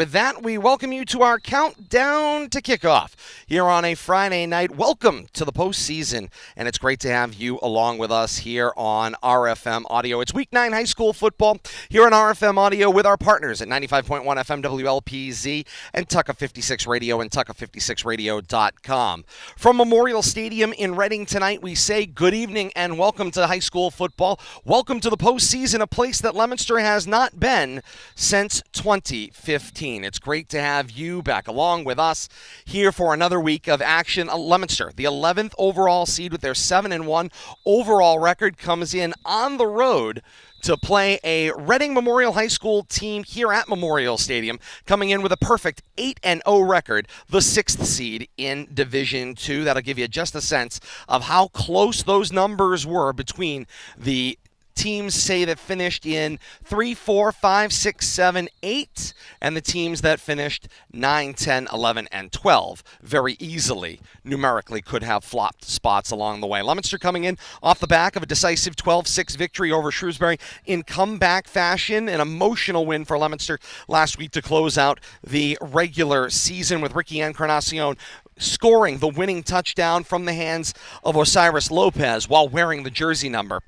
with that, we welcome you to our countdown to kickoff here on a Friday night. Welcome to the postseason, and it's great to have you along with us here on RFM Audio. It's Week 9 high school football here on RFM Audio with our partners at 95.1 FM WLPZ and Tucka 56 Radio and Tucka56radio.com. From Memorial Stadium in Reading tonight, we say good evening and welcome to high school football. Welcome to the postseason, a place that Leominster has not been since 2015. It's great to have you back along with us here for another week of action. Leominster, the 11th overall seed with their 7-1 overall record, comes in on the road to play a Reading Memorial High School team here at Memorial Stadium, coming in with a perfect 8-0 record, the 6th seed in Division II. That'll give you just a sense of how close those numbers were between the teams say that finished in 3, 4, 5, 6, 7, 8, and the teams that finished 9, 10, 11, and 12 very easily, numerically, could have flopped spots along the way. Leominster coming in off the back of a decisive 12-6 victory over Shrewsbury in comeback fashion, an emotional win for Leominster last week to close out the regular season with Ricky Encarnacion scoring the winning touchdown from the hands of Osiris Lopez while wearing the jersey number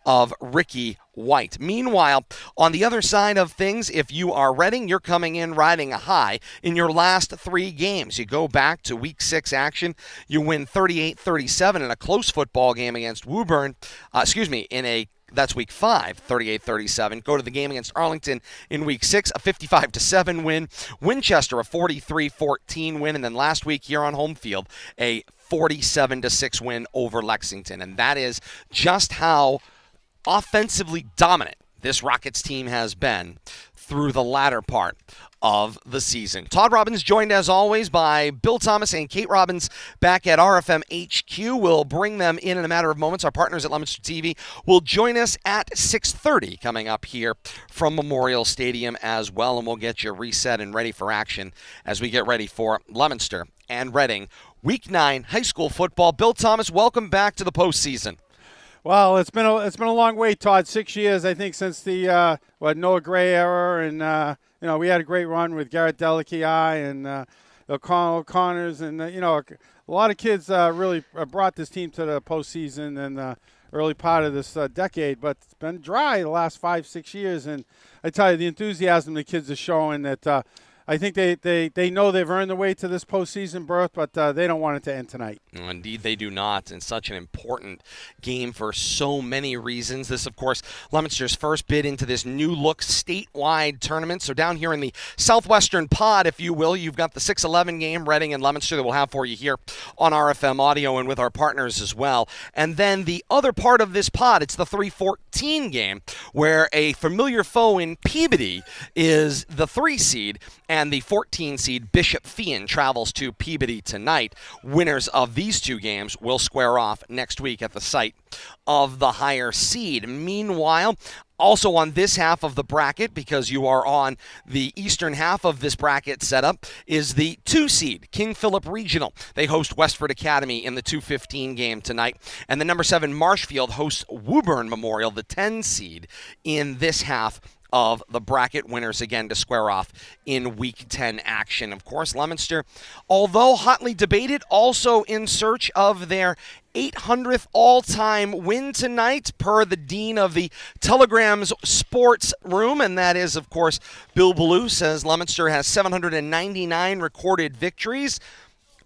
of Ricky White. Meanwhile, on the other side of things, if you are Reading, you're coming in riding a high in your last 3 games. You go back to Week 6 action, you win 38-37 in a close football game against Woburn, that's Week 5, 38-37. Go to the game against Arlington in Week 6, a 55-7 win. Winchester, a 43-14 win. And then last week here on home field, a 47-6 win over Lexington. And that is just how offensively dominant this Rockets team has been through the latter part of the season. Todd Robbins joined as always by Bill Thomas and Kate Robbins back at RFM HQ. We'll bring them in a matter of moments. Our partners at Leominster TV will join us at 6:30 coming up here from Memorial Stadium as well, and we'll get you reset and ready for action as we get ready for Leominster and Reading Week 9 high school football. Bill Thomas, welcome back to the postseason. Well, it's been a long wait, Todd. 6 years, I think, since the Noah Gray era, and we had a great run with Garrett Delakiai and O'Connors, and a lot of kids really brought this team to the postseason in the early part of this decade. But it's been dry the last 5-6 years, and I tell you, the enthusiasm the kids are showing that. I think they know they've earned their way to this postseason berth, but they don't want it to end tonight. Indeed, they do not. And such an important game for so many reasons. This, of course, Leominster's first bid into this new-look statewide tournament. So down here in the southwestern pod, if you will, you've got the 6-11 game, Reading and Leominster, that we'll have for you here on RFM Audio and with our partners as well. And then the other part of this pod, it's the 3-14 game, where a familiar foe in Peabody is the 3 seed, and the 14 seed Bishop Fian travels to Peabody tonight. Winners of these 2 games will square off next week at the site of the higher seed. Meanwhile, also on this half of the bracket, because you are on the eastern half of this bracket setup, is the 2 seed King Philip Regional. They host Westford Academy in the 2-15 game tonight. And the number 7 Marshfield hosts Woburn Memorial, the 10 seed, in this half of the bracket. Winners again to square off in Week 10 action. Of course, Leominster, although hotly debated, also in search of their 800th all-time win tonight, per the dean of the Telegram's sports room, and that is, of course, Bill Ballou, says Leominster has 799 recorded victories.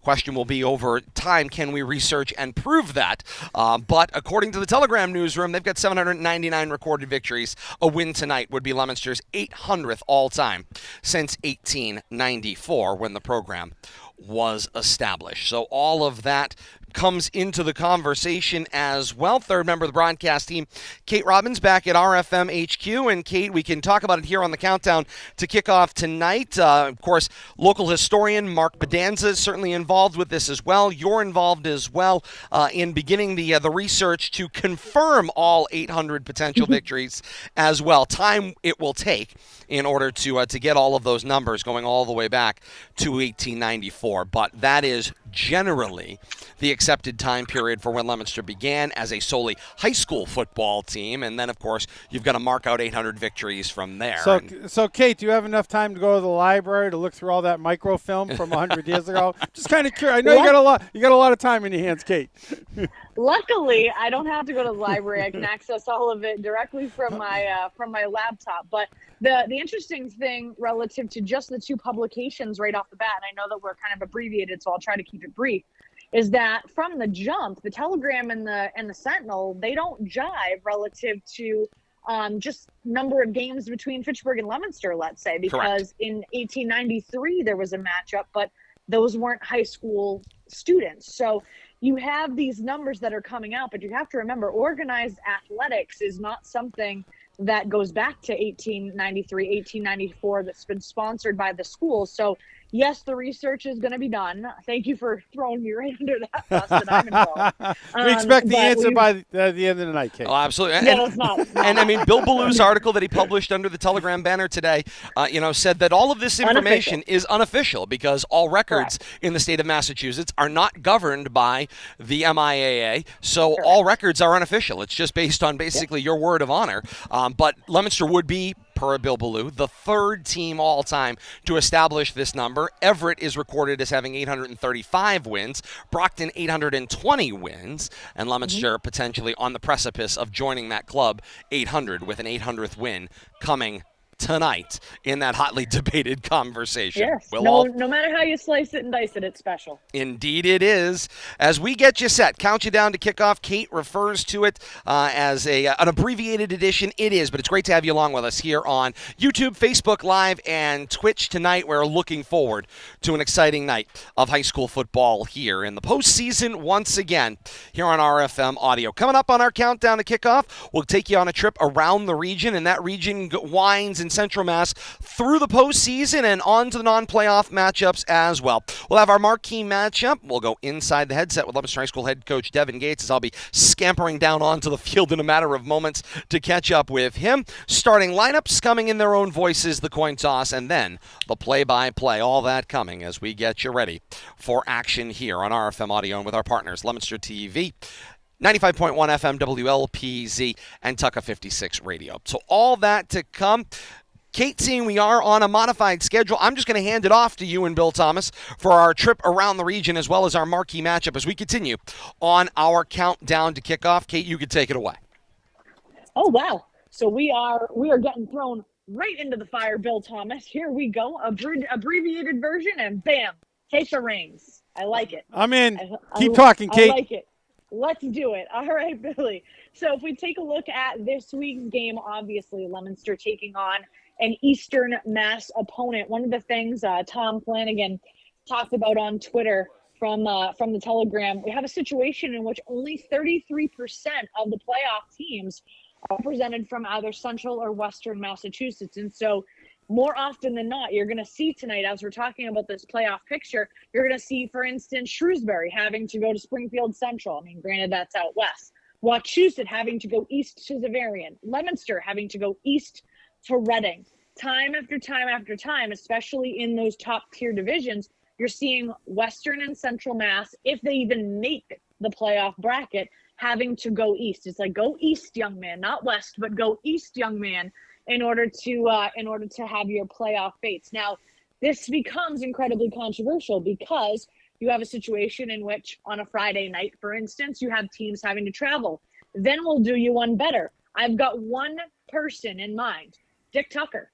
Question will be over time, can we research and prove that? But according to the Telegram newsroom, they've got 799 recorded victories. A win tonight would be Leominster's 800th all-time since 1894 when the program was established. So all of that comes into the conversation as well. Third member of the broadcast team, Kate Robbins, back at RFM HQ. And Kate, we can talk about it here on the countdown to kick off tonight. Of course, local historian Mark Bedanza is certainly involved with this as well. You're involved as well in beginning the research to confirm all 800 potential victories as well. Time it will take in order to get all of those numbers going all the way back to 1894. But that is generally the accepted time period for when Leominster began as a solely high school football team. And then, of course, you've got to mark out 800 victories from there. So Kate, do you have enough time to go to the library to look through all that microfilm from 100 years ago? Just kind of curious. I know you got a lot of time in your hands, Kate. Luckily, I don't have to go to the library. I can access all of it directly from my laptop. But the interesting thing relative to just the two publications right off the bat, and I know that we're kind of abbreviated, so I'll try to keep it brief, is that from the jump, the Telegram and the Sentinel, they don't jive relative to just number of games between Fitchburg and Leominster, let's say, because Correct. in 1893 there was a matchup, but those weren't high school students. So you have these numbers that are coming out, but you have to remember organized athletics is not something that goes back to 1893, 1894 that's been sponsored by the school. So yes, the research is going to be done. Thank you for throwing me right under that bus that I'm involved. We expect the answer by the end of the night, Kate. Oh, absolutely. Yeah, it's not. And I mean, Bill Ballew's article that he published under the Telegram banner today, said that all of this information is unofficial because all records in the state of Massachusetts are not governed by the MIAA. So all records are unofficial. It's just based on basically your word of honor. But Leominster would be, per Bill Ballew, the third team all time to establish this number. Everett is recorded as having 835 wins, Brockton 820 wins, and Leominster potentially on the precipice of joining that club, 800, with an 800th win coming tonight in that hotly debated conversation. Yes, no matter how you slice it and dice it, it's special. Indeed it is. As we get you set, count you down to kickoff. Kate refers to it as an abbreviated edition. It is, but it's great to have you along with us here on YouTube, Facebook Live, and Twitch tonight. We're looking forward to an exciting night of high school football here in the postseason once again here on RFM Audio. Coming up on our countdown to kickoff, we'll take you on a trip around the region, and that region winds in Central Mass through the postseason and on to the non-playoff matchups as well. We'll have our marquee matchup. We'll go inside the headset with Leominster High School head coach Devin Gates as I'll be scampering down onto the field in a matter of moments to catch up with him. Starting lineups coming in their own voices, the coin toss, and then the play-by-play. All that coming as we get you ready for action here on RFM Audio and with our partners, Leominster TV, 95.1 FM WLPZ, and Tucka 56 Radio. So all that to come. Kate, seeing we are on a modified schedule, I'm just going to hand it off to you and Bill Thomas for our trip around the region as well as our marquee matchup as we continue on our countdown to kickoff. Kate, you could take it away. Oh, wow. So we are getting thrown right into the fire, Bill Thomas. Here we go. Abbreviated version, and bam, take the reins. I like it. I'm in. Keep talking, Kate. I like it. Let's do it. All right, Billy. So if we take a look at this week's game, obviously Leominster taking on an Eastern Mass opponent. One of the things Tom Flanagan talked about on Twitter from the Telegram, we have a situation in which only 33% of the playoff teams are represented from either Central or Western Massachusetts. And so more often than not, you're going to see tonight, as we're talking about this playoff picture, you're going to see, for instance, Shrewsbury having to go to Springfield Central. I mean, granted, that's out west. Wachusett having to go east to Zavarian. Leominster having to go east to Reading. Time after time after time, especially in those top-tier divisions, you're seeing Western and Central Mass, if they even make the playoff bracket, having to go east. It's like, go east, young man, not west, but go east, young man, in order to have your playoff fates. Now, this becomes incredibly controversial because you have a situation in which on a Friday night, for instance, you have teams having to travel. Then we'll do you one better. I've got one person in mind, Dick Tucker.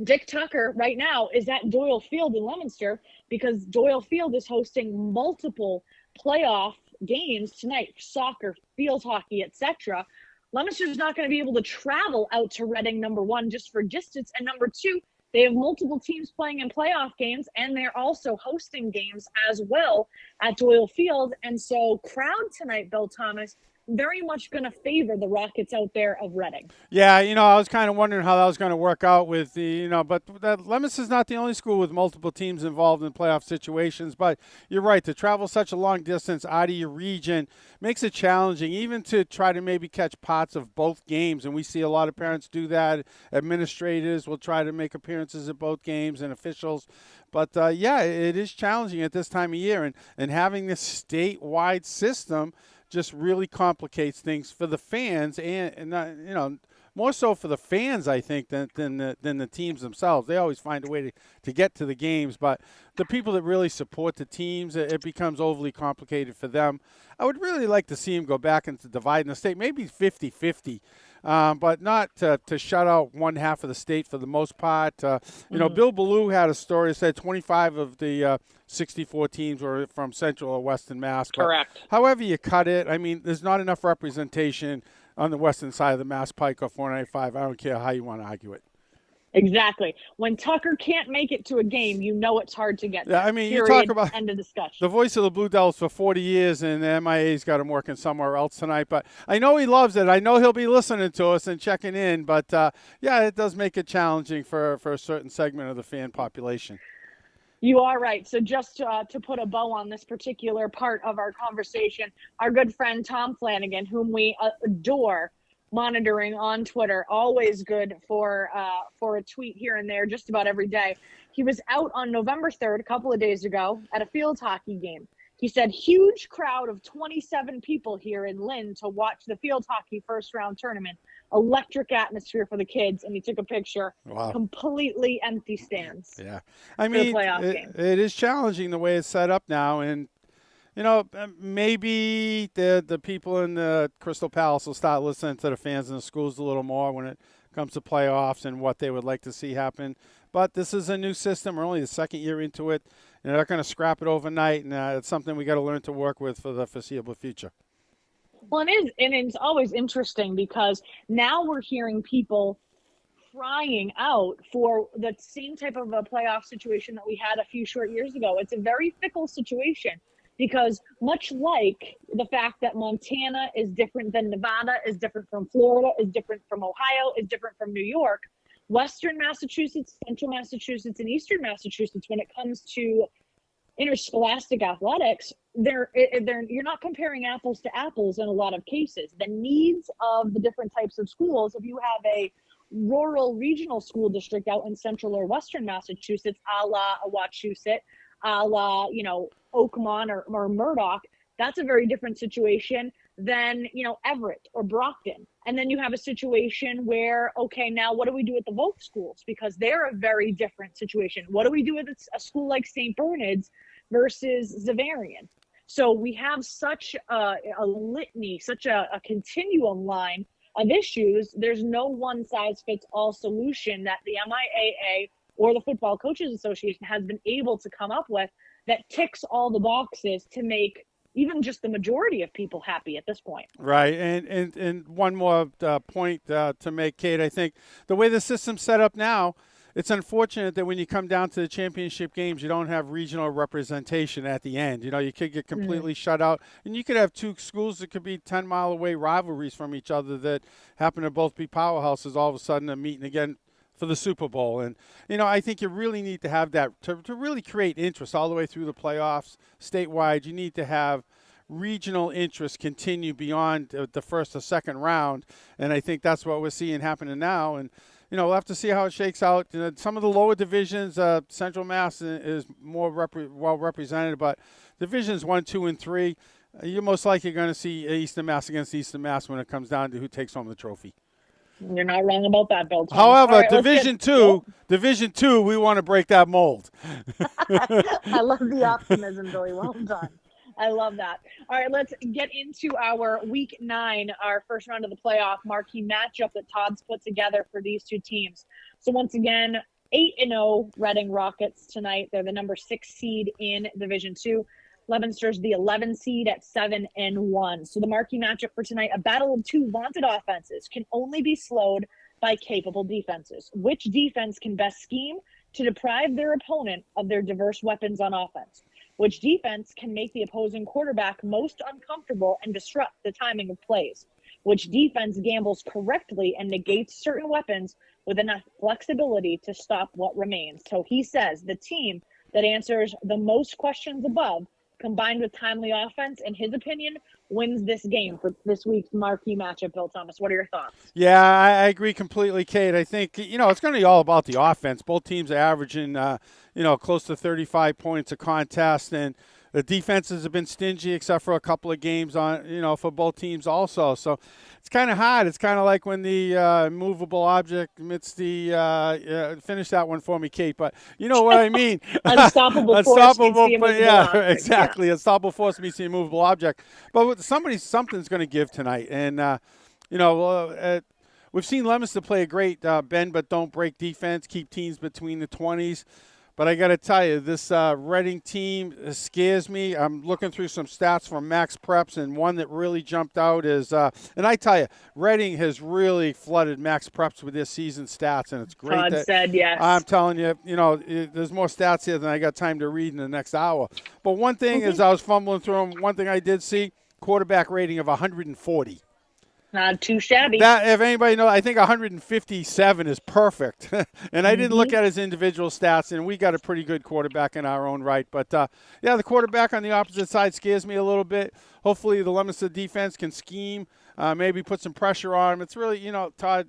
Dick Tucker right now is at Doyle Field in Leominster because Doyle Field is hosting multiple playoff games tonight, soccer, field hockey, etc. Leominster's not going to be able to travel out to Reading, number one, just for distance. And number two, they have multiple teams playing in playoff games, and they're also hosting games as well at Doyle Field. And so crowd tonight, Bill Thomas, very much going to favor the Rockets out there of Reading. Yeah, I was kind of wondering how that was going to work out with the, but Leominster's not the only school with multiple teams involved in playoff situations. But you're right, to travel such a long distance out of your region makes it challenging, even to try to maybe catch parts of both games. And we see a lot of parents do that. Administrators will try to make appearances at both games and officials. But, yeah, it is challenging at this time of year. And having this statewide system just really complicates things for the fans and more so for the fans, I think, than the teams themselves. They always find a way to get to the games, but the people that really support the teams, it becomes overly complicated for them. I would really like to see them go back into dividing the state, maybe 50-50, but not to shut out one half of the state for the most part. Bill Ballou had a story that said 25 of the 64 teams were from Central or Western Mass. Correct. However you cut it, I mean, there's not enough representation on the western side of the Mass Pike or 495. I don't care how you want to argue it. Exactly. When Tucker can't make it to a game, it's hard to get there. Yeah, I mean, Period. You talk about end of discussion. The voice of the Blue Devils for 40 years, and the MIAA's got him working somewhere else tonight. But I know he loves it. I know he'll be listening to us and checking in. But, yeah, it does make it challenging for a certain segment of the fan population. You are right. So just to put a bow on this particular part of our conversation, our good friend Tom Flanagan, whom we adore, monitoring on Twitter, always good for a tweet here and there just about every day. He was out on November 3rd, a couple of days ago, at a field hockey game. He said, huge crowd of 27 people here in Lynn to watch the field hockey first round tournament. Electric atmosphere for the kids, and he took a picture. Wow. Completely empty stands. Yeah. I mean, it is challenging the way it's set up now, and maybe the people in the Crystal Palace will start listening to the fans in the schools a little more when it comes to playoffs and what they would like to see happen. But this is a new system. We're only the second year into it. They're not going to scrap it overnight, and it's something we got to learn to work with for the foreseeable future. Well, it is, and it's always interesting because now we're hearing people crying out for the same type of a playoff situation that we had a few short years ago. It's a very fickle situation because much like the fact that Montana is different than Nevada, is different from Florida, is different from Ohio, is different from New York, Western Massachusetts, Central Massachusetts, and Eastern Massachusetts, when it comes to interscholastic athletics, you're not comparing apples to apples in a lot of cases. The needs of the different types of schools, if you have a rural regional school district out in Central or Western Massachusetts, a la Wachusett, a la, Oakmont or Murdoch, that's a very different situation than, Everett or Brockton. And then you have a situation where, okay, now what do we do with the Volk schools? Because they're a very different situation. What do we do with a school like St. Bernard's versus Xaverian? So we have such a litany, such a continuum line of issues. There's no one-size-fits-all solution that the MIAA or the Football Coaches Association has been able to come up with that ticks all the boxes to make even just the majority of people happy at this point. Right. And one more point to make, Kate, I think the way the system's set up now, it's unfortunate that when you come down to the championship games, you don't have regional representation at the end. You could get completely shut out. And you could have two schools that could be 10-mile-away rivalries from each other that happen to both be powerhouses all of a sudden are meeting again for the Super Bowl. And, I think you really need to have that to really create interest all the way through the playoffs statewide. You need to have regional interest continue beyond the first or second round. And I think that's what we're seeing happening now. And, we'll have to see how it shakes out. Some of the lower divisions, Central Mass is more well represented, but divisions 1, 2, and 3, you're most likely going to see Eastern Mass against Eastern Mass when it comes down to who takes home the trophy. You're not wrong about that, Bill. However, right, Division Two, we want to break that mold. I love the optimism, Billy. Well done. I love that. All right, let's get into our Week 9, our first round of the playoff marquee matchup that Todd's put together for these two teams. So once again, 8-0 Reading Rockets tonight. They're the number 6 seed in Division 2. Leominster's the 11 seed at 7-1. So the marquee matchup for tonight, a battle of two vaunted offenses, can only be slowed by capable defenses. Which defense can best scheme to deprive their opponent of their diverse weapons on offense? Which defense can make the opposing quarterback most uncomfortable and disrupt the timing of plays? Which defense gambles correctly and negates certain weapons with enough flexibility to stop what remains? So he says the team that answers the most questions above, combined with timely offense, in his opinion, wins this game for this week's marquee matchup. Bill Thomas, what are your thoughts? Yeah, I agree completely, Kate. I think, it's going to be all about the offense. Both teams are averaging, close to 35 points a contest, and the defenses have been stingy except for a couple of games for both teams also. So it's kind of hard. It's kind of like when the movable object meets the finish that one for me, Kate. But you know what I mean. Unstoppable force meets the immovable object. Exactly. Yeah. Unstoppable force meets the immovable object. But something's going to give tonight, and we've seen Leominster play a great bend but don't break defense, keep teams between the 20s. But I got to tell you, this Reading team scares me. I'm looking through some stats from Max Preps, and one that really jumped out is, and I tell you, Reading has really flooded Max Preps with their season stats, and it's great. Todd said yes. I'm telling you, there's more stats here than I got time to read in the next hour. But one thing, as I was fumbling through them, one thing I did see, quarterback rating of 140. Not too shabby. That, if anybody knows, I think 157 is perfect. And I didn't look at his individual stats, and we got a pretty good quarterback in our own right. But, the quarterback on the opposite side scares me a little bit. Hopefully the Leominster defense can scheme, maybe put some pressure on him. It's really, Todd,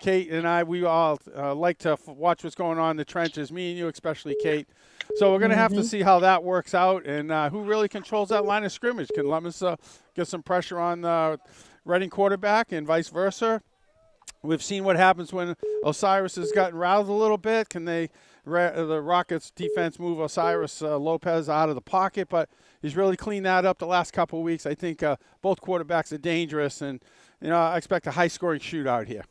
Kate, and I, we all like to watch what's going on in the trenches, me and you especially, Kate. So we're going to have to see how that works out and who really controls that line of scrimmage. Can Leominster get some pressure on the Reading quarterback and vice versa? We've seen what happens when Osiris has gotten riled a little bit. Can the Rockets defense move Osiris Lopez out of the pocket? But he's really cleaned that up the last couple of weeks. I think both quarterbacks are dangerous, and I expect a high-scoring shootout here.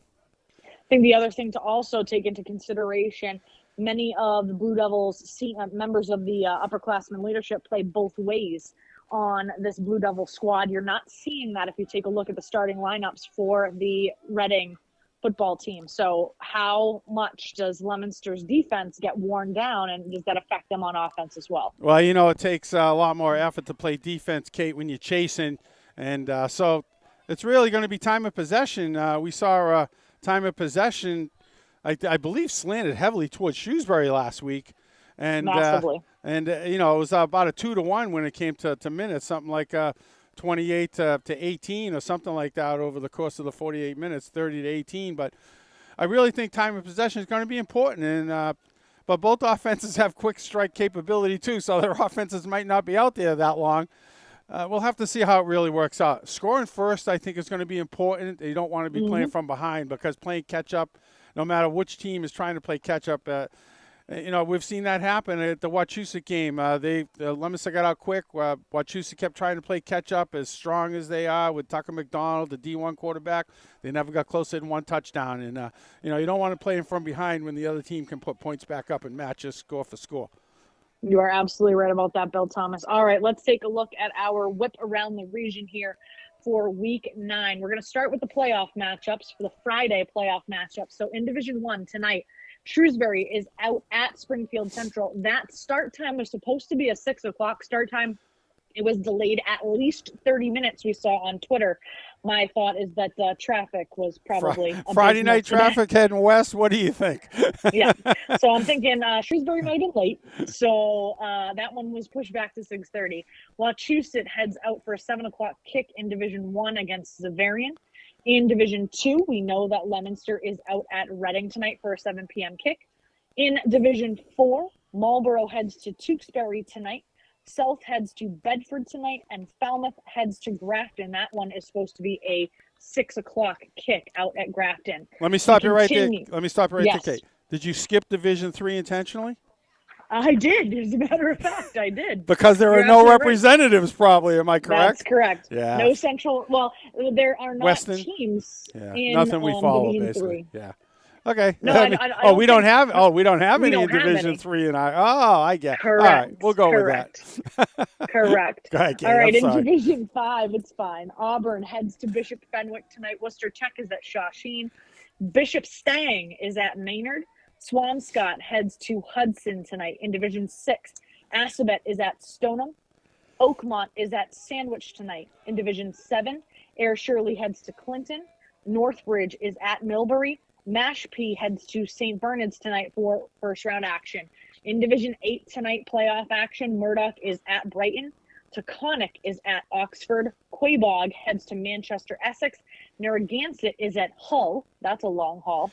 I think the other thing to also take into consideration, many of the Blue Devils members of the upperclassmen leadership play both ways on this Blue Devil squad. You're not seeing that if you take a look at the starting lineups for the Reading football team. So how much does Leominster's defense get worn down, and does that affect them on offense as well? Well, it takes a lot more effort to play defense, Kate, when you're chasing. And so it's really going to be time of possession. We saw time of possession, I believe, slanted heavily towards Shrewsbury last week. And massively. It was about a 2-1 when it came to minutes, something like 28 to 18 or something like that over the course of the 48 minutes, 30 to 18. But I really think time of possession is going to be important. And but both offenses have quick strike capability too, so their offenses might not be out there that long. We'll have to see how it really works out. Scoring first, I think, is going to be important. You don't want to be playing from behind, because playing catch-up, no matter which team is trying to play catch-up, we've seen that happen at the Wachusett game. Leominster got out quick. Wachusett kept trying to play catch-up, as strong as they are with Tucker McDonald, the D1 quarterback. They never got closer than one touchdown. And, you don't want to play from behind when the other team can put points back up and match us score for score. You are absolutely right about that, Bill Thomas. All right, let's take a look at our whip around the region here for Week 9. We're going to start with the playoff matchups for the Friday playoff matchups. So in Division 1 tonight, Shrewsbury is out at Springfield Central. That start time was supposed to be a 6 o'clock start time. It was delayed at least 30 minutes, we saw on Twitter. My thought is that traffic was probably Friday night traffic heading west. What do you think? Yeah. So I'm thinking Shrewsbury might have been late. So that one was pushed back to 6:30. Wachusett heads out for a 7 o'clock kick in Division 1 against Zavarian. In Division 2, we know that Leominster is out at Reading tonight for a 7 p.m. kick. In Division 4, Marlborough heads to Tewksbury tonight. South heads to Bedford tonight, and Falmouth heads to Grafton. That one is supposed to be a 6 o'clock kick out at Grafton. Let me stop you right there. Yes. Kate. Did you skip Division 3 intentionally? I did. As a matter of fact, I did. Because there are no representatives, probably. Am I correct? That's correct. Yeah. No central. Well, there are not Weston teams. Yeah. In nothing we follow, Division basically. 3. Yeah. Okay. No, we don't have any in have Division any. 3, and I get. Correct. All right, we'll go with that. Correct. Go ahead, Kate, all right, I'm in sorry. Division 5, it's fine. Auburn heads to Bishop Fenwick tonight. Worcester Ch is at Shawsheen. Bishop Stang is at Maynard. Swampscott heads to Hudson tonight. In Division 6, Assabet is at Stoneham. Oakmont is at Sandwich tonight. In Division 7, Air Shirley heads to Clinton. Northbridge is at Millbury. Mashpee heads to St. Bernard's tonight for first round action. In Division 8 tonight, playoff action, Murdoch is at Brighton. Taconic is at Oxford. Quabog heads to Manchester, Essex. Narragansett is at Hull. That's a long haul.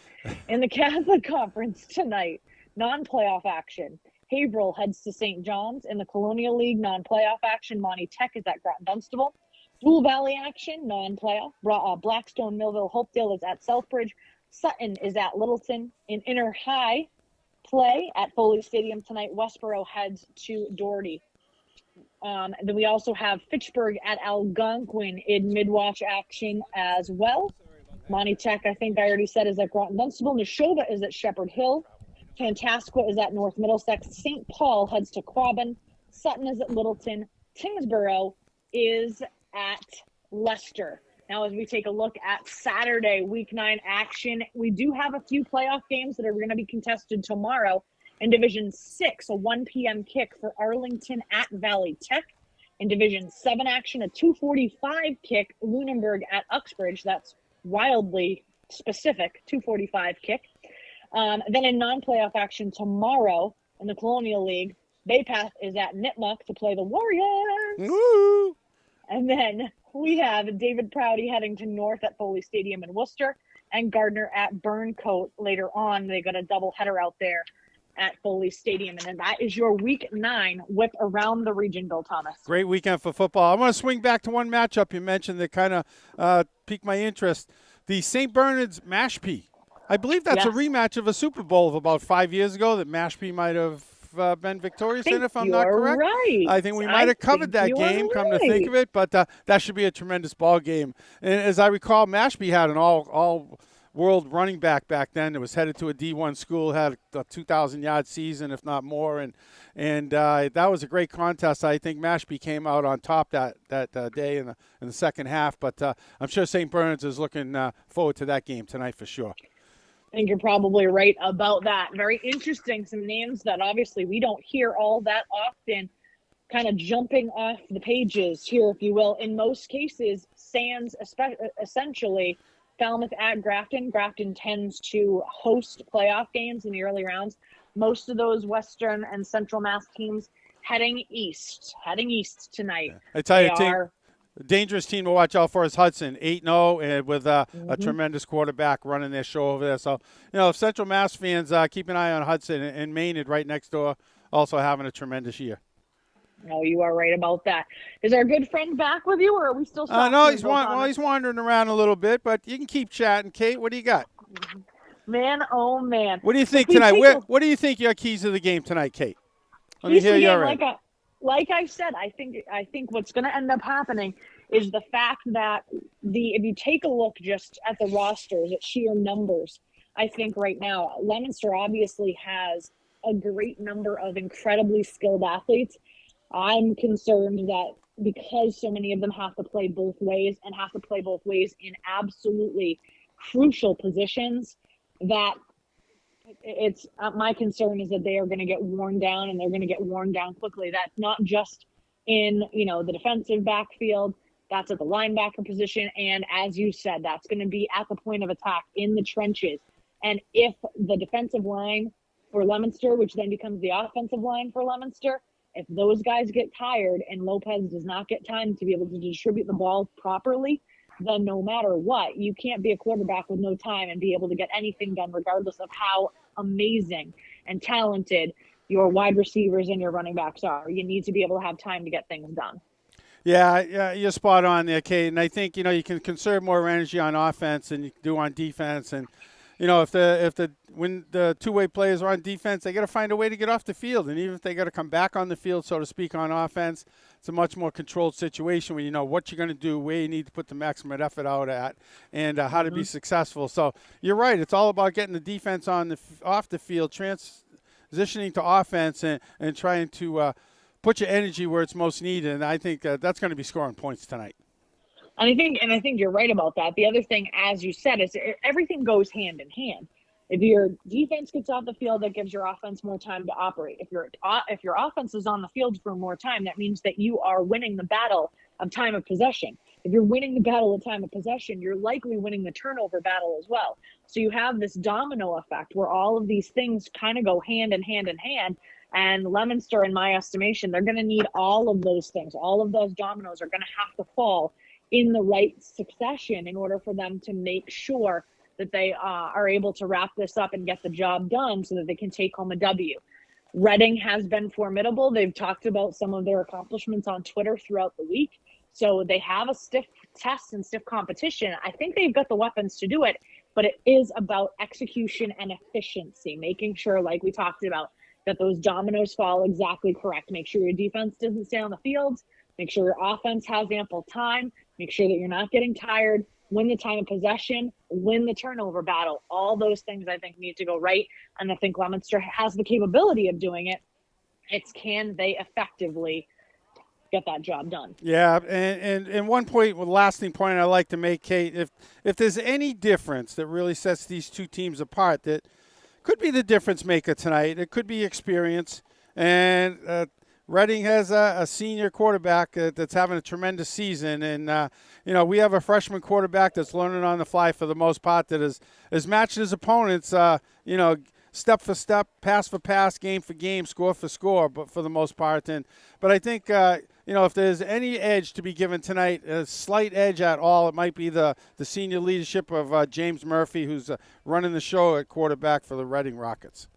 In the Catholic Conference tonight, non-playoff action. Haverhill heads to St. John's. In the Colonial League, non-playoff action, Monty Tech is at Groton Dunstable. Dual Valley action, non-playoff. Blackstone, Millville, Hopedale is at Southbridge. Sutton is at Littleton. In Inner High play at Foley Stadium tonight, Westboro heads to Doherty. Then we also have Fitchburg at Algonquin in mid-watch action as well. Monty Tech, I think I already said, is at Groton Dunstable. Neshoba is at Shepherd Hill. Tantasqua is at North Middlesex. St. Paul heads to Quabbin. Sutton is at Littleton. Tingsboro is at Leicester. Now, as we take a look at Saturday, Week 9 action, we do have a few playoff games that are going to be contested tomorrow. In Division 6, a 1 p.m. kick for Arlington at Valley Tech. In Division 7 action, a 2:45 kick, Lunenburg at Uxbridge. That's wildly specific, 2:45 kick. Then in non-playoff action tomorrow in the Colonial League, Baypath is at Nipmuc to play the Warriors. Woo! And then we have David Prouty heading to North at Foley Stadium in Worcester and Gardner at Burncoat later on. They got a double header out there at Foley Stadium. And then that is your Week 9 whip around the region, Bill Thomas. Great weekend for football. I want to swing back to one matchup you mentioned that kind of piqued my interest. The St. Bernard's Mashpee. I believe that's a rematch of a Super Bowl of about 5 years ago that Mashpee might have been victorious in, if I'm not correct. Right. I think we might have covered that game, come to think of it, but that should be a tremendous ball game. And as I recall, Mashpee had an all-world running back then that was headed to a D1 school, had a 2,000-yard season, if not more, and that was a great contest. I think Mashpee came out on top that day in the second half, but I'm sure St. Bernard's is looking forward to that game tonight for sure. I think you're probably right about that. Very interesting. Some names that obviously we don't hear all that often kind of jumping off the pages here, if you will. In most cases, Sands, essentially, Falmouth at Grafton. Grafton tends to host playoff games in the early rounds. Most of those Western and Central Mass teams heading east tonight. Yeah. I tell you, a dangerous team to watch out for is Hudson, 8-0, and with a tremendous quarterback running their show over there. So, if Central Mass fans keep an eye on Hudson, and Maynard right next door also having a tremendous year. No, you are right about that. Is our good friend back with you, or are we still no, he's wandering around a little bit, but you can keep chatting. Kate, what do you got? Man, oh, man. What do you think tonight? What do you think your keys of the game tonight, Kate? Let me hear your end. Like I said, I think what's going to end up happening is the fact that if you take a look just at the rosters, at sheer numbers, I think right now, Leominster obviously has a great number of incredibly skilled athletes. I'm concerned that because so many of them have to play both ways and have to play both ways in absolutely crucial positions, that it's my concern is that they are going to get worn down, and they're going to get worn down quickly. That's not just in, the defensive backfield. That's at the linebacker position. And as you said, that's going to be at the point of attack in the trenches. And if the defensive line for Leominster, which then becomes the offensive line for Leominster, if those guys get tired and Lopez does not get time to be able to distribute the ball properly, then no matter what, you can't be a quarterback with no time and be able to get anything done, regardless of how amazing and talented your wide receivers and your running backs are. You need to be able to have time to get things done. Yeah, you're spot on there, Kate. And I think, you can conserve more energy on offense than you can do on defense. And, when the two-way players are on defense, they got to find a way to get off the field. And even if they got to come back on the field, so to speak, on offense, it's a much more controlled situation when you know what you're going to do, where you need to put the maximum effort out at, and how to be successful. So you're right. It's all about getting the defense off the field, transitioning to offense, and trying to put your energy where it's most needed. And I think that's going to be scoring points tonight. And I think you're right about that. The other thing, as you said, is everything goes hand in hand. If your defense gets off the field, that gives your offense more time to operate. If your offense is on the field for more time, that means that you are winning the battle of time of possession. If you're winning the battle of time of possession, you're likely winning the turnover battle as well. So you have this domino effect where all of these things kind of go hand in hand in hand. And Leominster, in my estimation, they're going to need all of those things. All of those dominoes are going to have to fall in the right succession in order for them to make sure that they are able to wrap this up and get the job done so that they can take home a W. Reading has been formidable. They've talked about some of their accomplishments on Twitter throughout the week. So they have a stiff test and stiff competition. I think they've got the weapons to do it, but it is about execution and efficiency, making sure, like we talked about, that those dominoes fall exactly correct. Make sure your defense doesn't stay on the field. Make sure your offense has ample time. Make sure that you're not getting tired. Win the time of possession, win the turnover battle. All those things I think need to go right. And I think Leominster has the capability of doing it. It's can they effectively get that job done. Yeah, and one point, well, lasting point I'd like to make, Kate, if there's any difference that really sets these two teams apart, that could be the difference maker tonight. It could be experience. And Reading has a senior quarterback that's having a tremendous season. And, we have a freshman quarterback that's learning on the fly for the most part, that is matching his opponents, step for step, pass for pass, game for game, score for score, but for the most part. But I think, if there's any edge to be given tonight, a slight edge at all, it might be the senior leadership of James Murphy, who's running the show at quarterback for the Reading Rockets.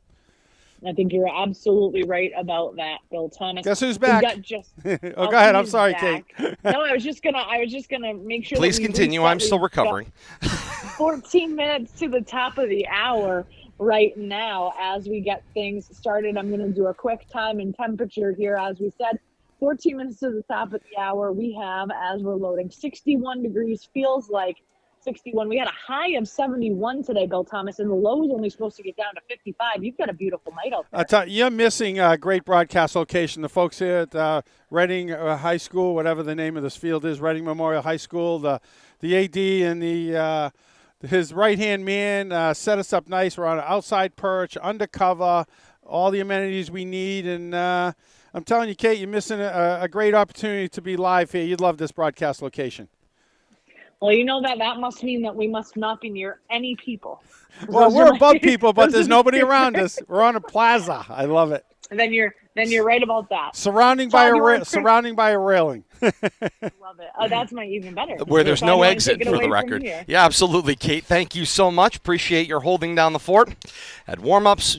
I think you're absolutely right about that, Bill Thomas. Guess who's back? Go ahead. I'm sorry, back. Kate. No, I was just gonna make sure. Please continue. I'm still recovering. 14 minutes to the top of the hour right now as we get things started. I'm going to do a quick time and temperature here. As we said, 14 minutes to the top of the hour. We have, as we're loading, 61 degrees. Feels like 61. We had a high of 71 today, Bill Thomas, and the low is only supposed to get down to 55. You've got a beautiful night out there. You're missing a great broadcast location. The folks here at Reading High School, whatever the name of this field is, Reading Memorial High School, the AD and his right-hand man set us up nice. We're on an outside perch, undercover, all the amenities we need. And I'm telling you, Kate, you're missing a great opportunity to be live here. You'd love this broadcast location. Well, you know that must mean that we must not be near any people. Well, we're above people, but there's nobody around us. We're on a plaza. I love it. And then you're right about that. Surrounding by a railing. Love it. Oh, that's my even better. Where there's no exit, for the record. Yeah, absolutely, Kate. Thank you so much. Appreciate your holding down the fort. At warm-ups,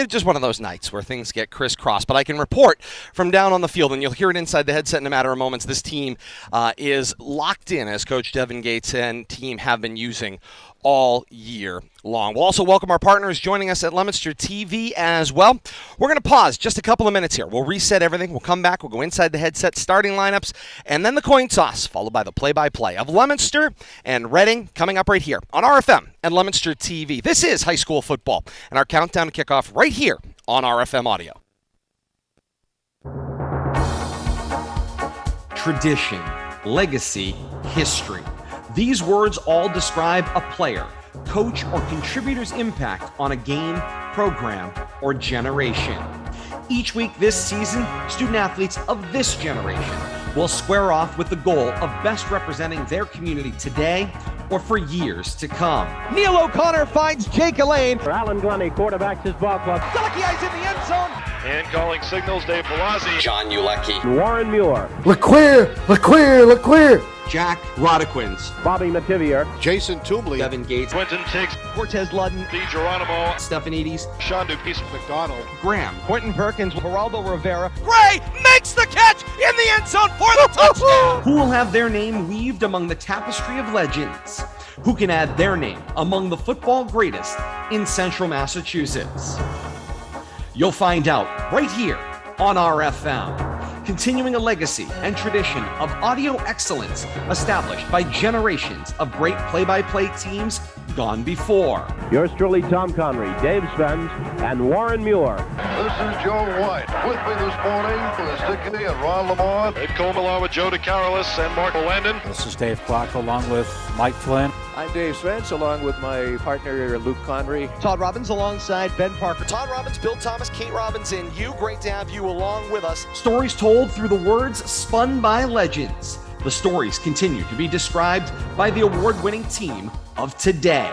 just one of those nights where things get crisscrossed. But I can report from down on the field, and you'll hear it inside the headset in a matter of moments. This team is locked in, as Coach Devin Gates and team have been using all year long. We'll also welcome our partners joining us at Leominster TV as well. We're going to pause just a couple of minutes here. We'll reset everything. We'll come back. We'll go inside the headset, starting lineups, and then the coin toss, followed by the play-by-play of Leominster and Reading coming up right here on RFM and Leominster TV. This is high school football, and our countdown to kickoff right here on RFM Audio. Tradition, legacy, history. These words all describe a player, coach, or contributor's impact on a game, program, or generation. Each week this season, student athletes of this generation will square off with the goal of best representing their community today or for years to come. Neil O'Connor finds Jake Elaine. Alan Glennie quarterbacks his ball club. Deliki's in the end zone. And calling signals, Dave Palazzi. John Ulecki. Warren Muir. LeQueer. Jack Rodequins. Bobby Mativier. Jason Toomley. Devin Gates. Quentin Tiggs. Cortez Ludden. D. Geronimo. Stephanides. Sean Duquesne. McDonald. Graham. Quentin Perkins. Geraldo Rivera. Gray makes the catch in the end zone for the touchdown. Who will have their name weaved among the tapestry of legends? Who can add their name among the football greatest in Central Massachusetts? You'll find out right here on RFM. continuing a legacy and tradition of audio excellence established by generations of great play-by-play teams gone before. Yours truly, Tom Connery, Dave Spence, and Warren Muir. This is Joe White. With me this morning is Dickey and Ron Lamar. Ed Coleman along with Joe DeCarolis and Mark Landon. This is Dave Clark along with Mike Flynn. I'm Dave Spence along with my partner Luke Connery. Todd Robbins alongside Ben Parker. Todd Robbins, Bill Thomas, Kate Robbins, and you. Great to have you along with us. Stories told through the words spun by legends. The stories continue to be described by the award-winning team of today.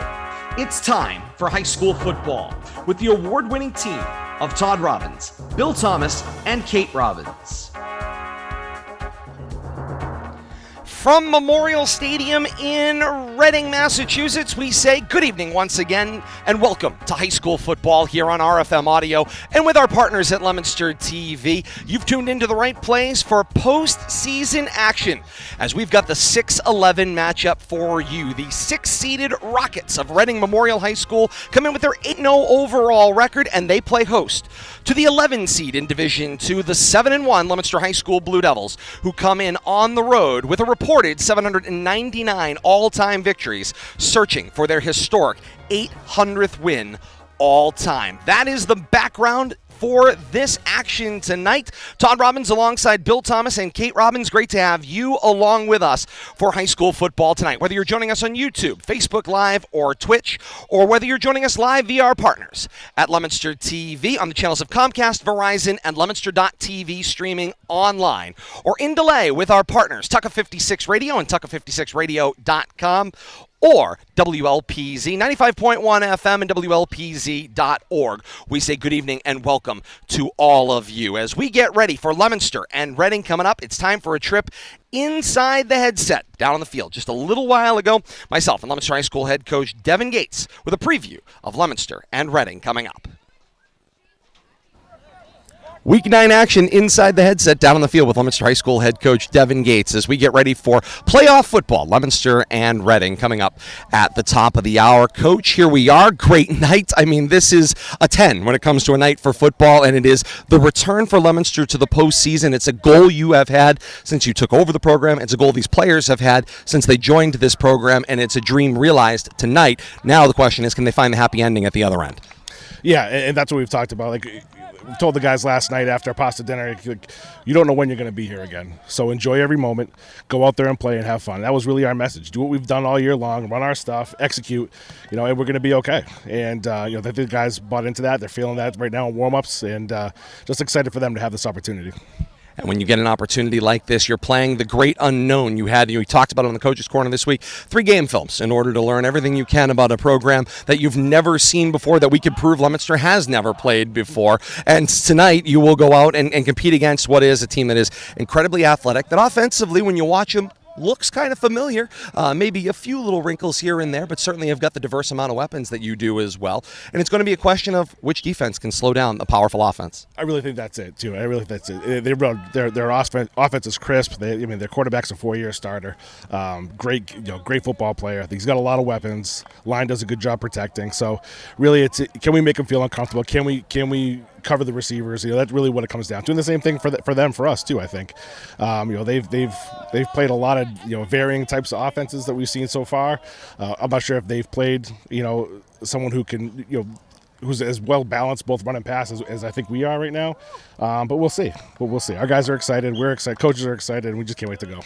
It's time for high school football with the award-winning team of Todd Robbins, Bill Thomas, and Kate Robbins. From Memorial Stadium in Reading, Massachusetts, we say good evening once again and welcome to high school football here on RFM Audio and with our partners at Leominster TV. You've tuned into the right place for postseason action as we've got the 6-11 matchup for you. The 6-seeded Rockets of Reading Memorial High School come in with their 8-0 overall record and they play host to the 11 seed in Division II, the 7-1 Leominster High School Blue Devils, who come in on the road with a reported 799 all-time victories, searching for their historic 800th win all-time. That is the background for this action tonight. Todd Robbins alongside Bill Thomas and Kate Robbins. Great to have you along with us for high school football tonight. Whether you're joining us on YouTube, Facebook Live, or Twitch, or whether you're joining us live via our partners at Leominster TV on the channels of Comcast, Verizon, and Leominster.tv streaming online, or in delay with our partners, Tucka 56 Radio and Tucka56radio.com, or WLPZ 95.1 FM and WLPZ.org. We say good evening and welcome to all of you. As we get ready for Leominster and Reading coming up, it's time for a trip inside the headset down on the field. Just a little while ago, myself and Leominster High School head coach Devin Gates with a preview of Leominster and Reading coming up. Week 9 action inside the headset down on the field with Leominster High School head coach Devin Gates as we get ready for playoff football. Leominster and Reading coming up at the top of the hour. Coach, here we are. Great night. I mean, this is a 10 when it comes to a night for football, and it is the return for Leominster to the postseason. It's a goal you have had since you took over the program. It's a goal these players have had since they joined this program, and it's a dream realized tonight. Now the question is, can they find the happy ending at the other end? Yeah, and that's what we've talked about. Like, we told the guys last night after our pasta dinner, like, you don't know when you're going to be here again. So enjoy every moment. Go out there and play and have fun. That was really our message. Do what we've done all year long. Run our stuff. Execute. And we're going to be okay. And the guys bought into that. They're feeling that right now in warm-ups, and just excited for them to have this opportunity. And when you get an opportunity like this, you're playing the great unknown. You talked about it on the Coach's Corner this week, 3 game films in order to learn everything you can about a program that you've never seen before, that we could prove Leominster has never played before. And tonight you will go out and compete against what is a team that is incredibly athletic, that offensively, when you watch them, looks kind of familiar. Maybe a few little wrinkles here and there, but certainly have got the diverse amount of weapons that you do as well. And it's going to be a question of which defense can slow down a powerful offense. I really think that's it, too. I really think that's it. Their offense is crisp. Their quarterback's a 4-year starter. Great football player. I think he's got a lot of weapons. Line does a good job protecting. So really, can we make him feel uncomfortable? Can we cover the receivers? That's really what it comes down to. And the same thing for us too. I think they've played a lot of varying types of offenses that we've seen so far. I'm not sure if they've played someone who can who's as well balanced both run and pass as I think we are right now. But we'll see. Our guys are excited. We're excited. Coaches are excited, and we just can't wait to go.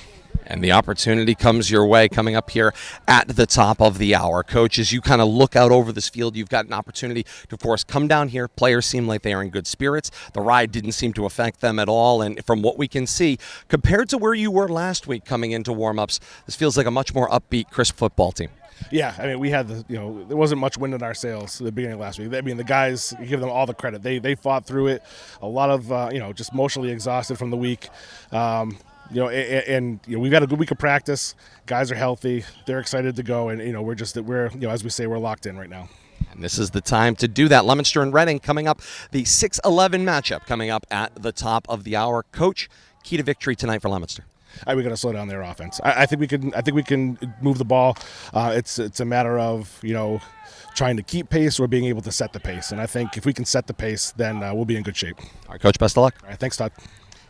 And the opportunity comes your way coming up here at the top of the hour. Coach, as you kind of look out over this field, you've got an opportunity to, of course, come down here. Players seem like they are in good spirits. The ride didn't seem to affect them at all. And from what we can see, compared to where you were last week coming into warm-ups, this feels like a much more upbeat, crisp football team. Yeah, I mean, we had there wasn't much wind in our sails at the beginning of last week. I mean, the guys, you give them all the credit. They fought through it. A lot of, just emotionally exhausted from the week. We've got a good week of practice. Guys are healthy. They're excited to go, and we're as we say, we're locked in right now. And this is the time to do that. Leominster and Reading coming up, the 6-11 matchup coming up at the top of the hour. Coach, key to victory tonight for Leominster. We got to slow down their offense. I think we can move the ball. It's a matter of trying to keep pace or being able to set the pace. And I think if we can set the pace, then we'll be in good shape. All right, Coach, best of luck. All right, thanks, Todd.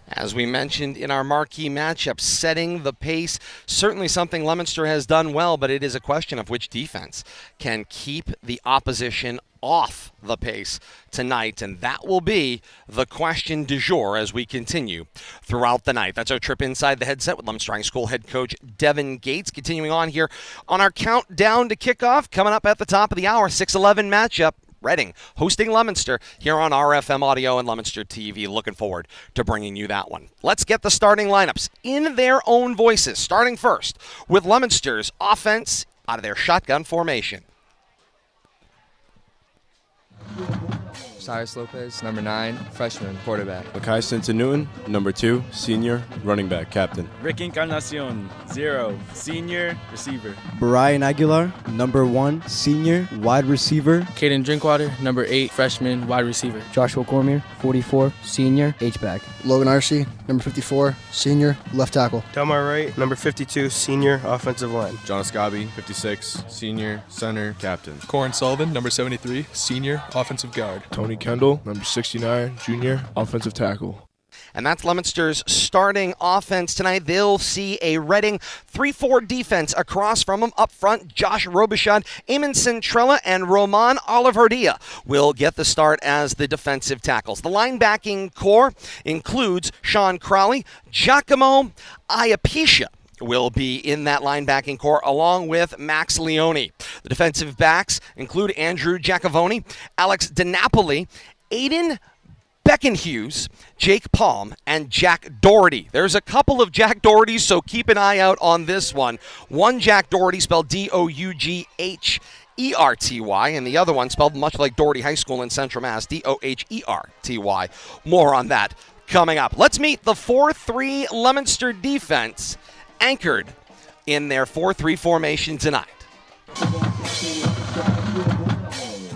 As we mentioned in our marquee matchup, setting the pace, certainly something Leominster has done well, but it is a question of which defense can keep the opposition off the pace tonight, and that will be the question du jour as we continue throughout the night. That's our trip inside the headset with Leominster High School head coach Devin Gates. Continuing on here on our countdown to kickoff, coming up at the top of the hour, 6-11 matchup. Reading hosting Leominster here on RFM Audio and Leominster TV. Looking forward to bringing you that one. Let's get the starting lineups in their own voices, starting first with Leominster's offense out of their shotgun formation. Cyrus Lopez, number 9, freshman, quarterback. Makai Newton, number 2, senior, running back, captain. Rick Encarnacion, 0, senior, receiver. Brian Aguilar, number 1, senior, wide receiver. Caden Drinkwater, number 8, freshman, wide receiver. Joshua Cormier, 44, senior, H-back. Logan Arcee, number 54, senior, left tackle. Delmar Wright, number 52, senior, offensive line. John Scobby, 56, senior, center, captain. Corin Sullivan, number 73, senior, offensive guard. Tony Kendall, number 69, junior, offensive tackle. And that's Leominster's starting offense tonight. They'll see a Reading 3-4 defense across from them. Up front, Josh Robichaud, Eamon Centrella, and Roman Oliverdia will get the start as the defensive tackles. The linebacking core includes Sean Crowley, Giacomo Iapiscia will be in that linebacking core, along with Max Leone. The defensive backs include Andrew Giacavoni, Alex DiNapoli, Aiden Beckenhughes, Jake Palm, and Jack Doherty. There's a couple of Jack Dohertys, so keep an eye out on this one. One Jack Doherty, spelled Dougherty, and the other one spelled much like Doherty High School in Central Mass, Doherty. More on that coming up. Let's meet the 4-3 Leominster defense, anchored in their 4-3 formation tonight.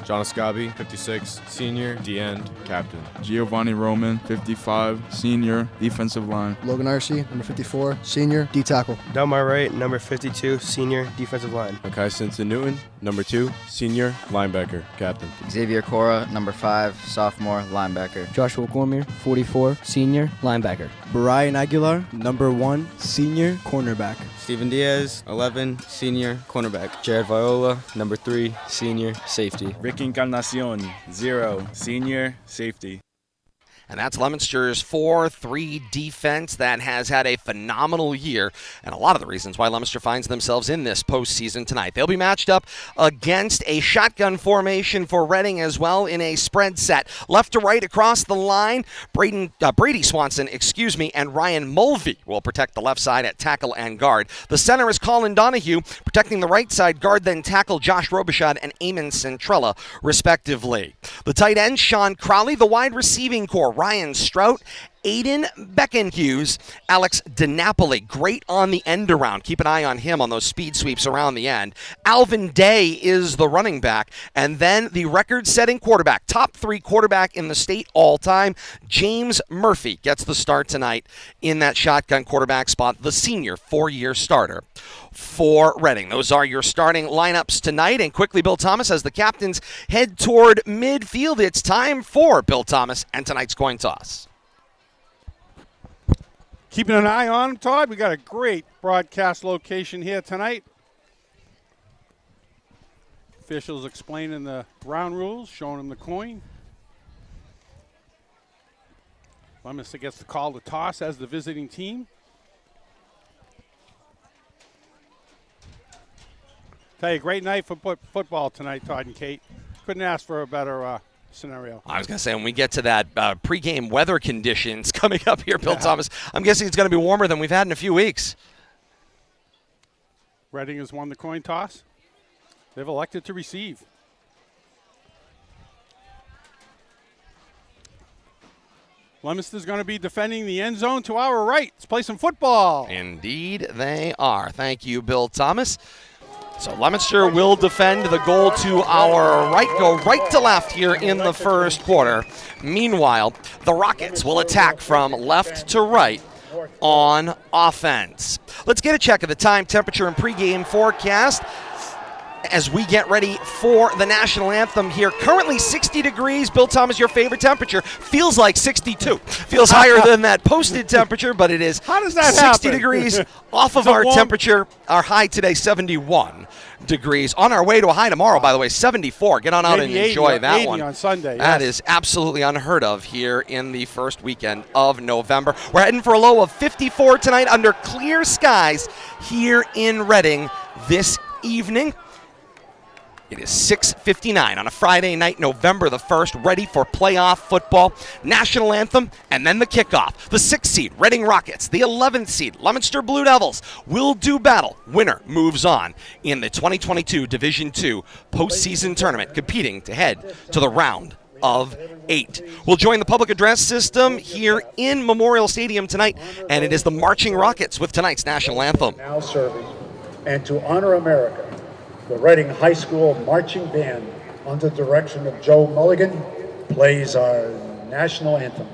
John Scobby, 56, senior, D-end, captain. Giovanni Roman, 55, senior, defensive line. Logan Arcee, number 54, senior, D-tackle. Delmar Wright, number 52, senior, defensive line. Makai Newton, number 2, senior, linebacker, captain. Xavier Cora, number 5, sophomore, linebacker. Joshua Cormier, 44, senior, linebacker. Brian Aguilar, number 1, senior, cornerback. Steven Diaz, 11, senior, cornerback. Jared Viola, number 3, senior, safety. Rick Encarnacion, 0, senior, safety. And that's Leominster's 4-3 defense that has had a phenomenal year, and a lot of the reasons why Leominster finds themselves in this postseason tonight. They'll be matched up against a shotgun formation for Reading as well in a spread set. Left to right across the line, Brady Swanson, and Ryan Mulvey will protect the left side at tackle and guard. The center is Colin Donahue, protecting the right side, guard then tackle Josh Robichaud and Eamon Centrella, respectively. The tight end, Sean Crowley. The wide receiving core, Ryan Strout, Aiden Beckenhughes, Alex DiNapoli, great on the end around. Keep an eye on him on those speed sweeps around the end. Alvin Day is the running back. And then the record-setting quarterback, top 3 quarterback in the state all-time, James Murphy gets the start tonight in that shotgun quarterback spot, the senior 4-year starter for Reading. Those are your starting lineups tonight. And quickly, Bill Thomas, as the captains head toward midfield, it's time for Bill Thomas and tonight's coin toss. Keeping an eye on him, Todd. We got a great broadcast location here tonight. Officials explaining the ground rules, showing him the coin. Leominster gets the call to toss as the visiting team. Tell you, great night for football tonight, Todd and Kate. Couldn't ask for a better scenario. I was going to say, when we get to that pregame weather conditions coming up here, Bill Thomas, I'm guessing it's going to be warmer than we've had in a few weeks. Reading has won the coin toss. They've elected to receive. Leominster's going to be defending the end zone to our right. Let's play some football. Indeed, they are. Thank you, Bill Thomas. So Leominster will defend the goal to our right, go right to left here in the first quarter. Meanwhile, the Rockets will attack from left to right on offense. Let's get a check of the time, temperature, and pregame forecast as we get ready for the national anthem here. Currently 60 degrees. Bill Thomas, your favorite temperature. Feels like 62. Feels higher than that posted temperature, but it is How does that 60 happen? degrees off of It's a our warm- temperature. Our high today, 71 degrees. On our way to a high tomorrow, by the way, 74. Get on out Maybe and 80 enjoy that 80 one. on Sunday. That yes. is absolutely unheard of here in the first weekend of November. We're heading for a low of 54 tonight under clear skies here in Reading this evening. It is 6:59 on a Friday night, November the 1st, ready for playoff football, national anthem, and then the kickoff. The 6th seed, Reading Rockets, the 11th seed, Leominster Blue Devils, will do battle. Winner moves on in the 2022 Division II postseason tournament, competing to head to the round of 8. We'll join the public address system here in Memorial Stadium tonight, and it is the Marching Rockets with tonight's national anthem. Now serving, and to honor America, the Reading High School Marching Band, under the direction of Joe Mulligan, plays our national anthem.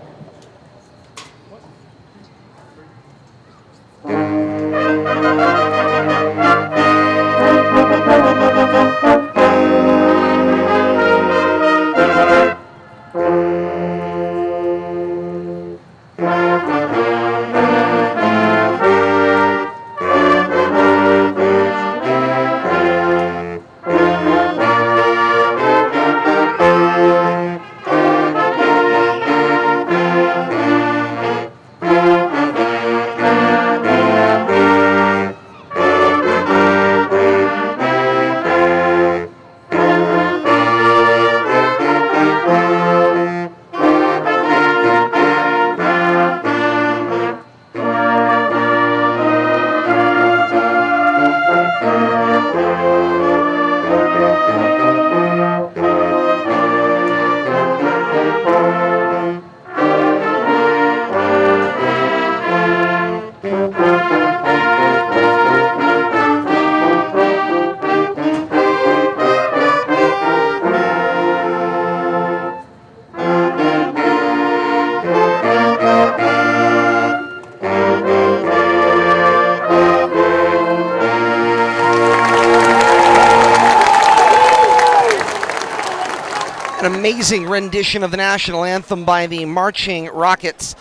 An amazing rendition of the national anthem by the Marching Rockets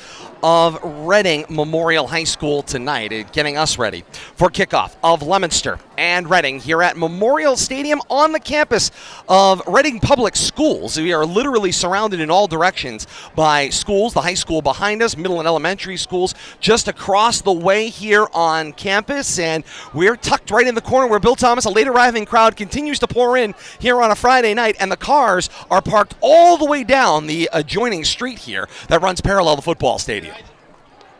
of Reading Memorial High School tonight, getting us ready for kickoff of Leominster and Reading here at Memorial Stadium on the campus of Reading Public Schools. We are literally surrounded in all directions by schools, the high school behind us, middle and elementary schools just across the way here on campus, and we're tucked right in the corner where Bill Thomas, a late arriving crowd, continues to pour in here on a Friday night, and the cars are parked all the way down the adjoining street here that runs parallel to the football stadium.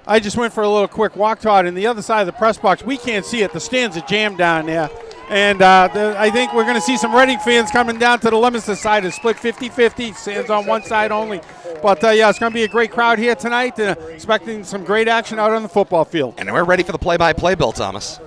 I just went for a little quick walk, Todd, and the other side of the press box, we can't see it. The stands are jammed down there. And I think we're going to see some Reading fans coming down to the Leominster side. It's split 50-50, stands on one side only. But, yeah, it's going to be a great crowd here tonight. Expecting some great action out on the football field. And we're ready for the play-by-play, Bill Thomas.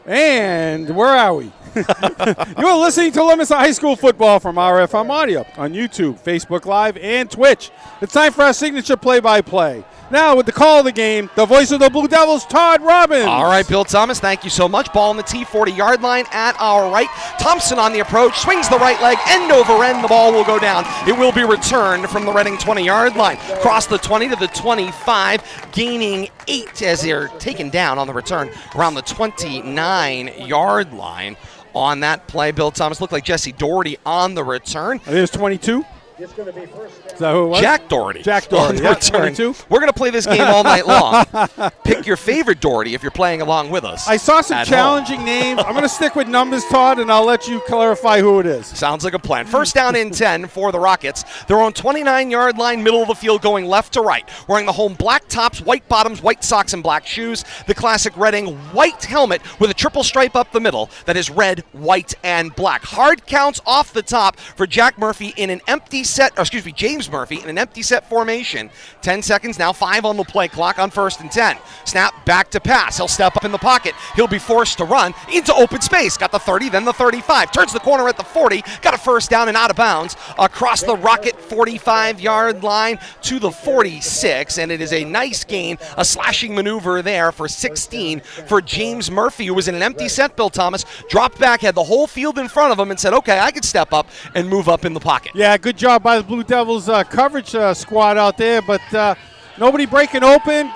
And where are we? You're listening to Leominster High School football from RFM Audio on YouTube, Facebook Live, and Twitch. It's time for our signature play-by-play. Now, with the call of the game, the voice of the Blue Devils, Todd Robbins. All right, Bill Thomas, thank you so much. Ball on the T40-yard line at our right. Thompson on the approach, swings the right leg, end over end. The ball will go down. It will be returned from the Reading 20-yard line. Cross the 20 to the 25, gaining 8 as they're taken down on the return around the 29-yard line. On that play, Bill Thomas looked like Jesse Doherty on the return. I think it's 22. It's going to be first. Is that who it was? Jack Doherty. Jack Doherty. On the return. 22. We're going to play this game all night long. Pick your favorite Doherty if you're playing along with us. I saw some challenging names. I'm going to stick with numbers, Todd, and I'll let you clarify who it is. Sounds like a plan. First down and 10 for the Rockets. They're on 29-yard line, middle of the field, going left to right. Wearing the home black tops, white bottoms, white socks, and black shoes. The classic Reading white helmet with a triple stripe up the middle that is red, white, and black. Hard counts off the top for Jack Murphy in an empty James Murphy in an empty set formation. 10 seconds now, 5 on the play clock on 1st and 10. Snap back to pass. He'll step up in the pocket. He'll be forced to run into open space. Got the 30, then the 35. Turns the corner at the 40. Got a first down and out of bounds across the Rocket 45-yard line to the 46. And it is a nice gain, a slashing maneuver there for 16 for James Murphy, who was in an empty set, Bill Thomas. Dropped back, had the whole field in front of him and said, okay, I can step up and move up in the pocket. Yeah, good job by the Blue Devils coverage squad out there, but nobody breaking open.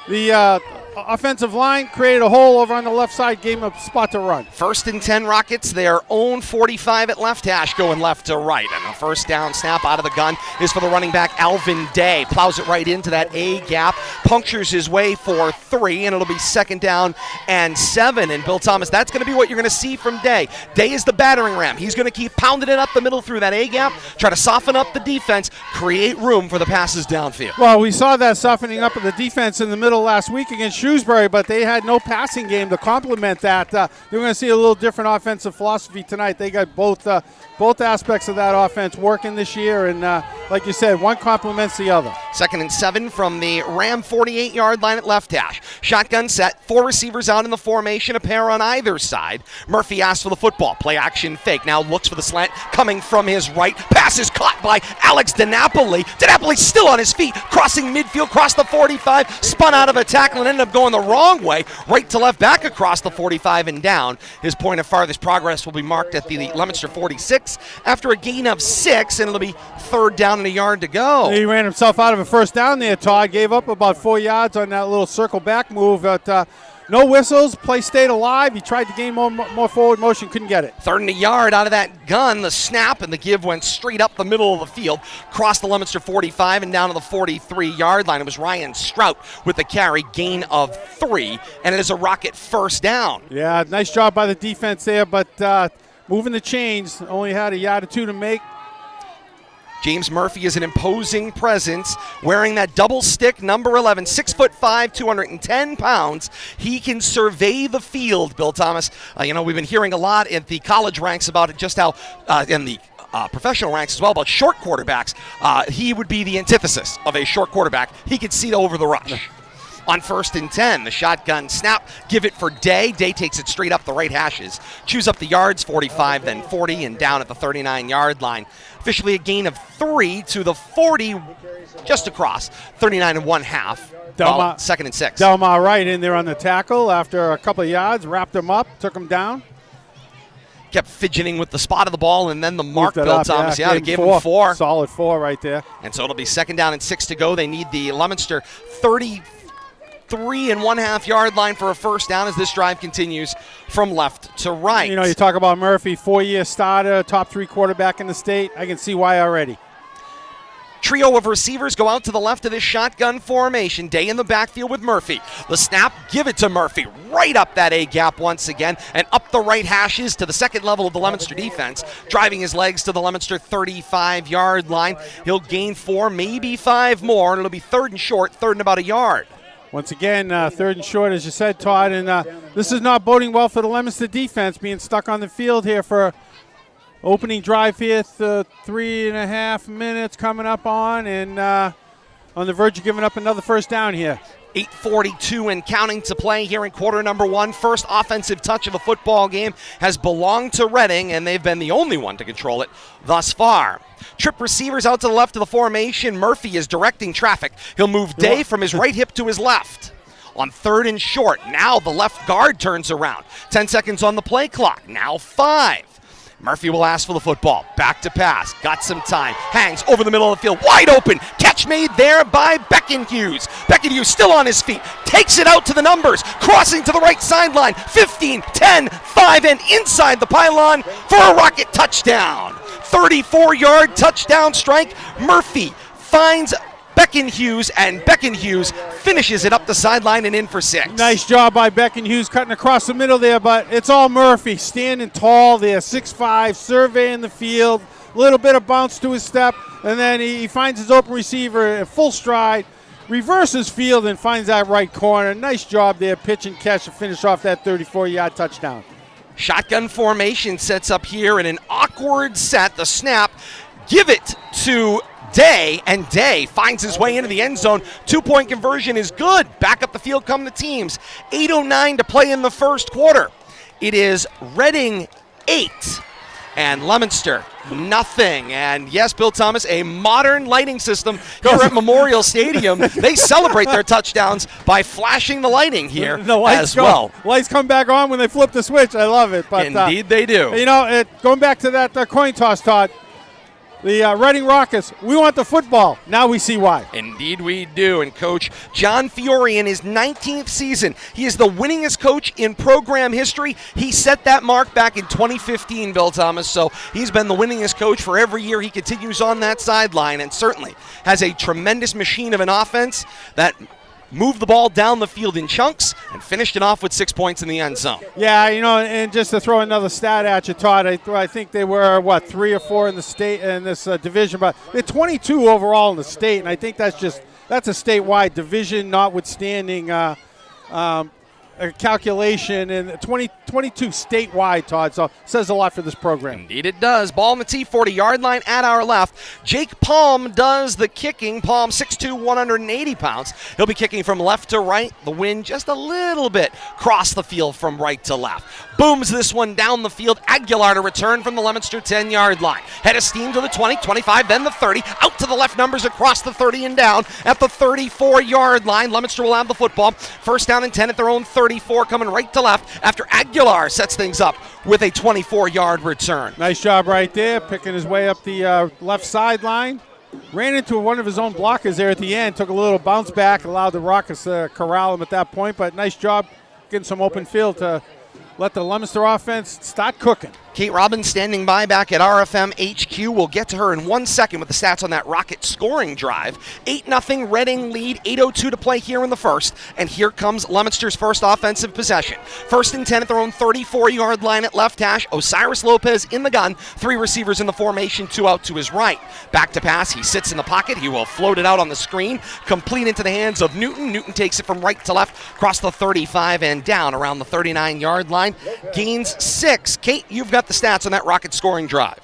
The offensive line created a hole over on the left side, gave him a spot to run. 1st and 10 Rockets, their own 45 at left hash, going left to right. And the first down snap out of the gun is for the running back, Alvin Day. Plows it right into that A gap, punctures his way for 3, and it'll be 2nd down and 7. And Bill Thomas, that's going to be what you're going to see from Day. Day is the battering ram. He's going to keep pounding it up the middle through that A gap, try to soften up the defense, create room for the passes downfield. Well, we saw that softening up of the defense in the middle last week against Shrewsbury, but they had no passing game to complement that. They're going to see a little different offensive philosophy tonight. They got both aspects of that offense working this year, and like you said, one complements the other. 2nd and 7 from the Ram 48-yard line at left hash. Shotgun set, 4 receivers out in the formation, a pair on either side. Murphy asks for the football, play action fake, now looks for the slant coming from his right. Pass is caught by Alex DiNapoli. DiNapoli still on his feet, crossing midfield, crossed the 45, spun out of a tackle and ended up going the wrong way, right to left, back across the 45 and down. His point of farthest progress will be marked at the Leominster 46 after a gain of 6, and it'll be 3rd down and a yard to go. He ran himself out of a first down there, Todd. Gave up about 4 yards on that little circle back move, but no whistles, play stayed alive. He tried to gain more forward motion, couldn't get it. 3rd and a yard out of that gun. The snap and the give went straight up the middle of the field, crossed the Leominster 45 and down to the 43-yard line. It was Ryan Strout with the carry, gain of 3, and it is a Rocket 1st down. Yeah, nice job by the defense there, but moving the chains, only had a yard or 2 to make. James Murphy is an imposing presence, wearing that double stick, number 11, 6'5", 210 pounds. He can survey the field, Bill Thomas. We've been hearing a lot in the college ranks about just how, in the professional ranks as well, about short quarterbacks. He would be the antithesis of a short quarterback. He could see over the rush. On 1st and 10, the shotgun snap, give it for Day. Day takes it straight up the right hashes, chews up the yards, 45, then 40, and down at the 39-yard line. Officially a gain of 3 to the 40, just across, 39 1/2. 2nd and 6. Delmar right in there on the tackle after a couple of yards, wrapped him up, took him down. Kept fidgeting with the spot of the ball and then the mark, Bill Thomas. Yeah, they gave him 4. Solid 4 right there. And so it'll be 2nd down and 6 to go. They need the Leominster 33 1/2 yard line for a 1st down as this drive continues from left to right. You talk about Murphy, 4-year starter, top 3 quarterback in the state. I can see why already. Trio of receivers go out to the left of this shotgun formation. Day in the backfield with Murphy. The snap, give it to Murphy. Right up that A gap once again and up the right hashes to the 2nd level of the Leominster defense. Driving his legs to the Leominster 35-yard line. He'll gain 4, maybe 5 more, and it'll be 3rd and short, 3rd and about a yard. Once again, 3rd and short, as you said, Todd, and this is not boding well for the Leominster defense, being stuck on the field here for opening drive here, 3.5 minutes coming up on, and on the verge of giving up another 1st down here. 8:42 and counting to play here in quarter number 1. First offensive touch of the football game has belonged to Reading, and they've been the only one to control it thus far. Trip receivers out to the left of the formation. Murphy is directing traffic. He'll move Day from his right hip to his left. On 3rd and short, now the left guard turns around. 10 seconds on the play clock, now 5. Murphy will ask for the football. Back to pass. Got some time. Hangs over the middle of the field. Wide open. Catch made there by Beckenhughes. Beckenhughes still on his feet. Takes it out to the numbers. Crossing to the right sideline. 15, 10, 5, and inside the pylon for a Rocket touchdown. 34-yard touchdown strike. Murphy finds Beckenhughes, and Beckenhughes finishes it up the sideline and in for 6. Nice job by Beckenhughes cutting across the middle there, but it's all Murphy standing tall there, 6'5", surveying the field, a little bit of bounce to his step, and then he finds his open receiver at full stride, reverses field and finds that right corner. Nice job there, pitch and catch to finish off that 34-yard touchdown. Shotgun formation sets up here in an awkward set. The snap, give it to Day, and Day finds his way into the end zone. 2-point conversion is good. Back up the field come the teams. 8:09 to play in the first quarter. It is Reading 8 and Leominster nothing. And yes, Bill Thomas, a modern lighting system here at Memorial Stadium. They celebrate their touchdowns by flashing the lighting here as well. Lights come back on when they flip the switch. I love it. But, indeed they do. You know, going back to that coin toss, Todd, the Reading Rockets, we want the football. Now we see why. Indeed we do. And Coach John Fiore in his 19th season, he is the winningest coach in program history. He set that mark back in 2015, Bill Thomas. So he's been the winningest coach for every year he continues on that sideline, and certainly has a tremendous machine of an offense that moved the ball down the field in chunks and finished it off with 6 points in the end zone. Yeah, you know, and just to throw another stat at you, Todd, I think they were, 3 or 4 in the state in this division, but they're 22 overall in the state, and I think that's a statewide division, notwithstanding a calculation, and 22 statewide, Todd, so says a lot for this program. Indeed it does. Ball on the T40-yard line at our left. Jake Palm does the kicking. Palm 6'2", 180 pounds. He'll be kicking from left to right. The wind just a little bit cross the field from right to left. Booms this one down the field. Aguilar to return from the Leominster 10-yard line. Head of steam to the 20, 25, then the 30. Out to the left numbers across the 30 and down at the 34-yard line. Leominster will have the football. First down and 10 at their own 34, coming right to left after Aguilar sets things up with a 24-yard return. Nice job right there, picking his way up the left sideline. Ran into one of his own blockers there at the end. Took a little bounce back, allowed the Rockets to corral him at that point. But nice job getting some open field to let the Leominster offense start cooking. Kate Robbins standing by back at RFM HQ. We'll get to her in 1 second with the stats on that Rocket scoring drive. 8-0 Reading lead, 8:02 to play here in the first. And here comes Leominster's first offensive possession. First and 10 at their own 34-yard line at left hash. Osiris Lopez in the gun. 3 receivers in the formation, 2 out to his right. Back to pass. He sits in the pocket. He will float it out on the screen. Complete into the hands of Newton. Newton takes it from right to left, across the 35 and down around the 39-yard line. Gains 6. Kate, you've got the stats on that Rocket scoring drive.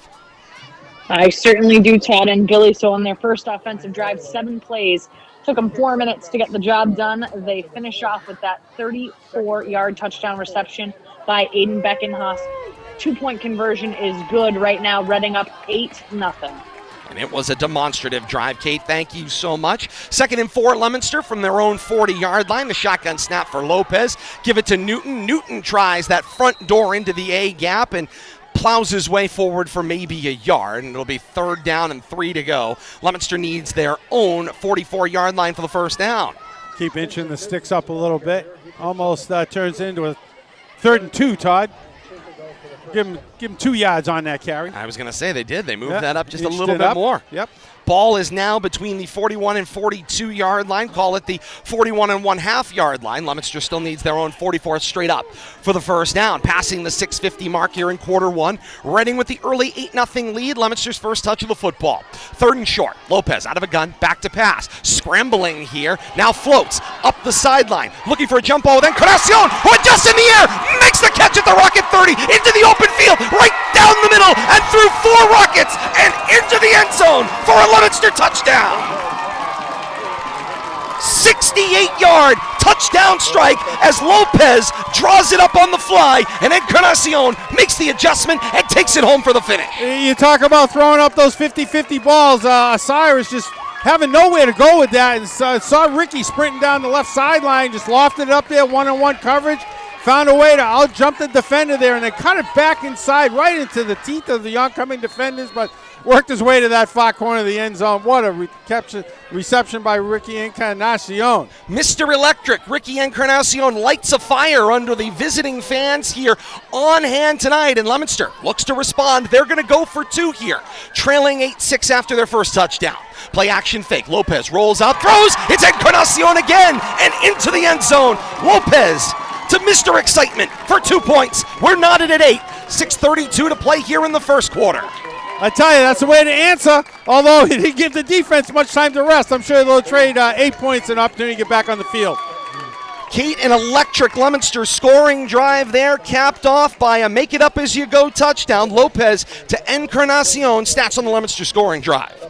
I certainly do, Todd and Billy. So on their first offensive drive, 7 plays. Took them 4 minutes to get the job done. They finish off with that 34-yard touchdown reception by Aiden Beckenhaus. 2-point conversion is good right now. Reading up 8-0. And it was a demonstrative drive, Kate. Thank you so much. 2nd and 4, Leominster from their own 40-yard line. The shotgun snap for Lopez. Give it to Newton. Newton tries that front door into the A gap and plows his way forward for maybe a yard, and it'll be 3rd down and 3 to go. Leominster needs their own 44-yard line for the first down. Keep inching the sticks up a little bit. Almost turns into a 3rd and 2, Todd. Give him 2 yards on that carry. I was going to say they did. They moved that up just a little bit up more. Yep. Ball is now between the 41 and 42-yard line. Call it the 41 and 1/2-yard line. Leominster still needs their own 44 straight up for the first down. Passing the 6:50 mark here in quarter 1. Reading with the early 8-0 lead. Leominster's first touch of the football. 3rd and short. Lopez out of a gun. Back to pass. Scrambling here. Now floats up the sideline. Looking for a jump ball. Then Coracion, who just in the air, makes the catch at the Rocket 30. Into the open field. Right down the middle and through 4 Rockets and into the end zone for a Leominster touchdown. 68-yard touchdown strike as Lopez draws it up on the fly, and Encarnacion makes the adjustment and takes it home for the finish. You talk about throwing up those 50-50 balls. Osiris just having nowhere to go with that, and saw Ricky sprinting down the left sideline, just lofted it up there, one-on-one coverage. Found a way to out-jump the defender there, and then cut it back inside right into the teeth of the oncoming defenders, but worked his way to that far corner of the end zone. What a reception by Ricky Encarnacion. Mr. Electric, Ricky Encarnacion lights a fire under the visiting fans here on hand tonight, and Leominster looks to respond. They're going to go for 2 here, trailing 8-6 after their first touchdown. Play action fake. Lopez rolls out, throws. It's Encarnacion again, and into the end zone. Lopez to Mr. Excitement for 2 points. We're knotted at 8. 6:32 to play here in the first quarter. I tell you, that's the way to answer, although he didn't give the defense much time to rest. I'm sure they'll trade 8 points and an opportunity to get back on the field. Kate, an electric Leominster scoring drive there, capped off by a make-it-up-as-you-go touchdown. Lopez to Encarnacion. Stats on the Leominster scoring drive.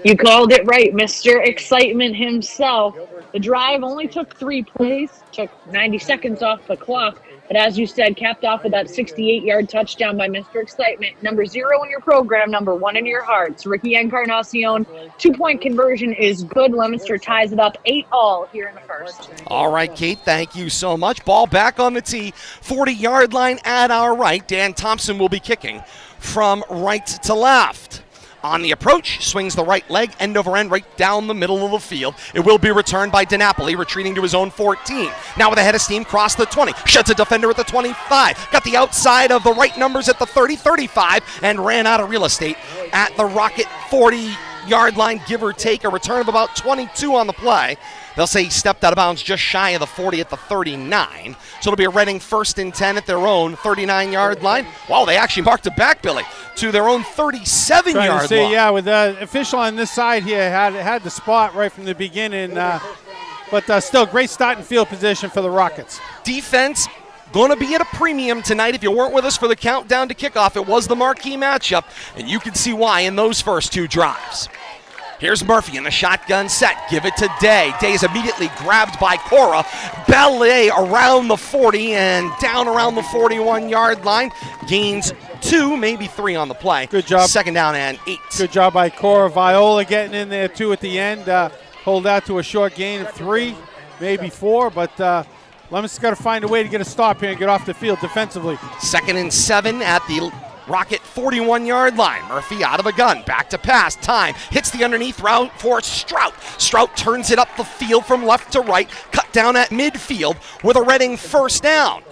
You called it right, Mr. Excitement himself. The drive only took 3 plays, took 90 seconds off the clock, but as you said, capped off with that 68-yard touchdown by Mr. Excitement. Number 0 in your program, number 1 in your hearts. Ricky Encarnacion, 2-point conversion is good. Leominster ties it up 8-all here in the first. All right, Kate, thank you so much. Ball back on the tee, 40-yard line at our right. Dan Thompson will be kicking from right to left. On the approach, swings the right leg, end over end, right down the middle of the field. It will be returned by DiNapoli, retreating to his own 14. Now with a head of steam, cross the 20. Shuts a defender at the 25. Got the outside of the right numbers at the 30, 35, and ran out of real estate at the Rocket 40-yard line, give or take. A return of about 22 on the play. They'll say he stepped out of bounds just shy of the 40 at the 39. So it'll be a Reading 1st and 10 at their own 39-yard line. Wow, they actually marked it back, Billy, to their own 37-yard line. Yeah, with the official on this side here had the spot right from the beginning. But still, great starting field position for the Rockets. Defense going to be at a premium tonight. If you weren't with us for the countdown to kickoff, it was the marquee matchup, and you can see why in those first 2 drives. Here's Murphy in the shotgun set. Give it to Day. Day is immediately grabbed by Cora. Ballet around the 40 and down around the 41-yard line. Gains 2, maybe 3 on the play. Good job. 2nd down and 8. Good job by Cora. Viola getting in there, too, at the end. Hold out to a short gain of 3, maybe 4, but Leominster's got to find a way to get a stop here and get off the field defensively. 2nd and 7 at the Rocket 41-yard line. Murphy out of a gun. Back to pass. Time. Hits the underneath route for Strout. Strout turns it up the field from left to right. Cut down at midfield with a Reading 1st down.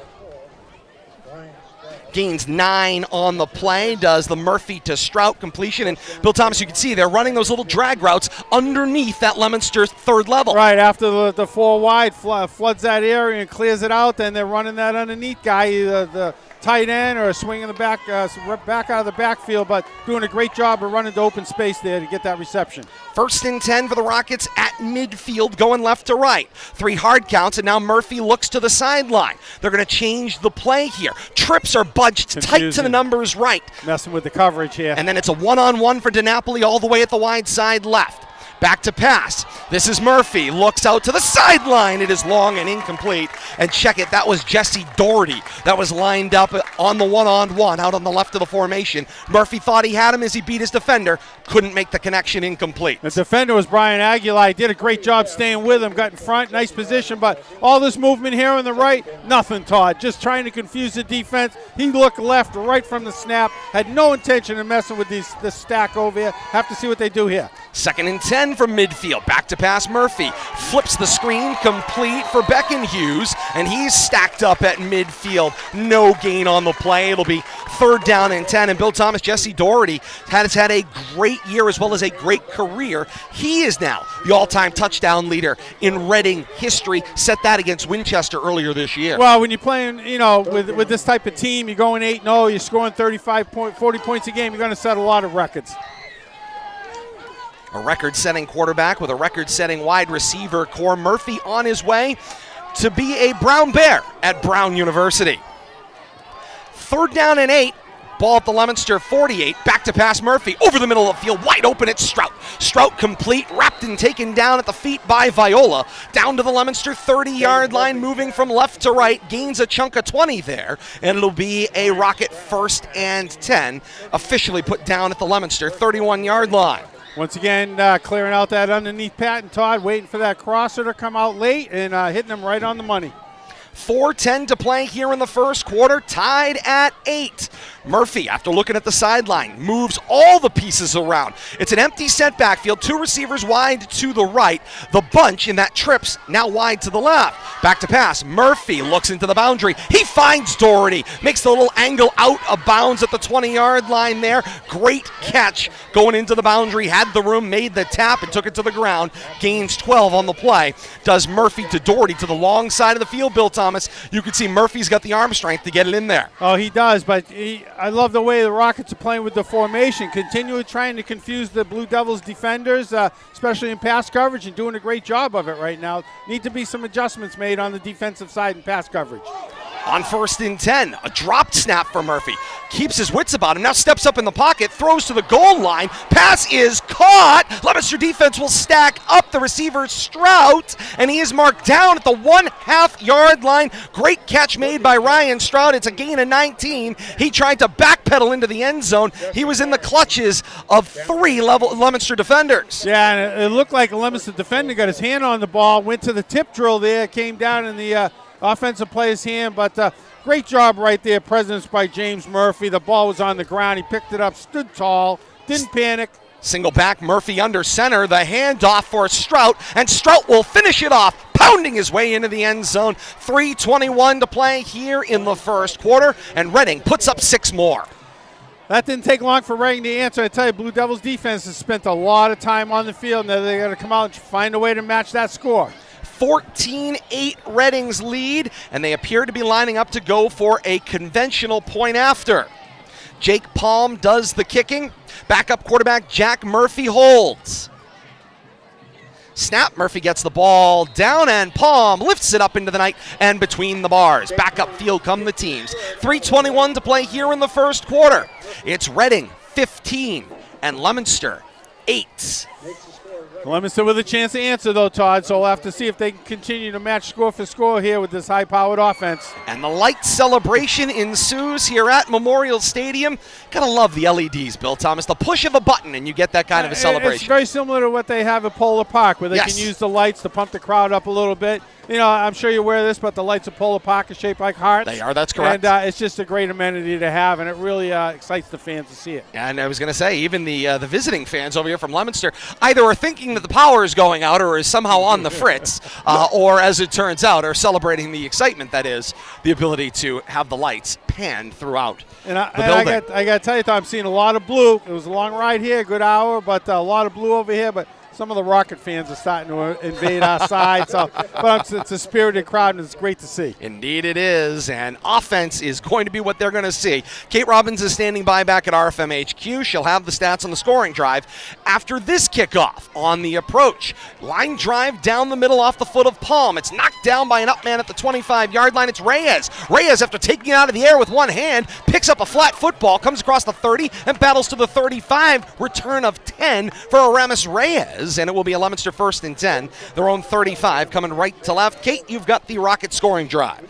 Gains 9 on the play. Does the Murphy to Strout completion. And Bill Thomas, you can see they're running those little drag routes underneath that Leominster 3rd level. Right, after the 4 wide floods that area and clears it out, then they're running that underneath guy, either the tight end or a swing in the back out of the backfield, but doing a great job of running to open space there to get that reception. 1st and 10 for the Rockets at midfield, going left to right. 3 hard counts, and now Murphy looks to the sideline. They're going to change the play here. Trips are budged tight to the numbers right. Messing with the coverage here. And then it's a one-on-one for DiNapoli all the way at the wide side left. Back to pass. This is Murphy. Looks out to the sideline. It is long and incomplete. And check it. That was Jesse Doherty that was lined up on the one-on-one out on the left of the formation. Murphy thought he had him as he beat his defender. Couldn't make the connection, incomplete. The defender was Brian Aguilar. He did a great job staying with him. Got in front. Nice position. But all this movement here on the right, nothing, Todd. Just trying to confuse the defense. He looked left right from the snap. Had no intention of messing with this stack over here. Have to see what they do here. 2nd and 10 from midfield. Back to pass Murphy. Flips the screen, complete for Beckenhughes, and he's stacked up at midfield. No gain on the play. It'll be 3rd down and 10. And Bill Thomas, Jesse Doherty has had a great year as well as a great career. He is now the all-time touchdown leader in Reading history. Set that against Winchester earlier this year. Well, when you're playing, with this type of team, you're going 8-0, you're scoring 40 points a game, you're going to set a lot of records. A record-setting quarterback with a record-setting wide receiver, Core Murphy, on his way to be a Brown Bear at Brown University. 3rd down and 8. Ball at the Leominster 48. Back to pass Murphy. Over the middle of the field. Wide open. It's Strout. Strout complete. Wrapped and taken down at the feet by Viola. Down to the Leominster 30-yard line. Moving from left to right. Gains a chunk of 20 there. And it'll be a Rocket 1st and 10. Officially put down at the Leominster 31-yard line. Once again, clearing out that underneath Pat and Todd. Waiting for that crosser to come out late and hitting them right on the money. 4:10 to play here in the first quarter, tied at 8. Murphy, after looking at the sideline, moves all the pieces around. It's an empty set backfield, 2 receivers wide to the right. The bunch in that trips now wide to the left. Back to pass. Murphy looks into the boundary. He finds Doherty. Makes the little angle out of bounds at the 20-yard line there. Great catch going into the boundary. Had the room, made the tap, and took it to the ground. Gains 12 on the play. Does Murphy to Doherty to the long side of the field, Bill Thomas. Thomas. You can see Murphy's got the arm strength to get it in there. Oh, he does, but I love the way the Rockets are playing with the formation, continually trying to confuse the Blue Devils defenders, especially in pass coverage, and doing a great job of it right now. Need to be some adjustments made on the defensive side in pass coverage. On 1st and 10, a dropped snap for Murphy. Keeps his wits about him, now steps up in the pocket, throws to the goal line. Pass is caught. Leominster defense will stack up the receiver, Strout, and he is marked down at the 1/2 yard line. Great catch made by Ryan Strout. It's a gain of 19. He tried to backpedal into the end zone. He was in the clutches of 3 Leominster defenders. Yeah, and it looked like a Leominster defender got his hand on the ball, went to the tip drill there, came down in the offensive player's hand, but great job right there, presence by James Murphy. The ball was on the ground. He picked it up, stood tall, didn't panic. Single back, Murphy under center, the handoff for Strout, and Strout will finish it off, pounding his way into the end zone. 3:21 to play here in the first quarter, and Reading puts up 6 more. That didn't take long for Reading to answer. I tell you, Blue Devils defense has spent a lot of time on the field. Now they got to come out and find a way to match that score. 14-8 Reading's lead, and they appear to be lining up to go for a conventional point after. Jake Palm does the kicking. Backup quarterback Jack Murphy holds. Snap, Murphy gets the ball down, and Palm lifts it up into the night and between the bars. Back up field come the teams. 3:21 to play here in the first quarter. It's Reading 15 and Leominster 8. Leominster with a chance to answer, though, Todd, so we'll have to see if they can continue to match score for score here with this high-powered offense. And the light celebration ensues here at Memorial Stadium. Gotta love the LEDs, Bill Thomas. The push of a button, and you get that kind of a celebration. It's very similar to what they have at Polar Park, where they can use the lights to pump the crowd up a little bit. You know, I'm sure you're aware of this, but the lights at Polar Park are shaped like hearts. They are, that's correct. And it's just a great amenity to have, and it really excites the fans to see it. And I was going to say, even the visiting fans over here from Leominster either are thinking that the power is going out or is somehow on the fritz, or, as it turns out, are celebrating the excitement that is the ability to have the lights pan throughout the building. I got to tell you, Tom, I'm seeing a lot of blue. It was a long ride here, a good hour, but a lot of blue over here. But some of the Rocket fans are starting to invade our side. But it's a spirited crowd, and it's great to see. Indeed it is, and offense is going to be what they're going to see. Kate Robbins is standing by back at RFM HQ. She'll have the stats on the scoring drive after this kickoff. On the approach, line drive down the middle off the foot of Palm. It's knocked down by an up man at the 25-yard line. It's Reyes. Reyes, after taking it out of the air with one hand, picks up a flat football, comes across the 30, and battles to the 35. Return of 10 for Aramis Reyes. And it will be a Leominster 1st and 10. Their own 35 coming right to left. Kate, you've got the Rocket scoring drive.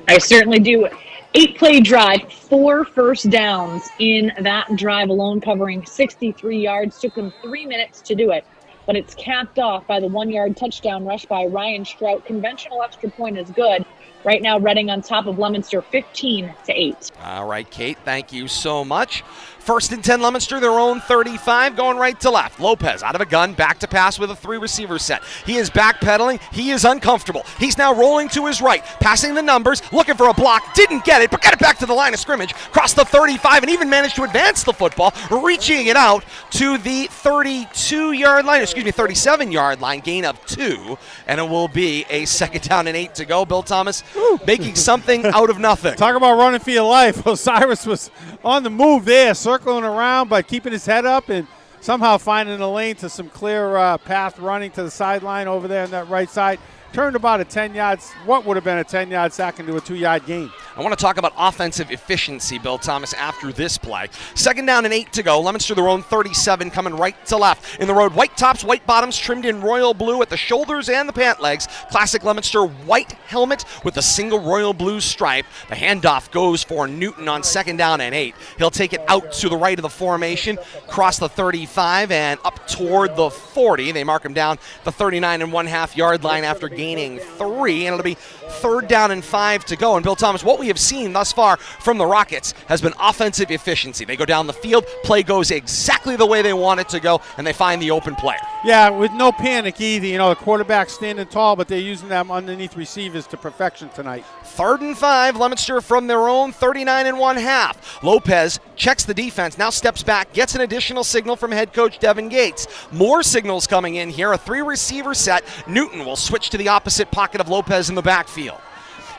I certainly do. 8-play drive, 4 first downs in that drive alone, covering 63 yards. Took them 3 minutes to do it, but it's capped off by the 1-yard touchdown rush by Ryan Strout. Conventional extra point is good. Right now, Reading on top of Leominster 15-8. All right, Kate, thank you so much. 1st and 10 Leominster, their own 35, going right to left. Lopez out of a gun, back to pass with a 3-receiver set. He is backpedaling. He is uncomfortable. He's now rolling to his right, passing the numbers, looking for a block. Didn't get it, but got it back to the line of scrimmage, crossed the 35, and even managed to advance the football, reaching it out to the 32-yard line, 37-yard line, gain of 2, and it will be a 2nd down and 8 to go. Bill Thomas making something out of nothing. Talk about running for your life. Osiris was on the move there, circling around, but keeping his head up and somehow finding a lane to some clear path running to the sideline over there on that right side. Turned about a 10 yards, what would have been a 10-yard sack into a 2-yard gain. I want to talk about offensive efficiency, Bill Thomas, after this play. 2nd down and 8 to go. Leominster, their own 37, coming right to left. In the road, white tops, white bottoms, trimmed in royal blue at the shoulders and the pant legs. Classic Leominster white helmet with a single royal blue stripe. The handoff goes for Newton on 2nd down and 8. He'll take it out to the right of the formation, cross the 35 and up toward the 40. They mark him down the 39.5 yard line after gaining 3, and it'll be 3rd down and 5 to go. And Bill Thomas, what we have seen thus far from the Rockets has been offensive efficiency. They go down the field, play goes exactly the way they want it to go, and they find the open player. Yeah, with no panic either. You know, the quarterback's standing tall, but they're using them underneath receivers to perfection tonight. 3rd and 5, Leominster from their own 39.5. Lopez checks the defense, now steps back, gets an additional signal from head coach Devin Gates. More signals coming in here, a 3-receiver set. Newton will switch to the opposite pocket of Lopez in the backfield.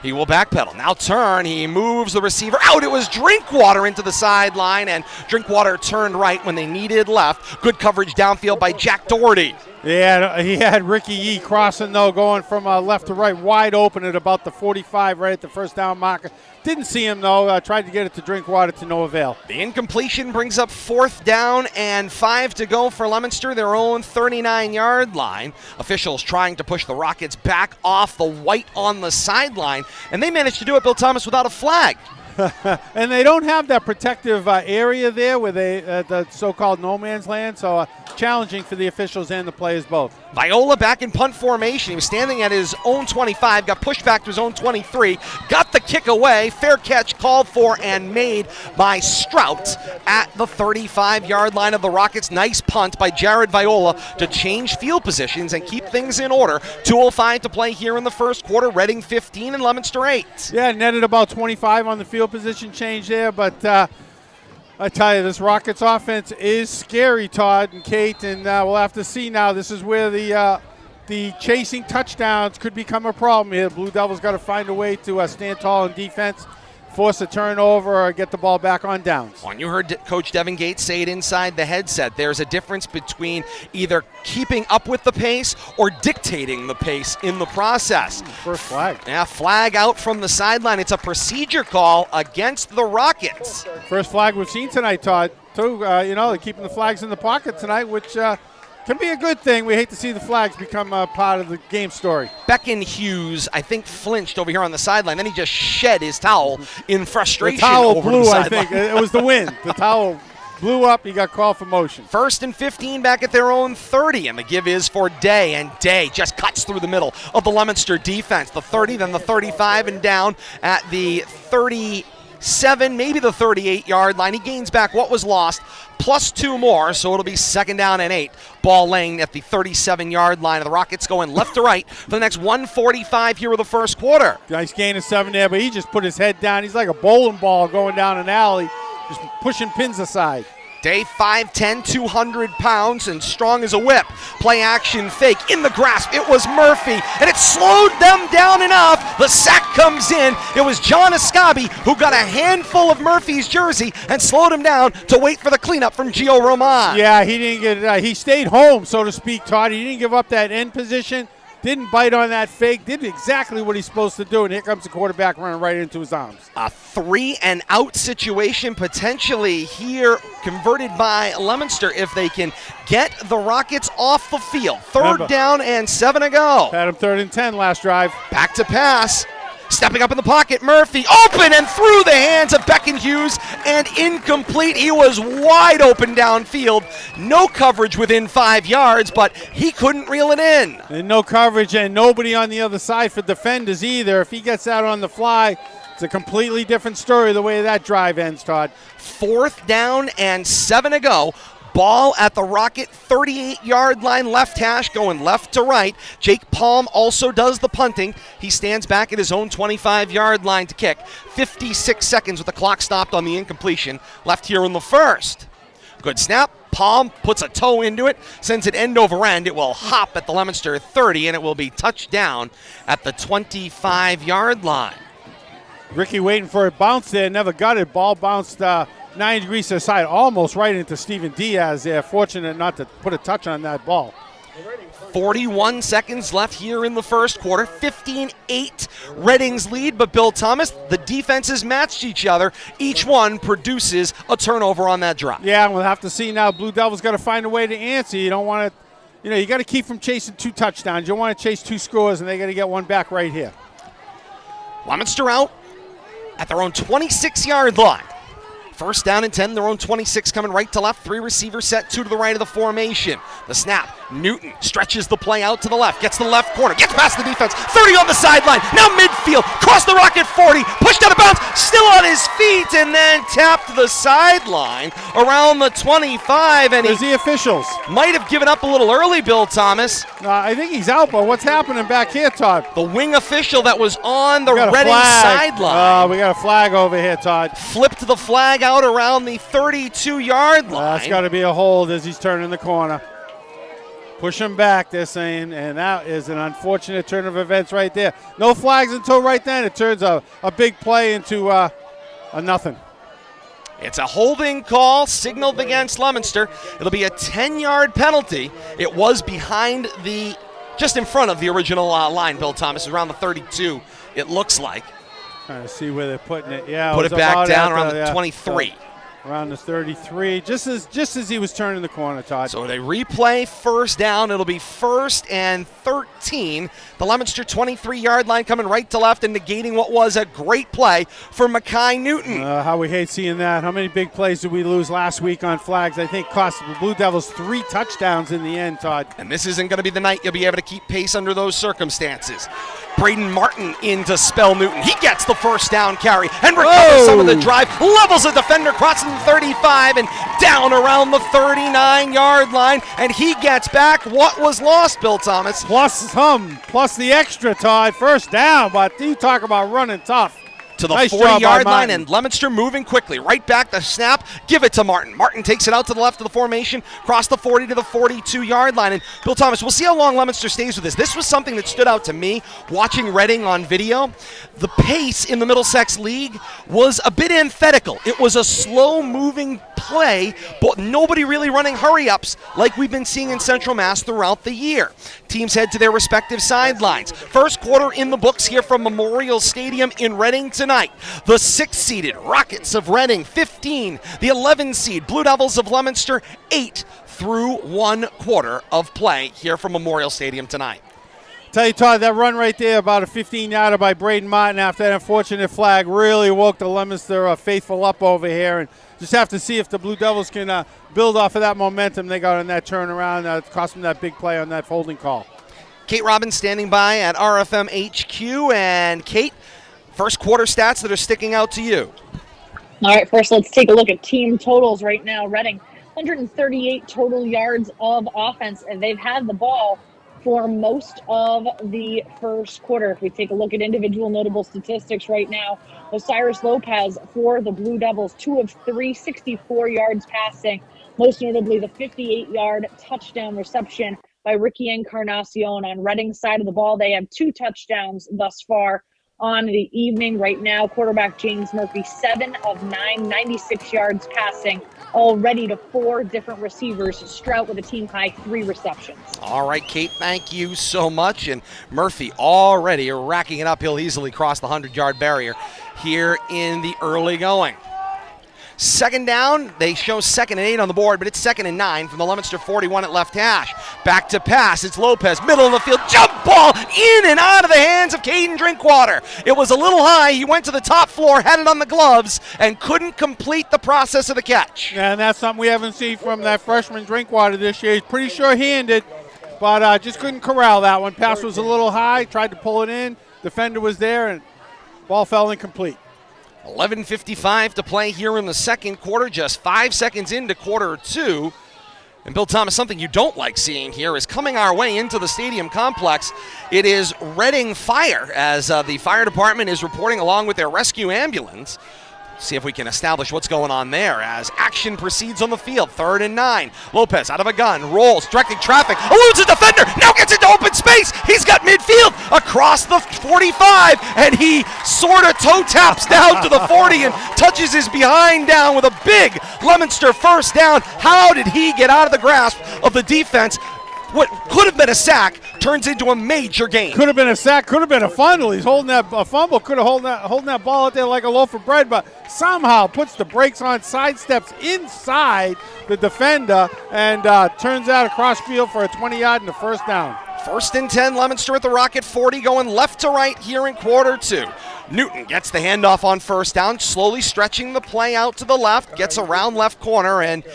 He will backpedal. Now turn. He moves the receiver out. It was Drinkwater into the sideline, and Drinkwater turned right when they needed left. Good coverage downfield by Jack Doherty. Yeah, he had Ricky Yee crossing, though, going from left to right, wide open at about the 45, right at the first down marker. Didn't see him, though. Tried to get it to Drinkwater to no avail. The incompletion brings up 4th down and 5 to go for Leominster, their own 39-yard line. Officials trying to push the Rockets back off the white on the sideline, and they managed to do it, Bill Thomas, without a flag. And they don't have that protective area there where they the so-called no man's land, so challenging for the officials and the players both. Viola back in punt formation. He was standing at his own 25, got pushed back to his own 23, got the kick away. Fair catch called for and made by Strout at the 35-yard line of the Rockets. Nice punt by Jared Viola to change field positions and keep things in order. 2:05 to play here in the first quarter. Reading 15 and Leominster 8. Yeah, netted about 25 on the field position change there, but I tell you, this Rockets offense is scary, Todd and Kate, and we'll have to see now. This is where the chasing touchdowns could become a problem here. Blue Devils got to find a way to stand tall in defense, force a turnover, or get the ball back on downs. And you heard Coach Devin Gates say it inside the headset. There's a difference between either keeping up with the pace or dictating the pace in the process. First flag. Yeah, flag out from the sideline. It's a procedure call against the Rockets. First flag we've seen tonight, Todd. Too, they're keeping the flags in the pocket tonight, which can be a good thing. We hate to see the flags become a part of the game story. Becken Hughes, I think, flinched over here on the sideline. Then he just shed his towel in frustration. The towel over blew, the I think. It was the wind. The towel blew up. He got called for motion. 1st and 15 back at their own 30, and the give is for Day, and Day just cuts through the middle of the Leominster defense. The 30, then the 35, and down at the 37, maybe the 38-yard line. He gains back what was lost, plus 2 more, so it'll be 2nd down and 8. Ball laying at the 37-yard line. The Rockets going left to right for the next 1:45 here of the first quarter. Nice gain of 7 there, but he just put his head down. He's like a bowling ball going down an alley, just pushing pins aside. Day 5'10", 200 pounds, and strong as a whip. Play action fake in the grasp. It was Murphy, and it slowed them down enough. The sack comes in. It was John Escabi who got a handful of Murphy's jersey and slowed him down to wait for the cleanup from Gio Roman. Yeah, he didn't get. He stayed home, so to speak, Todd. He didn't give up that end position. Didn't bite on that fake. Did exactly what he's supposed to do, and here comes the quarterback running right into his arms. A 3-and-out situation potentially here converted by Leominster if they can get the Rockets off the field. 3rd down and 7 to go. Had him 3rd and 10 last drive. Back to pass. Stepping up in the pocket, Murphy open and through the hands of Becken Hughes and incomplete. He was wide open downfield. No coverage within 5 yards, but he couldn't reel it in. And no coverage and nobody on the other side for defenders either. If he gets out on the fly, it's a completely different story the way that drive ends, Todd. 4th down and 7 to go. Ball at the Rocket 38-yard line, left hash going left to right. Jake Palm also does the punting. He stands back at his own 25-yard line to kick. 56 seconds with the clock stopped on the incompletion left here in the first. Good snap. Palm puts a toe into it, sends it end over end. It will hop at the Leominster 30, and it will be touchdown at the 25-yard line. Ricky waiting for it, bounce there, never got it. Ball bounced 90 degrees to the side, almost right into Steven Diaz there. Fortunate not to put a touch on that ball. 41 seconds left here in the first quarter. 15-8 Reading's lead, but Bill Thomas, the defenses matched each other. Each one produces a turnover on that drop. Yeah, we'll have to see now. Blue Devils got to find a way to answer. You don't want to, you got to keep from chasing 2 touchdowns. You don't want to chase 2 scores, and they got to get one back right here. Leominster out at their own 26-yard line. 1st down and 10, their own 26 coming right to left. 3 receiver set, 2 to the right of the formation. The snap, Newton stretches the play out to the left, gets to the left corner, gets past the defense, 30 on the sideline, now midfield, cross the Rocket 40, pushed out of bounds, still on his feet, and then tapped the sideline around the 25. And there's the officials. Might have given up a little early, Bill Thomas. I think he's out, but what's happening back here, Todd? The wing official that was on the Reading sideline. We got a flag over here, Todd. Flipped the flag out around the 32-yard line. That's got to be a hold as he's turning the corner. Push him back, they're saying, and that is an unfortunate turn of events right there. No flags until right then. It turns a big play into a nothing. It's a holding call signaled against Leominster. It'll be a 10-yard penalty. It was behind just in front of the original line, Bill Thomas, around the 32, it looks like. Trying to see where they're putting it. Yeah, Put it back down around the 23. Around the 33, just as he was turning the corner, Todd. So they replay first down. It'll be 1st and 13. The Leominster 23-yard line coming right to left and negating what was a great play for Mackay Newton. How we hate seeing that. How many big plays did we lose last week on flags? I think cost the Blue Devils 3 touchdowns in the end, Todd. And this isn't going to be the night you'll be able to keep pace under those circumstances. Braden Martin in to spell Newton. He gets the first down carry and recovers some of the drive. Levels a defender, crossing the 35 and down around the 39-yard line. And he gets back what was lost, Bill Thomas. Plus the extra, Todd. First down, but you talk about running tough. To the nice 40-yard line, and Leominster moving quickly. Right back, the snap, give it to Martin. Martin takes it out to the left of the formation, cross the 40 to the 42-yard line. And Bill Thomas, we'll see how long Leominster stays with this. This was something that stood out to me watching Reading on video. The pace in the Middlesex League was a bit antithetical. It was a slow-moving play, but nobody really running hurry-ups like we've been seeing in Central Mass throughout the year. Teams head to their respective sidelines. First quarter in the books here from Memorial Stadium in Reading tonight. The 6th-seeded Rockets of Reading, 15. The 11-seed Blue Devils of Leominster, 8 through 1 quarter of play here from Memorial Stadium tonight. Tell you, Todd, that run right there, about a 15-yarder by Braden Martin after that unfortunate flag, really woke the Leominster faithful up over here. And just have to see if the Blue Devils can build off of that momentum they got on that turnaround. Cost them that big play on that holding call. Kate Robbins standing by at RFM HQ. And Kate, first quarter stats that are sticking out to you. All right, first let's take a look at team totals right now. Reading, 138 total yards of offense, and they've had the ball for most of the first quarter. If we take a look at individual notable statistics right now, Osiris Lopez for the Blue Devils, 2 of 3, 64 yards passing. Most notably, the 58-yard touchdown reception by Ricky Encarnacion. On Reading's side of the ball, they have 2 touchdowns thus far on the evening. Right now, quarterback James Murphy, 7 of 9, 96 yards passing, already to 4 different receivers. Strout with a team-high 3 receptions. All right, Kate, thank you so much. And Murphy already racking it up. He'll easily cross the 100-yard barrier here in the early going. Second down, they show 2nd and 8 on the board, but it's 2nd and 9 from the Leominster 41 at left hash. Back to pass, it's Lopez, middle of the field, jump ball, in and out of the hands of Caden Drinkwater. It was a little high, he went to the top floor, had it on the gloves, and couldn't complete the process of the catch. Yeah, and that's something we haven't seen from that freshman Drinkwater this year. He's pretty sure-handed, but just couldn't corral that one. Pass was a little high, tried to pull it in, defender was there, and ball fell incomplete. 11:55 to play here in the second quarter, just 5 seconds into quarter 2. And Bill Thomas, something you don't like seeing here is coming our way into the stadium complex. It is Reading Fire, as the fire department is reporting along with their rescue ambulance. See if we can establish what's going on there as action proceeds on the field. 3rd and 9. Lopez out of a gun, rolls, directing traffic, eludes a defender, now gets into open space. He's got midfield across the 45, and he sort of toe taps down to the 40 and touches his behind down with a big Leominster first down. How did he get out of the grasp of the defense? What could have been a sack turns into a major gain. Could have been a sack, could have been a fumble. He's holding that fumble, could have holding that ball out there like a loaf of bread, but somehow puts the brakes on, sidesteps inside the defender, and turns out across field for a 20-yard and a first down. 1st and 10, Leominster at the Rocket 40, going left to right here in quarter 2. Newton gets the handoff on first down, slowly stretching the play out to the left, gets around left corner, and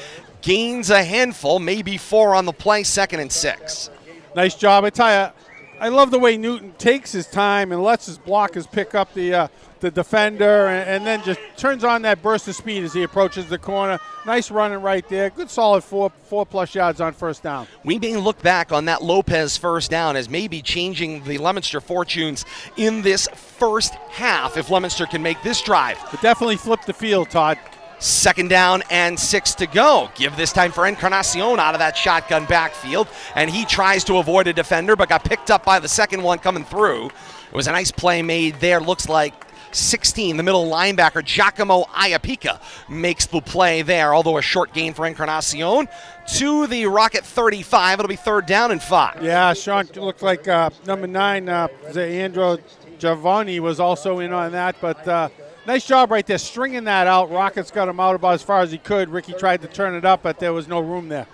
gains a handful, maybe 4 on the play, 2nd and 6. Nice job. I tell you, I love the way Newton takes his time and lets his blockers pick up the defender and then just turns on that burst of speed as he approaches the corner. Nice running right there. Good solid 4+ yards on first down. We may look back on that Lopez first down as maybe changing the Leominster fortunes in this first half if Leominster can make this drive. But definitely flip the field, Todd. Second down and 6 to go. Give this time for Encarnacion out of that shotgun backfield, and he tries to avoid a defender but got picked up by the second one coming through. It was a nice play made there. Looks like 16, the middle linebacker, Giacomo Iapika, makes the play there, although a short gain for Encarnacion to the Rocket 35. It'll be 3rd down and 5. Yeah, Sean, looked like number 9, Andrew Giovanni was also in on that, but nice job right there, stringing that out. Rockets got him out about as far as he could. Ricky tried to turn it up, but there was no room there.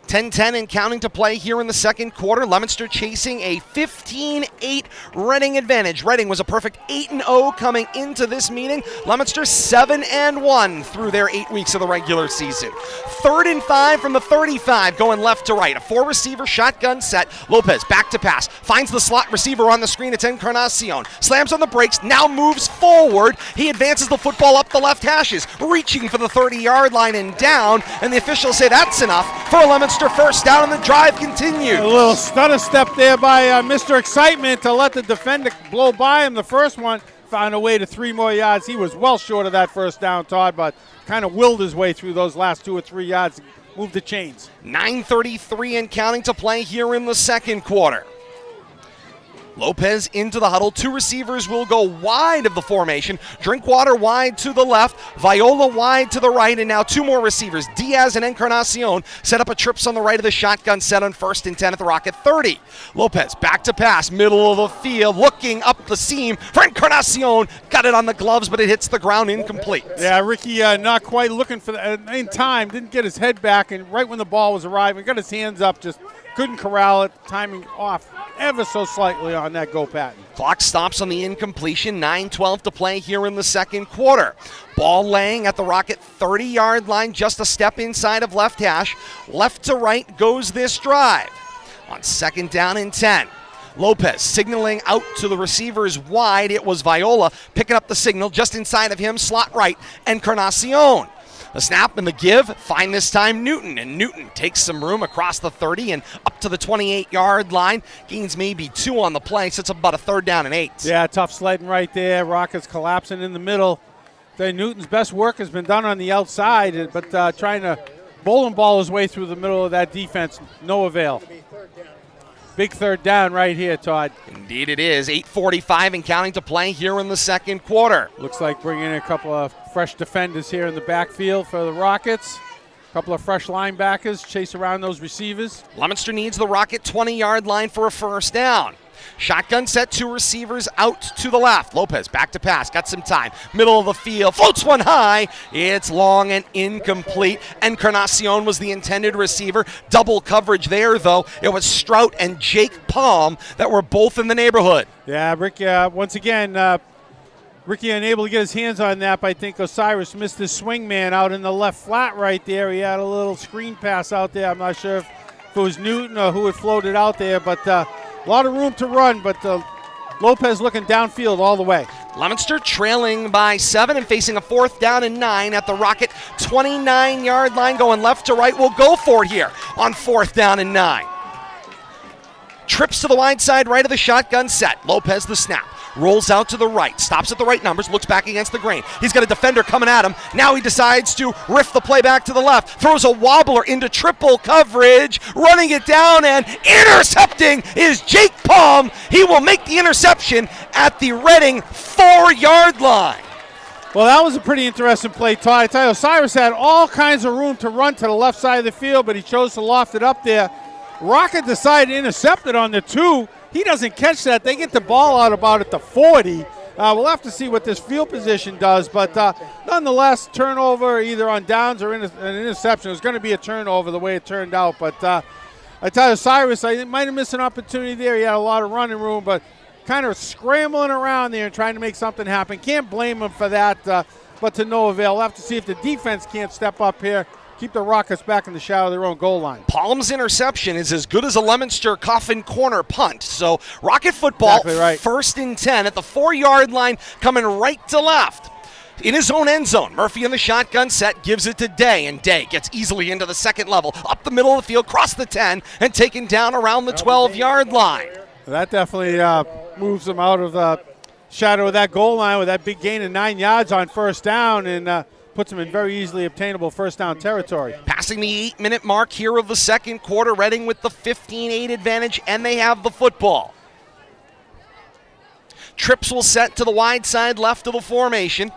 10-10 and counting to play here in the second quarter. Leominster chasing a 15-8 Reading advantage. Reading was a perfect 8-0 coming into this meeting. Leominster 7-1 through their 8 weeks of the regular season. 3rd and 5 from the 35, going left to right. A 4-receiver shotgun set. Lopez back to pass. Finds the slot receiver on the screen. It's Encarnacion. Slams on the brakes. Now moves forward. He advances the football up the left hashes, reaching for the 30-yard line and down. And the officials say that's enough for a Leominster first down, and the drive continues. A little stutter step there by Mr. Excitement to let the defender blow by him. The first one found a way to 3 more yards. He was well short of that first down, Todd, but kind of willed his way through those last 2 or 3 yards, moved the chains. 9:33 and counting to play here in the second quarter. Lopez into the huddle. 2 receivers will go wide of the formation. Drinkwater wide to the left. Viola wide to the right. And now 2 more receivers. Diaz and Encarnacion set up a trips on the right of the shotgun set on 1st and 10 at the Rocket 30. Lopez back to pass. Middle of the field. Looking up the seam for Encarnacion. Got it on the gloves, but it hits the ground incomplete. Yeah, Ricky not quite looking for that in time. Didn't get his head back. And right when the ball was arriving, got his hands up. Just couldn't corral it. Timing off ever so slightly on that go pattern. Clock stops on the incompletion. 9:12 to play here in the second quarter. Ball laying at the Rocket 30-yard line, just a step inside of left hash. Left to right goes this drive. On 2nd down and 10. Lopez signaling out to the receivers wide. It was Viola picking up the signal just inside of him, slot right, Encarnacion. The snap and the give, find this time Newton, and Newton takes some room across the 30 and up to the 28-yard line. Gains maybe 2 on the play, so it's about a 3rd down and 8. Yeah, tough sledding right there. Rockets collapsing in the middle. Newton's best work has been done on the outside, but trying to bowling ball his way through the middle of that defense, no avail. Big 3rd down right here, Todd. Indeed it is. 8:45 and counting to play here in the second quarter. Looks like bringing in a couple of fresh defenders here in the backfield for the Rockets. A couple of fresh linebackers chase around those receivers. Leominster needs the Rocket 20-yard line for a first down. Shotgun set, 2 receivers out to the left. Lopez back to pass, got some time. Middle of the field, floats one high. It's long and incomplete. Encarnacion was the intended receiver. Double coverage there, though. It was Strout and Jake Palm that were both in the neighborhood. Yeah, Rick, once again, Ricky unable to get his hands on that, but I think Osiris missed his swing man out in the left flat right there. He had a little screen pass out there. I'm not sure if it was Newton or who had floated out there, but a lot of room to run, but Lopez looking downfield all the way. Leominster trailing by 7 and facing a 4th down and 9 at the Rocket 29-yard line, going left to right. We'll go for it here on 4th down and 9. Trips to the wide side right of the shotgun set. Lopez the snap. Rolls out to the right, stops at the right numbers, looks back against the grain. He's got a defender coming at him. Now he decides to riff the play back to the left. Throws a wobbler into triple coverage. Running it down and intercepting is Jake Palm. He will make the interception at the Reading 4-yard line. Well, that was a pretty interesting play, Todd. I tell you, Osiris had all kinds of room to run to the left side of the field, but he chose to loft it up there. Rocket decided to intercept it on the 2. He doesn't catch that. They get the ball out about at the 40. We'll have to see what this field position does, but nonetheless, turnover either on downs or an interception. It was going to be a turnover the way it turned out, but I tell you, Cyrus, I might have missed an opportunity there. He had a lot of running room, but kind of scrambling around there and trying to make something happen. Can't blame him for that, but to no avail. We'll have to see if the defense can't step up here. Keep the Rockets back in the shadow of their own goal line. Palm's interception is as good as a Leominster coffin corner punt. So Rocket football, exactly right. 1st and 10 at the 4-yard line, coming right to left. In his own end zone, Murphy in the shotgun set gives it to Day, and Day gets easily into the second level, up the middle of the field, cross the 10, and taken down around the 12-yard line. That definitely moves them out of the shadow of that goal line with that big gain of 9 yards on 1st down, and puts them in very easily obtainable first down territory. Passing the 8-minute mark here of the second quarter, Reading with the 15-8 advantage, and they have the football. Trips will set to the wide side left of the formation.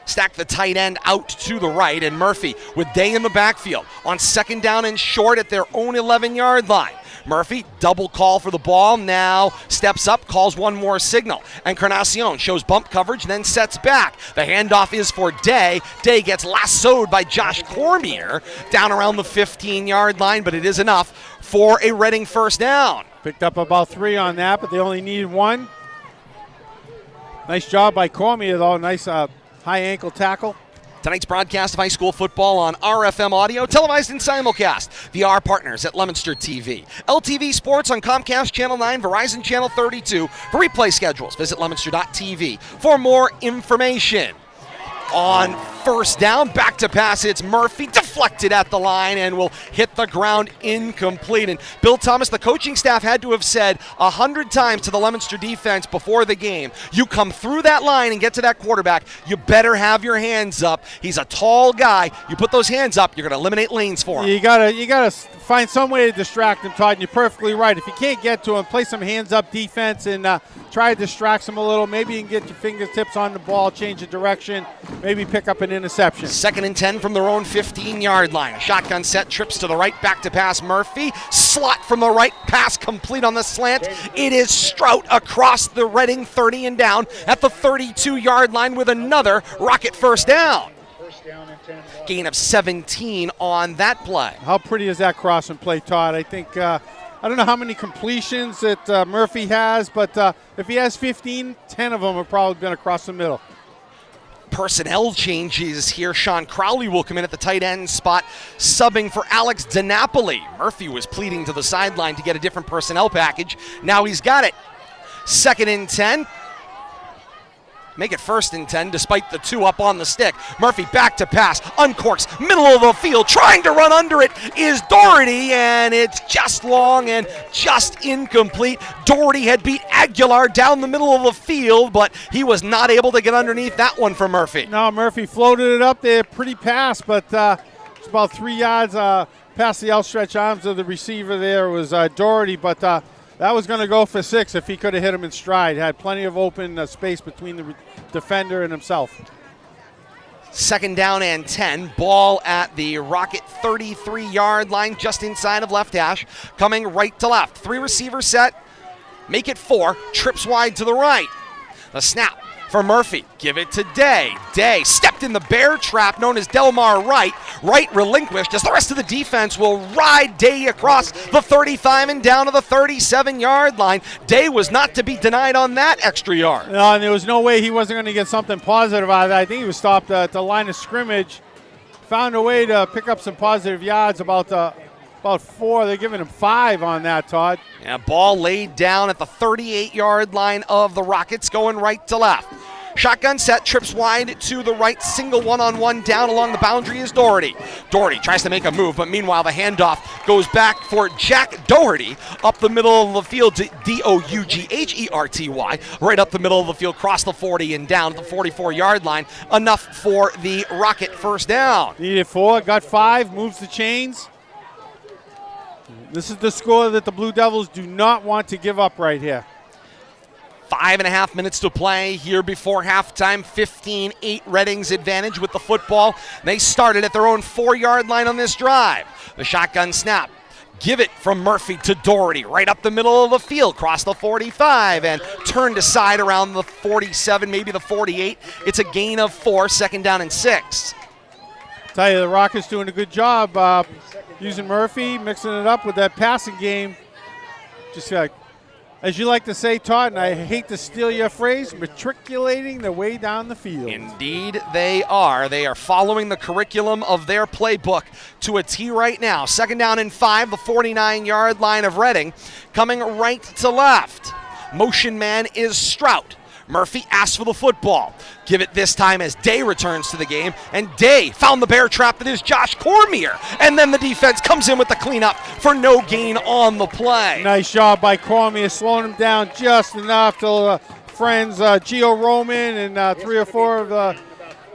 Stack the tight end out to the right, and Murphy with Day in the backfield on second down and short at their own 11-yard line. Murphy, double call for the ball, now steps up, calls one more signal. Encarnacion shows bump coverage, then sets back. The handoff is for Day. Day gets lassoed by Josh Cormier down around the 15-yard line, but it is enough for a Reading first down. Picked up about 3 on that, but they only needed 1. Nice job by Cormier, though. Nice high ankle tackle. Tonight's broadcast of high school football on RFM Audio, televised and simulcast via our partners at Leominster TV. LTV Sports on Comcast Channel 9, Verizon Channel 32. For replay schedules, visit leominster.tv for more information. On first down, back to pass, it's Murphy, deflected at the line and will hit the ground incomplete. And Bill Thomas, the coaching staff, had to have said 100 times to the Leominster defense before the game, you come through that line and get to that quarterback, you better have your hands up. He's a tall guy. You put those hands up, you're going to eliminate lanes for him. You gotta find some way to distract him, Todd, and you're perfectly right. If you can't get to him, play some hands-up defense and try to distract him a little. Maybe you can get your fingertips on the ball, change the direction, maybe pick up an interception. 2nd and 10 from their own 15-yard line. A shotgun set, trips to the right, back to pass Murphy. Slot from the right, pass complete on the slant. It is Strout across the Reading 30 and down at the 32-yard line with another Rocket first down. Gain of 17 on that play. How pretty is that crossing play, Todd? I think, I don't know how many completions that Murphy has, but if he has 15, 10 of them have probably been across the middle. Personnel changes here. Sean Crowley will come in at the tight end spot, subbing for Alex DiNapoli. Murphy was pleading to the sideline to get a different personnel package. Now he's got it. 2nd and 10. Make it 1st and 10 despite the 2 up on the stick. Murphy back to pass, uncorks, middle of the field, trying to run under it is Doherty, and it's just long and just incomplete. Doherty had beat Aguilar down the middle of the field, but he was not able to get underneath that one for Murphy. No, Murphy floated it up there, pretty pass, but it's about 3 yards past the outstretched arms of the receiver there was Doherty, but that was going to go for 6 if he could have hit him in stride. Had plenty of open space between the defender and himself. 2nd down and 10. Ball at the Rocket 33-yard line, just inside of left hash. Coming right to left. 3 receiver set. Make it 4. Trips wide to the right. The snap for Murphy. Give it to Day. Day stepped in the bear trap known as Delmar Wright. Wright relinquished as the rest of the defense will ride Day across the 35 and down to the 37-yard line. Day was not to be denied on that extra yard. No, and there was no way he wasn't going to get something positive out of that. I think he was stopped at the line of scrimmage. Found a way to pick up some positive yards, about 4. They're giving him 5 on that, Todd. Yeah, ball laid down at the 38-yard line of the Rockets, going right to left. Shotgun set, trips wide to the right, single one-on-one down along the boundary is Doherty. Doherty tries to make a move, but meanwhile the handoff goes back for Jack Doherty up the middle of the field to Dougherty, right up the middle of the field, cross the 40 and down to the 44-yard line. Enough for the Rocket first down. Needed 4, got 5, moves the chains. This is the score that the Blue Devils do not want to give up right here. 5.5 minutes to play here before halftime. 15-8 Reading's advantage with the football. They started at their own 4-yard line on this drive. The shotgun snap. Give it from Murphy to Doherty, right up the middle of the field, cross the 45, and turned aside around the 47, maybe the 48. It's a gain of 4, 2nd down and 6. Tell you, the Rockets doing a good job using Murphy, mixing it up with that passing game. Just as you like to say, Todd, and I hate to steal your phrase, matriculating the way down the field. Indeed they are. They are following the curriculum of their playbook to a T right now. 2nd down and 5, the 49-yard line of Reading, coming right to left. Motion man is Strout. Murphy asks for the football. Give it this time as Day returns to the game, and Day found the bear trap that is Josh Cormier, and then the defense comes in with the cleanup for no gain on the play. Nice job by Cormier, slowing him down just enough till friends Gio Roman and 3 or 4 of the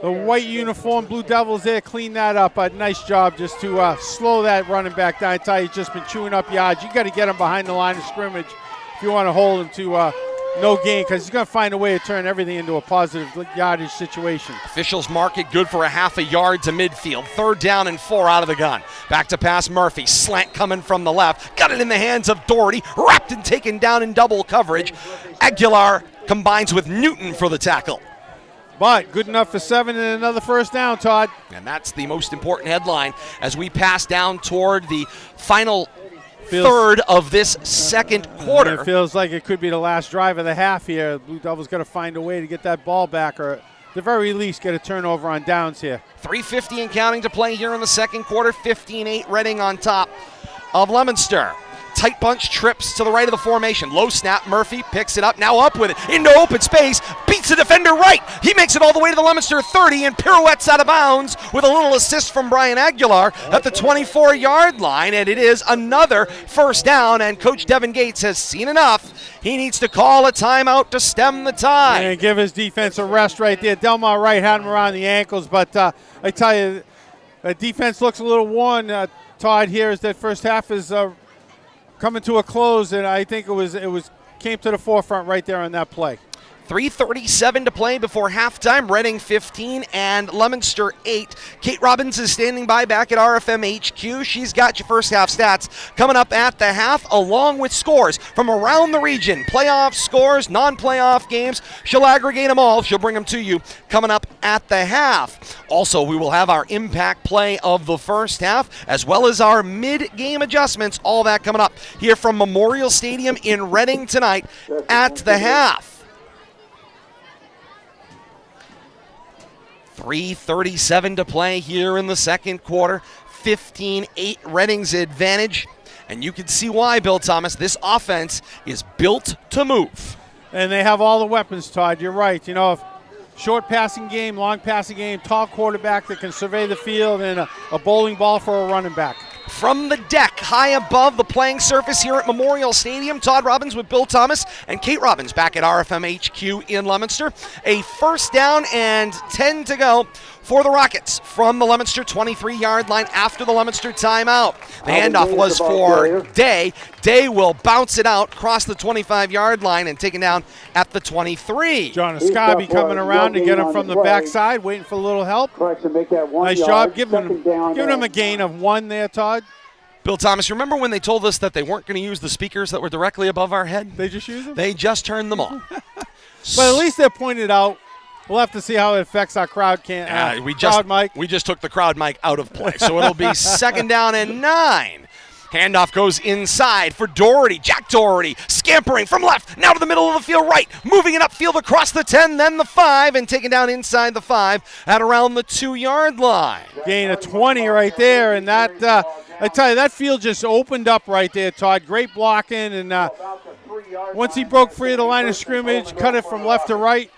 the white uniform, Blue Devils there, clean that up. A nice job just to slow that running back down. I tell you, he's just been chewing up yards. You got to get him behind the line of scrimmage if you want to hold him to no gain, because he's going to find a way to turn everything into a positive yardage situation. Officials mark it good for a half a yard to midfield. 3rd down and 4 out of the gun. Back to pass Murphy. Slant coming from the left. Got it in the hands of Doherty. Wrapped and taken down in double coverage. Aguilar combines with Newton for the tackle. But good enough for 7 and another first down, Todd. And that's the most important headline as we pass down toward the final third of this second quarter. It feels like it could be the last drive of the half here. Blue Devils got to find a way to get that ball back, or at the very least get a turnover on downs here. 3:50 and counting to play here in the second quarter. 15-8 Reading on top of Leominster. Tight bunch trips to the right of the formation. Low snap. Murphy picks it up. Now up with it into open space. Beats the defender right. He makes it all the way to the Leominster 30 and pirouettes out of bounds with a little assist from Brian Aguilar at the 24-yard line. And it is another first down. And Coach Devin Gates has seen enough. He needs to call a timeout to stem the tide. And give his defense a rest right there. Delmar Wright had him around the ankles. But I tell you, the defense looks a little worn, Todd, here as that first half is coming to a close, and I think it came to the forefront right there on that play. 3:37 to play before halftime. Reading 15 and Leominster 8. Kate Robbins is standing by back at RFM HQ. She's got your first half stats coming up at the half, along with scores from around the region. Playoff scores, non-playoff games. She'll aggregate them all. She'll bring them to you coming up at the half. Also, we will have our impact play of the first half, as well as our mid-game adjustments. All that coming up here from Memorial Stadium in Reading tonight at the half. 3:37 to play here in the second quarter. 15-8 Reading's advantage. And you can see why, Bill Thomas. This offense is built to move. And they have all the weapons, Todd. You're right. You know, short passing game, long passing game, tall quarterback that can survey the field, and a bowling ball for a running back. From the deck, high above the playing surface here at Memorial Stadium, Todd Robbins with Bill Thomas and Kate Robbins back at RFM HQ in Leominster. A first down and 10 to go for the Rockets from the Leominster 23-yard line after the Leominster timeout. The handoff was for Day. Day will bounce it out, cross the 25-yard line, and taken down at the 23. John Ascabi coming around to get him from the backside, waiting for a little help. Nice job giving him a gain of 1 there, Todd. Bill Thomas, remember when they told us that they weren't going to use the speakers that were directly above our head? They just use them? They just turned them on. But at least they're pointed out. We'll have to see how it affects our crowd crowd mic. We just took the crowd mic out of play, so it'll be 2nd down and 9. Handoff goes inside for Doherty. Jack Doherty scampering from left, now to the middle of the field right, moving it upfield across the 10, then the 5, and taken down inside the 5 at around the 2-yard line. Gain of 20 right there, and that, I tell you, that field just opened up right there, Todd. Great blocking, and once he broke free of the line of scrimmage, cut it from left to right,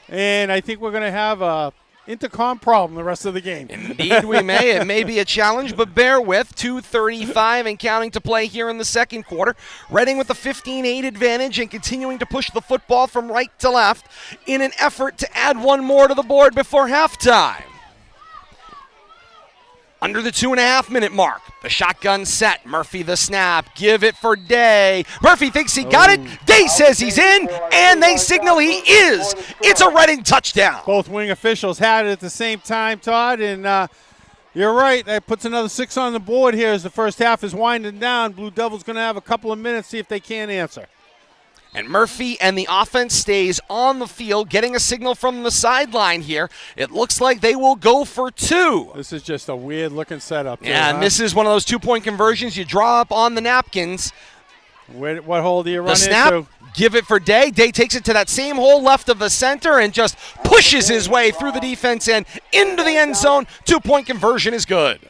and I think we're going to have a intercom problem the rest of the game. Indeed we may. It may be a challenge, but bear with. 2:35 and counting to play here in the second quarter. Reading with a 15-8 advantage and continuing to push the football from right to left in an effort to add one more to the board before halftime. Under the 2.5-minute mark. The shotgun set. Murphy the snap. Give it for Day. Murphy thinks he got it. Day says he's in, and they signal he is. It's a Reading touchdown. Both wing officials had it at the same time, Todd, and you're right. That puts another 6 on the board here as the first half is winding down. Blue Devils going to have a couple of minutes, see if they can answer. And Murphy and the offense stays on the field, getting a signal from the sideline here. It looks like they will go for 2. This is just a weird-looking setup. Yeah, and this is one of those 2-point conversions you draw up on the napkins. What hole do you run into? The snap, give it for Day. Day takes it to that same hole left of the center and just pushes his way through the defense and into the end zone. 2-point conversion is good.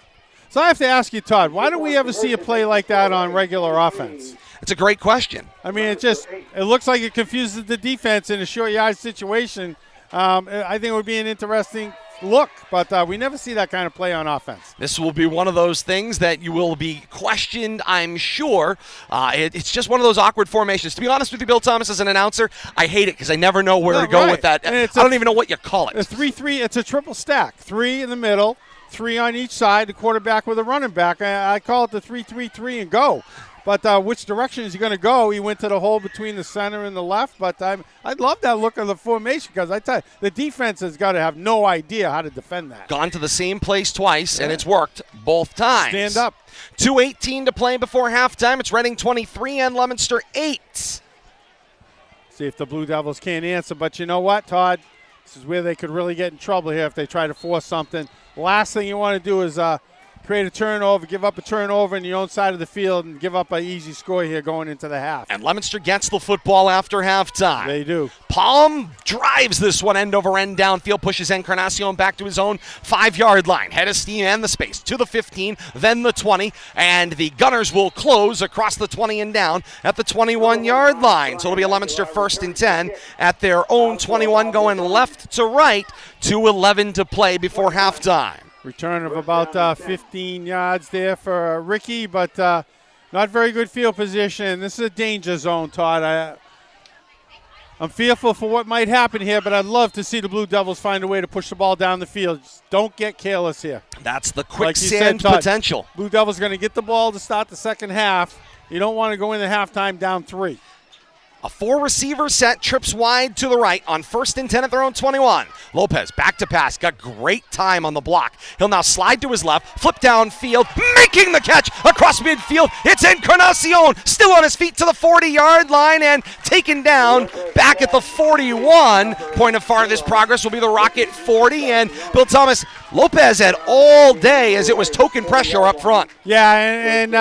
So I have to ask you, Todd, why don't we ever see a play like that on regular offense? It's a great question. I mean, it looks like it confuses the defense in a short yard situation. I think it would be an interesting look, but we never see that kind of play on offense. This will be one of those things that you will be questioned, I'm sure. It's just one of those awkward formations. To be honest with you, Bill Thomas, as an announcer, I hate it because I never know where to go with that. I don't even know what you call it. A 3-3, it's a triple stack. 3 in the middle, 3 on each side, the quarterback with a running back. I call it the 3-3-3 and go. But which direction is he going to go? He went to the hole between the center and the left. But I love that look of the formation because I tell you, the defense has got to have no idea how to defend that. Gone to the same place twice, and it's worked both times. Stand up. 2:18 to play before halftime. It's Reading 23 and Leominster 8. See if the Blue Devils can't answer. But you know what, Todd? This is where they could really get in trouble here if they try to force something. Last thing you want to do is create a turnover, give up a turnover in your own side of the field, and give up an easy score here going into the half. And Leominster gets the football after halftime. They do. Palm drives this one end over end downfield, pushes Encarnacion back to his own 5-yard line. Head of steam and the space to the 15, then the 20, and the Gunners will close across the 20 and down at the 21-yard line. So it'll be a Leominster 1st and 10 at their own 21, going left to right, 2:11 to play before halftime. Return of about 15 yards there for Ricky, but not very good field position. This is a danger zone, Todd. I'm fearful for what might happen here, but I'd love to see the Blue Devils find a way to push the ball down the field. Just don't get careless here. That's the quicksand potential. Blue Devils going to get the ball to start the second half. You don't want to go into halftime down 3. A 4-receiver set, trips wide to the right on 1st and 10 at their own 21. Lopez back to pass, got great time on the block. He'll now slide to his left, flip downfield, making the catch across midfield. It's Encarnacion, still on his feet to the 40-yard line and taken down back at the 41. Point of farthest progress will be the Rocket 40. And Bill Thomas, Lopez had all day as it was token pressure up front. Yeah, and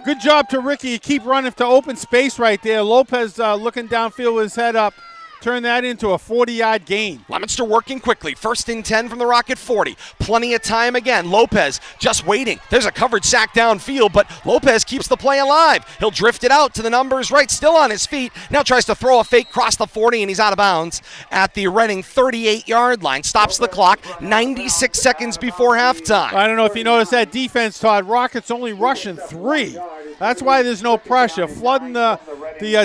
good job to Ricky. Keep running to open space right there. Lopez looking downfield with his head up. Turn that into a 40-yard gain. Leominster working quickly. 1st and 10 from the Rocket 40. Plenty of time again. Lopez just waiting. There's a covered sack downfield, but Lopez keeps the play alive. He'll drift it out to the numbers right, still on his feet. Now tries to throw a fake cross the 40, and he's out of bounds at the Reading 38-yard line. Stops the clock 96 seconds before halftime. I don't know if you noticed that defense, Todd. Rockets only rushing 3. That's why there's no pressure. Flooding the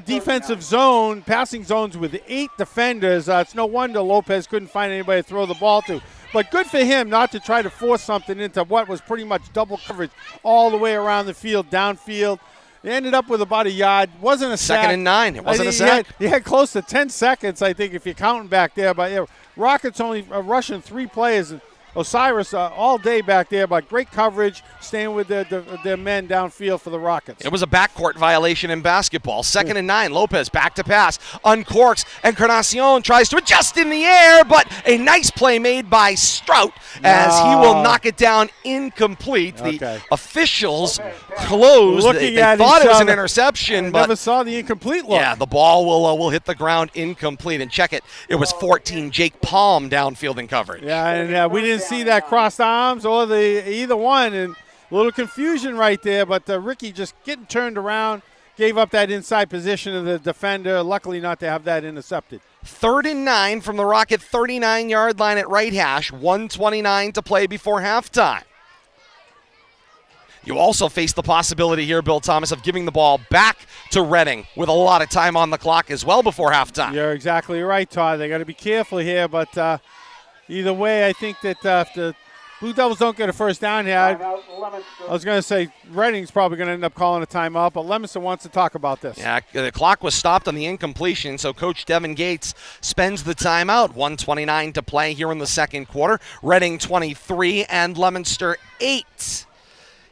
defensive zone, passing zones with 8 defenders. It's no wonder Lopez couldn't find anybody to throw the ball to. But good for him not to try to force something into what was pretty much double coverage all the way around the field, downfield. They ended up with about a yard. Wasn't a sack. 2nd and 9. It wasn't a sack. He had close to 10 seconds, I think, if you're counting back there. But yeah, Rockets only rushing 3 players. Osiris all day back there, but great coverage, staying with their men downfield for the Rockets. It was a backcourt violation in basketball. 2nd and 9, Lopez back to pass, uncorks. Encarnacion tries to adjust in the air, but a nice play made by Strout as he will knock it down incomplete. Okay. The officials closed. They thought it was an interception, but never saw the incomplete look. Yeah, the ball will hit the ground incomplete. And check it, it was 14, Jake Palm downfield in coverage. Yeah, and we didn't see that crossed arms or either one, and a little confusion right there, but Ricky just getting turned around, gave up that inside position of the defender, luckily not to have that intercepted. 3rd and 9 from the Rocket 39-yard line at right hash, 1:29 to play before halftime. You also face the possibility here, Bill Thomas, of giving the ball back to Reading with a lot of time on the clock as well before halftime. You're exactly right, Todd. They got to be careful here, but either way, I think that if the Blue Devils don't get a first down here, I was going to say Reading's probably going to end up calling a timeout, but Leominster wants to talk about this. Yeah, the clock was stopped on the incompletion, so Coach Devin Gates spends the timeout. 1:29 to play here in the second quarter. Reading 23 and Leominster 8.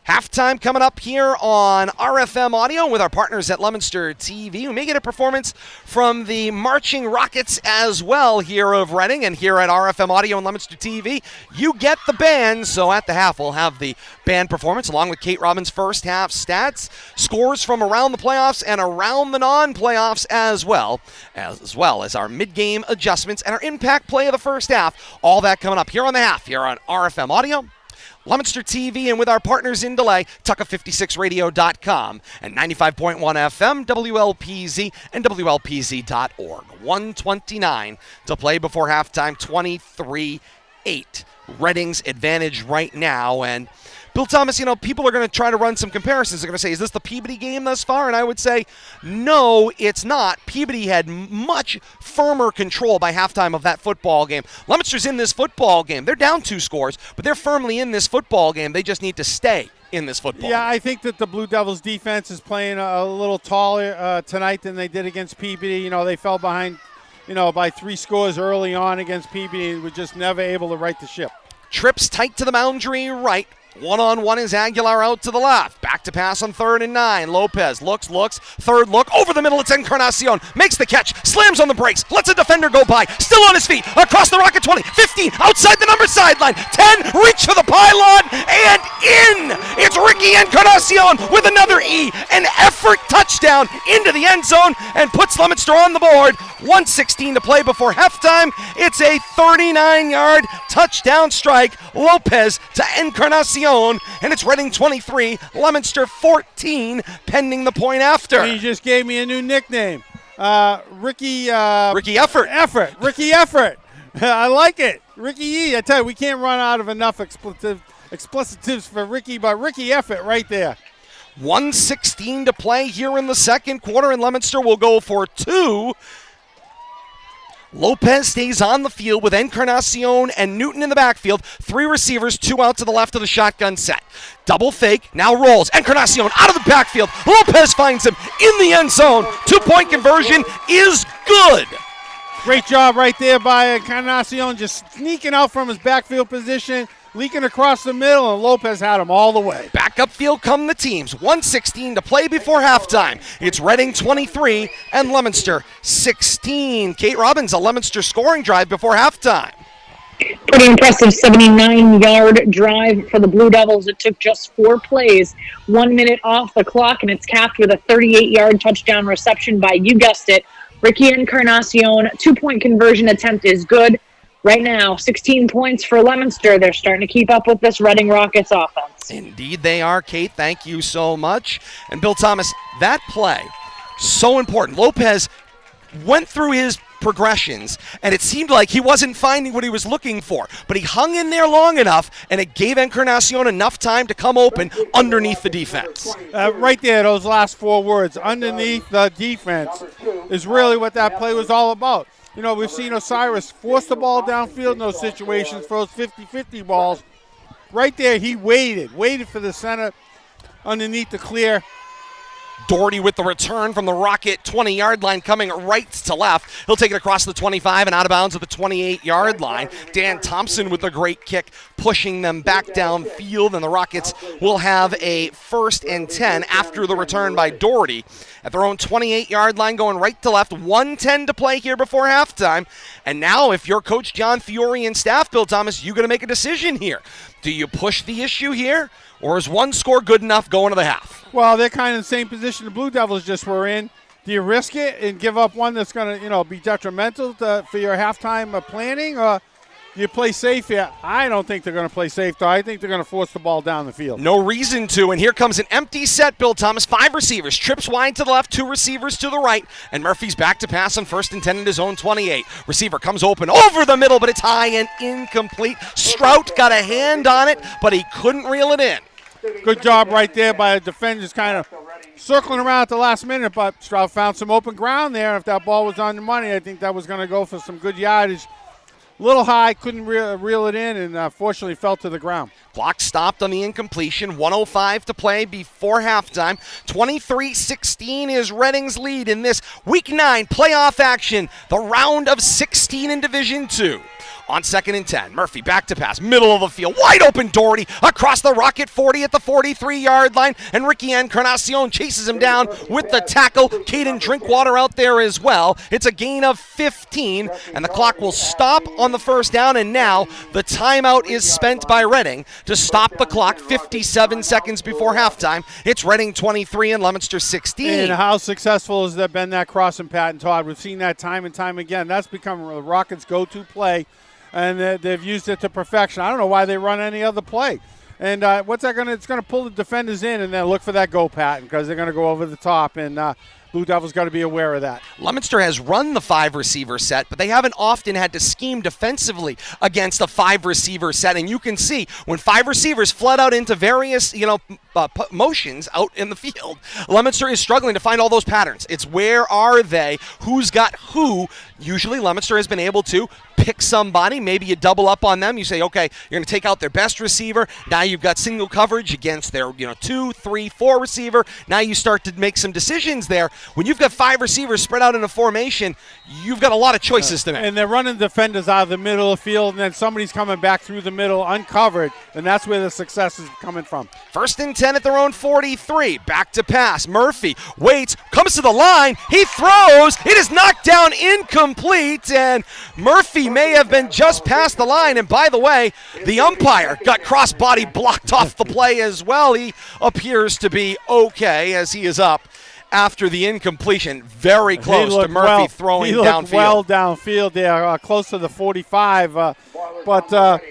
Halftime coming up here on RFM Audio with our partners at Leominster TV. We may get a performance from the Marching Rockets as well here of Reading, and here at RFM Audio and Leominster TV, you get the band. So at the half, we'll have the band performance along with Kate Robbins' first half stats, scores from around the playoffs and around the non-playoffs as well as our mid-game adjustments and our impact play of the first half. All that coming up here on the half here on RFM Audio, Leominster TV, and with our partners in delay, Tucka56radio.com and 95.1 FM, WLPZ, and WLPZ.org. 1:29 to play before halftime, 23-8. 8. Reading's advantage right now. And Bill Thomas, people are going to try to run some comparisons. They're going to say, is this the Peabody game thus far? And I would say, no, it's not. Peabody had much firmer control by halftime of that football game. Leominster's in this football game. They're down 2 scores, but they're firmly in this football game. They just need to stay in this football game. I think that the Blue Devils defense is playing a little taller tonight than they did against Peabody. They fell behind, by 3 scores early on against Peabody and were just never able to right the ship. Trips tight to the boundary right. One-on-one is Aguilar out to the left. Back to pass on 3rd and 9. Lopez looks, third look, over the middle, it's Encarnacion. Makes the catch, slams on the brakes, lets a defender go by, still on his feet, across the Rocket 20, 15, outside the number sideline, 10, reach for the pylon, and in! It's Ricky Encarnacion with another E, an effort touchdown into the end zone, and puts Leominster on the board. 1:16 to play before halftime. It's a 39-yard touchdown strike. Lopez to Encarnacion. And it's Reading 23, Leominster 14, pending the point after. And he just gave me a new nickname. Ricky Effort. Ricky Effort. I like it. Ricky E. I tell you, we can't run out of enough explicitives for Ricky, but Ricky Effort right there. 1:16 to play here in the second quarter, and Leominster will go for 2. Lopez stays on the field with Encarnacion and Newton in the backfield. 3 receivers, 2 out to the left of the shotgun set. Double fake, now rolls. Encarnacion out of the backfield. Lopez finds him in the end zone. 2-point conversion is good. Great job right there by Encarnacion, just sneaking out from his backfield position, leaking across the middle, and Lopez had him all the way. Back upfield come the teams. 1:16 to play before halftime. It's Reading 23 and Leominster 16. Kate Robbins, a Leominster scoring drive before halftime. Pretty impressive 79-yard drive for the Blue Devils. It took just 4 plays, 1 minute off the clock, and it's capped with a 38-yard touchdown reception by, you guessed it, Ricky Encarnacion. 2-point conversion attempt is good. Right now, 16 points for Leominster. They're starting to keep up with this Reading Rockets offense. Indeed they are, Kate. Thank you so much. And Bill Thomas, that play, so important. Lopez went through his progressions, and it seemed like he wasn't finding what he was looking for. But he hung in there long enough, and it gave Encarnacion enough time to come open underneath the defense. Right there, those last 4 words, underneath the defense, is really what that play was all about. We've seen Osiris force the ball downfield in those situations for those 50-50 balls. Right there, he waited for the center underneath the clear. Doherty with the return from the Rocket 20-yard line, coming right to left. He'll take it across the 25 and out of bounds at the 28-yard line. Dan Thompson with a great kick, pushing them back downfield, and the Rockets will have a 1st and 10 after the return by Doherty at their own 28-yard line, going right to left. 1:10 to play here before halftime. And now, if you're Coach John Fiore and staff, Bill Thomas, you got to make a decision here. Do you push the issue here, or is 1 score good enough going to the half? Well, they're kind of in the same position the Blue Devils just were in. Do you risk it and give up one that's going to, be detrimental for your halftime planning, or do you play safe here? I don't think they're going to play safe, though. I think they're going to force the ball down the field. No reason to, and here comes an empty set, Bill Thomas. 5 receivers, trips wide to the left, 2 receivers to the right, and Murphy's back to pass on 1st and 10 in his own 28. Receiver comes open over the middle, but it's high and incomplete. Strout got a hand on it, but he couldn't reel it in. Good job right there by the defenders, kind of circling around at the last minute, but Stroud found some open ground there. If that ball was on the money, I think that was going to go for some good yardage. A little high, couldn't reel it in, and fortunately fell to the ground. Clock stopped on the incompletion. 1:05 to play before halftime. 23-16 is Reading's lead in this Week 9 playoff action, the round of 16 in Division 2. On 2nd and 10, Murphy back to pass, middle of the field, wide open Doherty across the Rocket 40 at the 43-yard line, and Ricky Encarnacion chases him down with the tackle. Caden Drinkwater out there as well. It's a gain of 15, and the clock will stop on the 1st down, and now the timeout is spent by Reading to stop the clock 57 seconds before halftime. It's Reading 23 and Leominster 16. And how successful has that been, that crossing pattern, Todd? We've seen that time and time again. That's become the Rockets' go-to play, and they've used it to perfection. I don't know why they run any other play. And what's that going to – it's going to pull the defenders in and then look for that go pattern because they're going to go over the top. And Blue Devils got to be aware of that. Leominster has run the 5-receiver set, but they haven't often had to scheme defensively against a 5-receiver set. And you can see when 5 receivers flood out into various, motions out in the field, Leominster is struggling to find all those patterns. It's where are they? Who's got who? Usually Leominster has been able to pick somebody. Maybe you double up on them. You say, okay, you're going to take out their best receiver. Now you've got single coverage against their 2, 3, 4 receiver. Now you start to make some decisions there. When you've got 5 receivers spread out in a formation, you've got a lot of choices to make. And they're running defenders out of the middle of the field, and then somebody's coming back through the middle uncovered, and that's where the success is coming from. 1st and 10 at their own 43. Back to pass. Murphy waits, comes to the line. He throws. It is knocked down, incomplete, and Murphy may have been just past the line. And by the way, the umpire got cross-body blocked off the play as well. He appears to be okay as he is up after the incompletion. Very close to Murphy throwing downfield. Well downfield there, close to the 45. But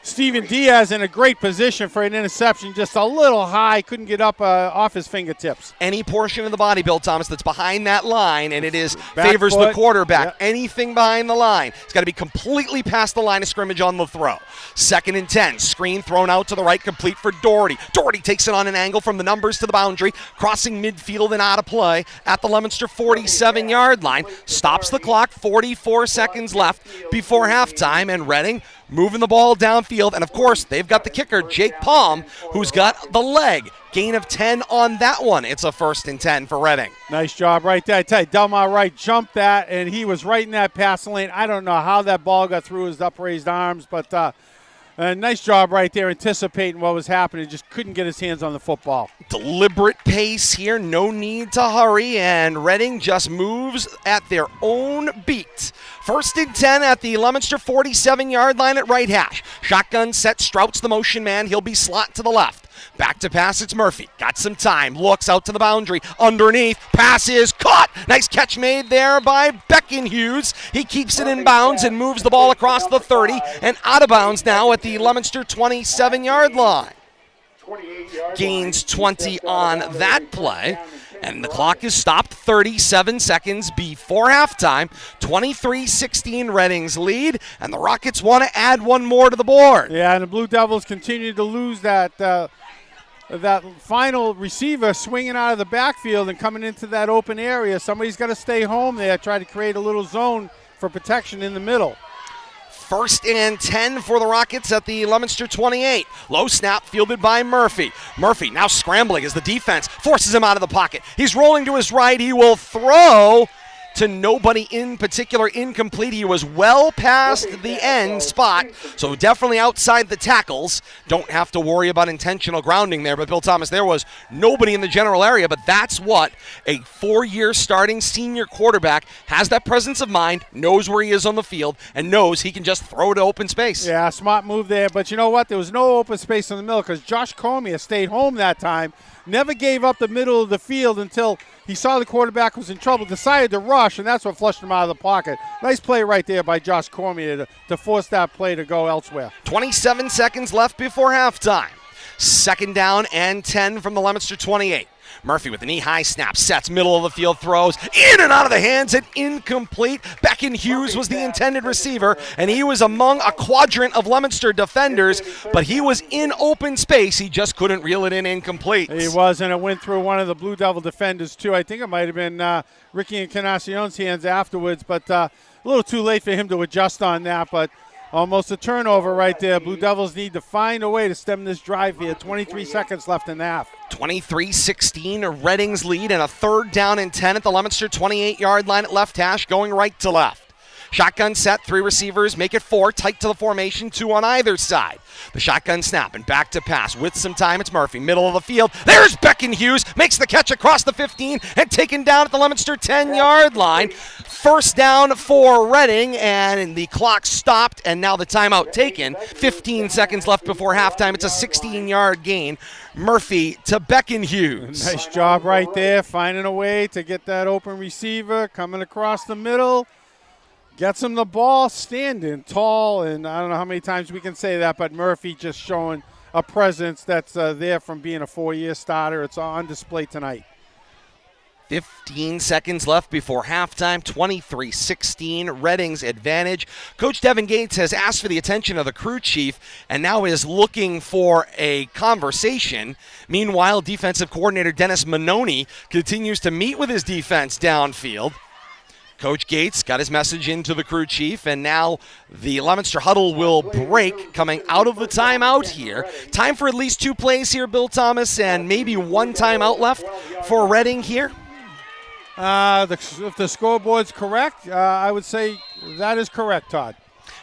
Steven Diaz in a great position for an interception, just a little high, couldn't get up off his fingertips. Any portion of the body, Bill Thomas, that's behind that line, and it favors the quarterback. Yep. Anything behind the line, it's got to be completely past the line of scrimmage on the throw. 2nd and 10, screen thrown out to the right, complete for Doherty. Doherty takes it on an angle from the numbers to the boundary, crossing midfield and out of play at the Leominster 47-yard line. Stops the clock, 44 seconds left before halftime, and Reading moving the ball downfield. And, of course, they've got the kicker, Jake Palm, who's got the leg. Gain of 10 on that one. It's a 1st and 10 for Reading. Nice job right there. I tell you, Delmar Wright jumped that, and he was right in that passing lane. I don't know how that ball got through his upraised arms, but a nice job right there anticipating what was happening. Just couldn't get his hands on the football. Deliberate pace here. No need to hurry, and Reading just moves at their own beat. 1st and 10 at the Leominster 47-yard line at right hash. Shotgun set, Strout's the motion man. He'll be slot to the left. Back to pass, it's Murphy. Got some time. Looks out to the boundary. Underneath. Pass is caught. Nice catch made there by Beckenhughes. He keeps it in bounds and moves the ball across the 30 and out of bounds now at the Leominster 27-yard line. Gains 20 on that play. And the clock is stopped 37 seconds before halftime. 23-16 Reading's lead, and the Rockets want to add one more to the board. Yeah, and the Blue Devils continue to lose that final receiver swinging out of the backfield and coming into that open area. Somebody's got to stay home there, try to create a little zone for protection in the middle. 1st and 10 for the Rockets at the Leominster 28. Low snap fielded by Murphy. Murphy now scrambling as the defense forces him out of the pocket. He's rolling to his right. He will throw to nobody in particular, incomplete. He was well past the end spot, so definitely outside the tackles. Don't have to worry about intentional grounding there, but Bill Thomas, there was nobody in the general area, but that's what a 4-year starting senior quarterback has, that presence of mind, knows where he is on the field, and knows he can just throw to open space. Yeah, smart move there, but you know what? There was no open space in the middle because Josh Cormier stayed home that time, never gave up the middle of the field until he saw the quarterback was in trouble, decided to rush, and that's what flushed him out of the pocket. Nice play right there by Josh Cormier to force that play to go elsewhere. 27 seconds left before halftime. 2nd down and 10 from the Leominster 28. Murphy with a knee-high snap, sets, middle of the field, throws, in and out of the hands, and incomplete. Beckenhughes was the intended receiver, and he was among a quadrant of Leominster defenders, but he was in open space. He just couldn't reel it in, incomplete. He was, and it went through one of the Blue Devil defenders, too. I think it might have been Ricky Encarnacion's hands afterwards, but a little too late for him to adjust on that, but almost a turnover right there. Blue Devils need to find a way to stem this drive here. 23 seconds left in the half. 23-16, Reading's lead, and a 3rd down and 10 at the Leominster 28-yard line at left hash, going right to left. Shotgun set, 3 receivers, make it 4, tight to the formation, 2 on either side. The shotgun snap and back to pass. With some time, it's Murphy, middle of the field. There's Beckenhughes, makes the catch across the 15 and taken down at the Leominster 10-yard line. 1st down for Reading, and the clock stopped, and now the timeout taken. 15 seconds left before halftime. It's a 16-yard gain. Murphy to Beckenhughes. Nice job right there, finding a way to get that open receiver, coming across the middle. Gets him the ball, standing tall, and I don't know how many times we can say that, but Murphy just showing a presence that's there from being a 4-year starter. It's on display tonight. 15 seconds left before halftime, 23-16, Reading's advantage. Coach Devin Gates has asked for the attention of the crew chief and now is looking for a conversation. Meanwhile, defensive coordinator Dennis Manoni continues to meet with his defense downfield. Coach Gates got his message into the crew chief, and now the Leominster huddle will break coming out of the timeout here. Time for at least 2 plays here, Bill Thomas, and maybe 1 timeout left for Reading here. If the scoreboard's correct, I would say that is correct, Todd.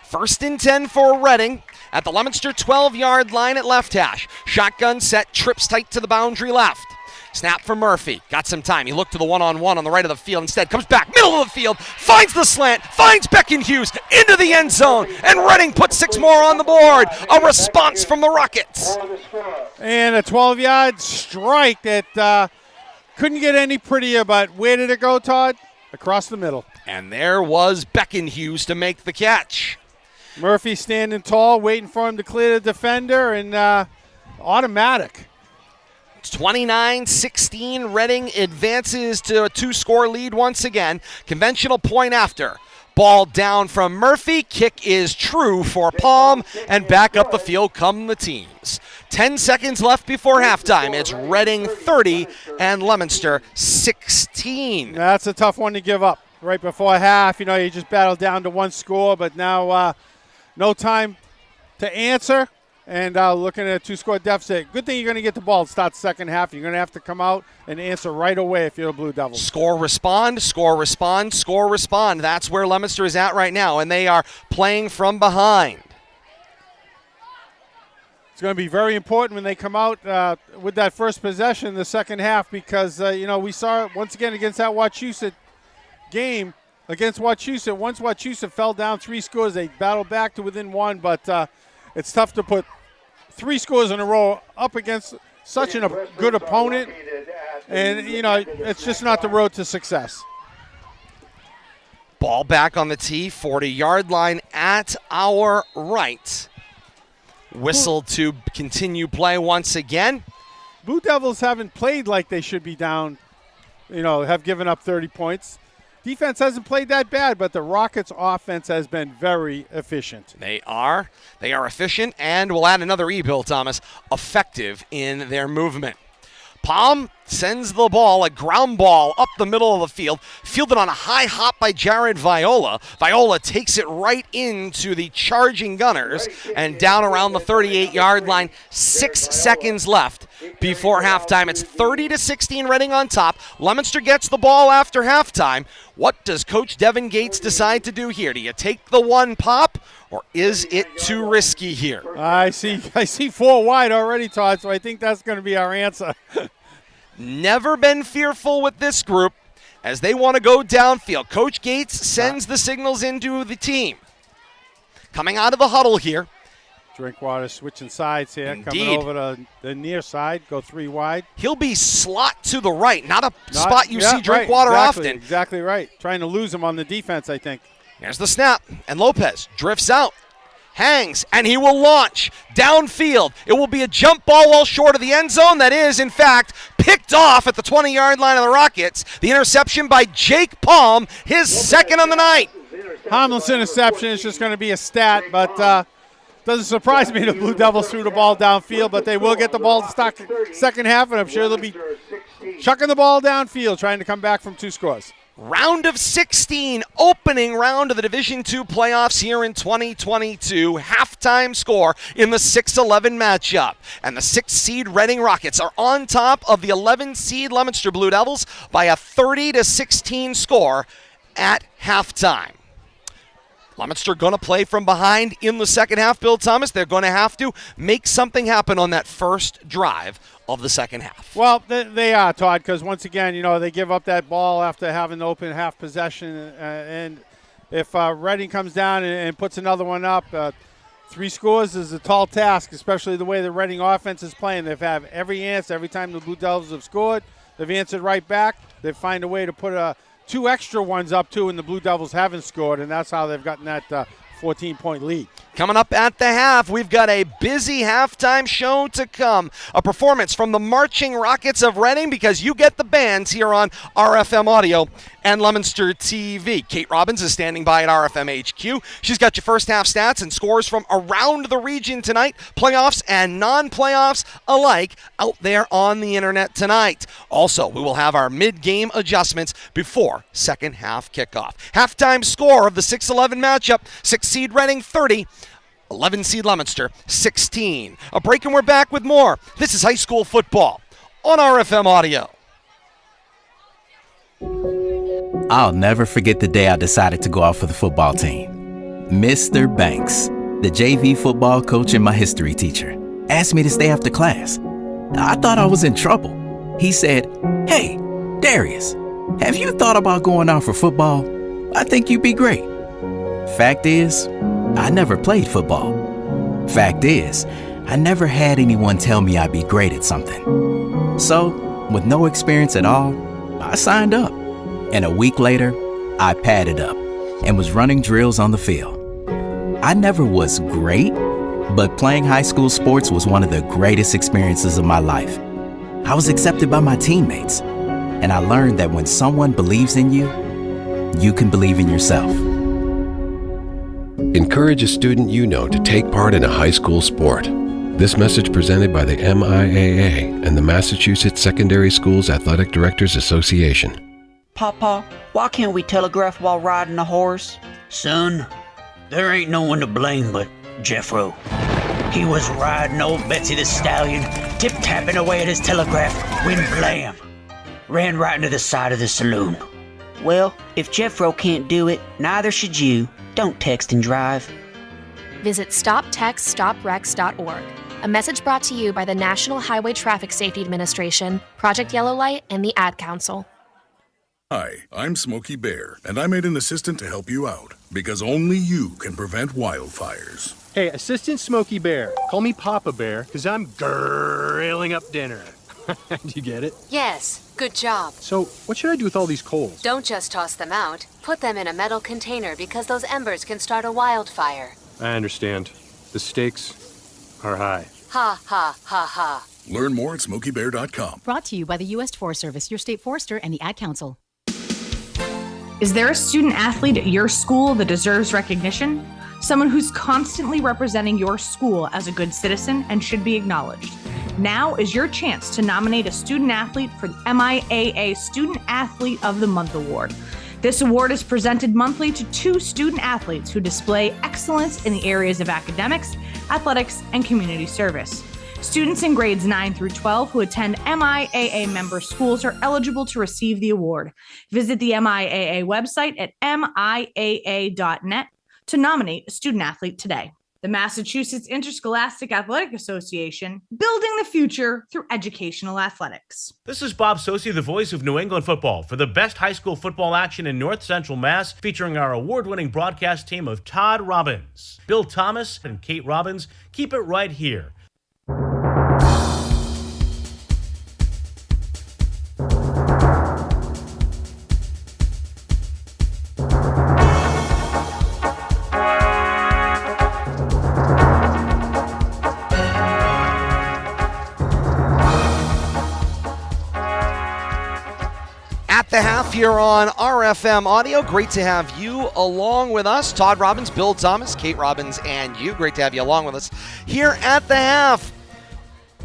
1st and 10 for Reading at the Leominster 12-yard line at left hash. Shotgun set, trips tight to the boundary left. Snap for Murphy. Got some time. He looked to the one-on-one on the right of the field. Instead, comes back, middle of the field, finds the slant, finds Beckenhughes into the end zone, and Reading puts 6 more on the board. A response from the Rockets. And a 12-yard strike that couldn't get any prettier, but where did it go, Todd? Across the middle. And there was Beckenhughes to make the catch. Murphy standing tall, waiting for him to clear the defender, and automatic. It's 29-16. Reading advances to a 2-score lead once again. Conventional point after. Ball down from Murphy. Kick is true for Palm. And back up the field come the teams. 10 seconds left before halftime. It's Reading 30 and Leominster 16. That's a tough one to give up. Right before half, you just battled down to 1 score, but now no time to answer. And looking at a 2-score deficit. Good thing you're going to get the ball to start the second half. You're going to have to come out and answer right away if you're the Blue Devils. Score, respond, score, respond, score, respond. That's where Leominster is at right now, and they are playing from behind. It's going to be very important when they come out with that first possession in the second half because, we saw it once again against that Wachusett game. Against Wachusett, once Wachusett fell down 3 scores, they battled back to within 1, but it's tough to put 3 scores in a row up against such a good opponent, and, it's just not the road to success. Ball back on the tee, 40-yard line at our right. Whistle to continue play once again. Blue Devils haven't played like they should be down, have given up 30 points. Defense hasn't played that bad, but the Rockets' offense has been very efficient. They are efficient, and we'll add another E, Bill Thomas, effective in their movement. Palm sends the ball, a ground ball up the middle of the field, fielded on a high hop by Jared Viola. Viola takes it right into the charging Gunners and down around the 38-yard line. 6 seconds left before halftime. It's 30-16 Reading on top. Leominster gets the ball after halftime. What does Coach Devin Gates decide to do here? Do you take the 1 pop, or is it too risky here? I see 4 wide already, Todd, so I think that's going to be our answer. Never been fearful with this group as they want to go downfield. Coach Gates sends the signals into the team. Coming out of the huddle here. Drinkwater switching sides here. Indeed. Coming over to the near side, go 3 wide. He'll be slot to the right, not a spot you see Drinkwater often. Exactly right. Trying to lose him on the defense, I think. There's the snap, and Lopez drifts out. Hangs, and he will launch downfield. It will be a jump ball well short of the end zone. That is, in fact, picked off at the 20-yard line of the Rockets. The interception by Jake Palm, his second on the night. Harmless interception is just going to be a stat, but doesn't surprise me the Blue Devils threw the ball downfield, but they will get the ball to start second half, and I'm sure they'll be chucking the ball downfield, trying to come back from 2 scores. Round of 16, opening round of the Division II playoffs here in 2022. Halftime score in the 6-11 matchup. And the 6th seed Reading Rockets are on top of the 11 seed Leominster Blue Devils by a 30-16 score at halftime. Leominster going to play from behind in the second half, Bill Thomas. They're going to have to make something happen on that first drive of the second half. Well, they are, Todd, because once again, they give up that ball after having the open half possession. And if Reading comes down and puts another one up, 3 scores is a tall task, especially the way the Reading offense is playing. They've had every answer. Every time the Blue Devils have scored, they've answered right back. They find a way to put 2 extra ones up, too, and the Blue Devils haven't scored, and that's how they've gotten that 14-point lead. Coming up at the half, we've got a busy halftime show to come. A performance from the Marching Rockets of Reading, because you get the bands here on RFM Audio and Leominster TV. Kate Robbins is standing by at RFM HQ. She's got your first half stats and scores from around the region tonight, playoffs and non-playoffs alike, out there on the internet tonight. Also, we will have our mid-game adjustments before second half kickoff. Halftime score of the 6-11 matchup, 6-seed Reading 30, 11-seed Leominster 16. A break and we're back with more. This is high school football on RFM Audio. I'll never forget the day I decided to go out for the football team. Mr. Banks, the JV football coach and my history teacher, asked me to stay after class. I thought I was in trouble. He said, "Hey, Darius, have you thought about going out for football? I think you'd be great." Fact is, I never played football. Fact is, I never had anyone tell me I'd be great at something. So, with no experience at all, I signed up. And a week later, I padded up and was running drills on the field. I never was great, but playing high school sports was one of the greatest experiences of my life. I was accepted by my teammates, and I learned that when someone believes in you, you can believe in yourself. Encourage a student you know to take part in a high school sport. This message presented by the MIAA and the Massachusetts Secondary Schools Athletic Directors Association. Papa, why can't we telegraph while riding a horse? Son, there ain't no one to blame but Jeffro. He was riding old Betsy the Stallion, tip-tapping away at his telegraph, when blam! Ran right into the side of the saloon. Well, if Jeffro can't do it, neither should you. Don't text and drive. Visit StopTextStopWrecks.org. A message brought to you by the National Highway Traffic Safety Administration, Project Yellow Light, and the Ad Council. Hi, I'm Smokey Bear, and I made an assistant to help you out, because only you can prevent wildfires. Hey, Assistant Smokey Bear. Call me Papa Bear, because I'm grilling up dinner. Do you get it? Yes, good job. So, what should I do with all these coals? Don't just toss them out. Put them in a metal container because those embers can start a wildfire. I understand. The stakes are high. Ha, ha, ha, ha. Learn more at SmokeyBear.com. Brought to you by the U.S. Forest Service, your state forester, and the Ad Council. Is there a student athlete at your school that deserves recognition? Someone who's constantly representing your school as a good citizen and should be acknowledged. Now is your chance to nominate a student athlete for the MIAA Student Athlete of the Month Award. This award is presented monthly to 2 student athletes who display excellence in the areas of academics, athletics, and community service. Students in grades 9 through 12 who attend MIAA member schools are eligible to receive the award. Visit the MIAA website at miaa.net to nominate a student athlete today. The Massachusetts Interscholastic Athletic Association, building the future through educational athletics. This is Bob Sosi, the voice of New England football, for the best high school football action in North Central Mass, featuring our award-winning broadcast team of Todd Robbins, Bill Thomas, and Kate Robbins. Keep it right here. The half here on RFM Audio. Great to have you along with us. Todd Robbins, Bill Thomas, Kate Robbins, and you. Great to have you along with us here at the half.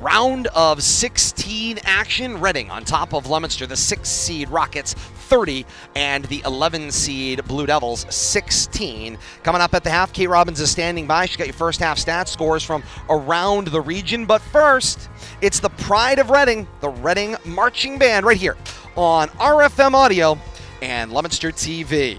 Round of 16 action. Reading on top of Leominster, the 6-seed Rockets 30 and the 11-seed Blue Devils 16. Coming up at the half, Kate Robbins is standing by. She's got your first half stats, scores from around the region. But first, it's the pride of Reading, the Reading Marching Band, right here on RFM Audio and Leominster TV.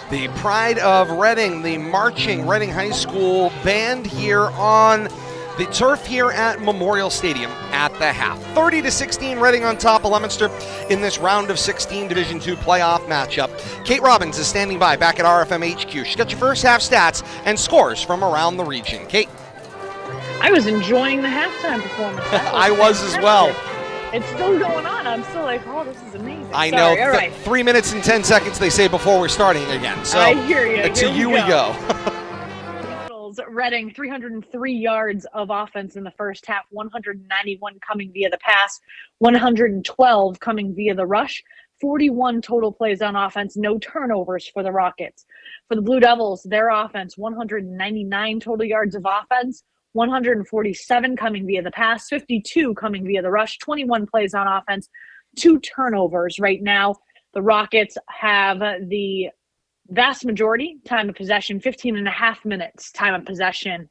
The pride of Reading, the marching Reading High School band here on the turf here at Memorial Stadium at the half. 30-16, Reading on top of Leominster in this round of 16 Division II playoff matchup. Kate Robbins is standing by back at RFM HQ. She's got your first half stats and scores from around the region. Kate? I was enjoying the halftime performance. I was as well. It's still going on. I'm still like, oh, this is amazing. I Sorry, know. all right. 3 minutes and 10 seconds, they say, before we're starting again. So I hear you. To you we go. Reading 303 yards of offense in the first half, 191 coming via the pass, 112 coming via the rush, 41 total plays on offense, no turnovers for the Rockets. For the Blue Devils, their offense, 199 total yards of offense, 147 coming via the pass, 52 coming via the rush, 21 plays on offense, 2 turnovers. Right now, the Rockets have the vast majority time of possession, 15 and a half minutes time of possession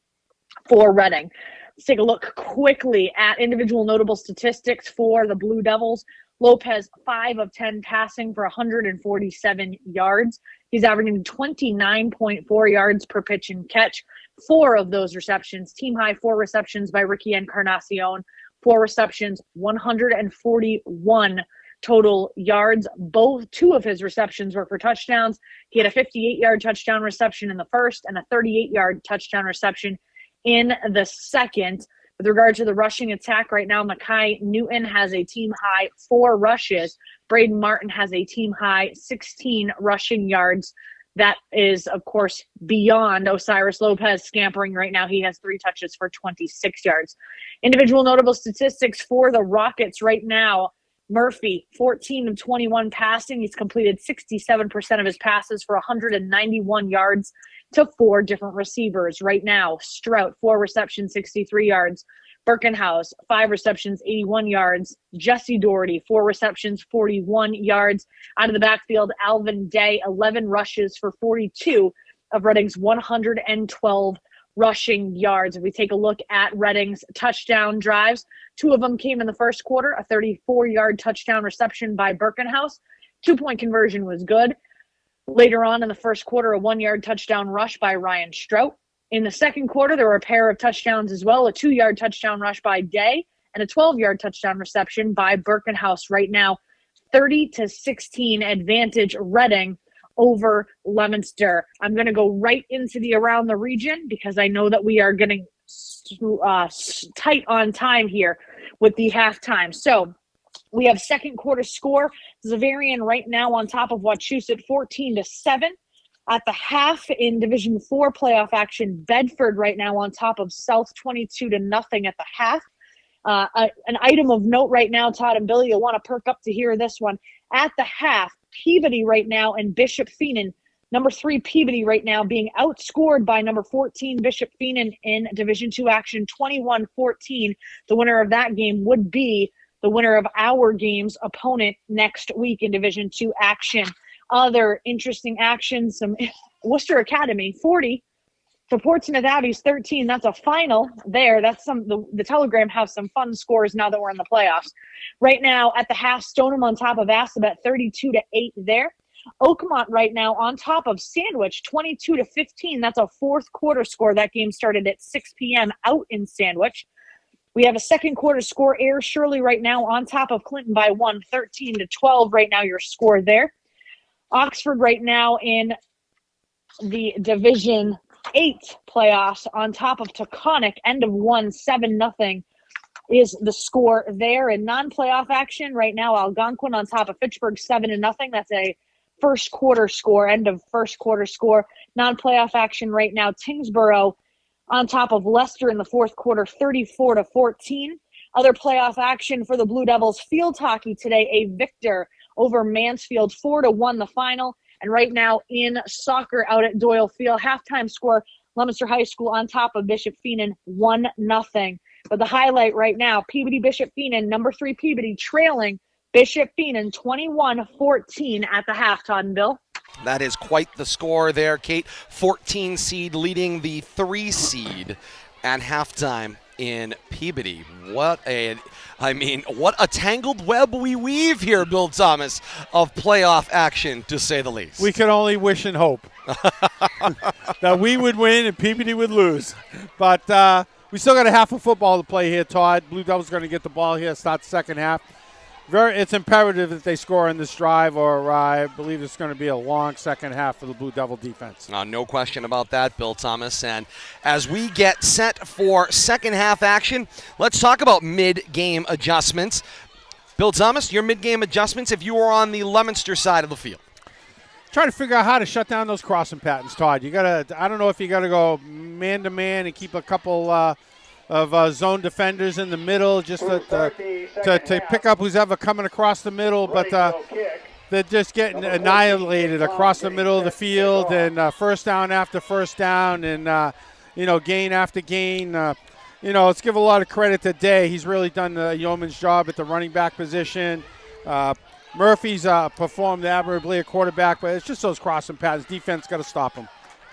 for Reading. Let's take a look quickly at individual notable statistics for the Blue Devils. Lopez, 5 of 10 passing for 147 yards. He's averaging 29.4 yards per pitch and catch. 4 of those receptions, team high 4 receptions by Ricky Encarnacion. 4 receptions, 141 total yards. 2 of his receptions were for touchdowns. He had a 58-yard touchdown reception in the first and a 38-yard touchdown reception in the second. With regard to the rushing attack right now, Makai Newton has a team-high 4 rushes. Braden Martin has a team-high 16 rushing yards. That is, of course, beyond Osiris Lopez scampering right now. He has 3 touches for 26 yards. Individual notable statistics for the Rockets right now. Murphy, 14 of 21 passing. He's completed 67% of his passes for 191 yards to 4 different receivers. Right now, Strout, 4 receptions, 63 yards. Birkenhouse, 5 receptions, 81 yards. Jesse Doherty, 4 receptions, 41 yards. Out of the backfield, Alvin Day, 11 rushes for 42 of Reading's 112 rushing yards. If we take a look at Reading's touchdown drives, 2 of them came in the first quarter, a 34-yard touchdown reception by Birkenhouse. 2-point conversion was good. Later on in the first quarter, a 1-yard touchdown rush by Ryan Strout. In the second quarter, there were a pair of touchdowns as well, a 2-yard touchdown rush by Day and a 12-yard touchdown reception by Birkenhouse. Right now, 30-16 advantage Reading over Leominster. I'm going to go right into the around the region because I know that we are getting tight on time here with the halftime. So we have second quarter score. Zavarian right now on top of Wachusett 14-7. At the half in Division IV playoff action, Bedford right now on top of South 22-0 at the half. An item of note right now, Todd and Billy, you'll want to perk up to hear this one. At the half, Peabody right now and Bishop Feenan. Number 3 Peabody right now being outscored by number 14 Bishop Feenan in Division II action 21-14. The winner of that game would be the winner of our game's opponent next week in Division II action. Other interesting actions, some Worcester Academy 40 for Portsmouth Abbey's 13. That's a final there. That's the Telegram have some fun scores now that we're in the playoffs. Right now at the half, Stoneham on top of Assabet 32-8 there. Oakmont right now on top of Sandwich 22-15. That's a fourth quarter score. That game started at 6 p.m. out in Sandwich. We have a second quarter score. Ayr Shirley right now on top of Clinton by 1, 13-12 right now your score there. Oxford right now in the Division 8 playoffs on top of Taconic, end of 1, 7-0 is the score there. In non-playoff action right now, Algonquin on top of Fitchburg 7-0. That's a first quarter score, end of first quarter score. Non-playoff action right now, Tingsboro on top of Leicester in the fourth quarter 34-14. Other playoff action for the Blue Devils, field hockey today, a victor over Mansfield 4-1 the final. And right now in soccer out at Doyle Field, halftime score, Leominster High School on top of Bishop Feenan 1-0. But the highlight right now, Peabody Bishop Feenan, number 3 Peabody trailing Bishop Feenan 21-14 at the half, Todd and Bill. That is quite the score there, Kate. 14 seed leading the 3 seed at halftime in Peabody. What a tangled web we weave here, Bill Thomas, of playoff action, to say the least. We can only wish and hope that we would win and Peabody would lose. But we still got a half of football to play here, Todd. Blue Devils going to get the ball here, start the second half. It's imperative that they score in this drive, or I believe it's going to be a long second half for the Blue Devil defense. No question about that, Bill Thomas. And as we get set for second half action, let's talk about mid-game adjustments. Bill Thomas, your mid-game adjustments if you were on the Leominster side of the field. Trying to figure out how to shut down those crossing patterns, Todd. I don't know if you got to go man-to-man and keep a couple of zone defenders in the middle just to pick up who's ever coming across the middle, but they're just getting annihilated across the middle of the field, and first down after first down, and gain after gain. Let's give a lot of credit to Day. He's really done the yeoman's job at the running back position. Murphy's performed admirably at quarterback, but it's just those crossing patterns. Defense got to stop them.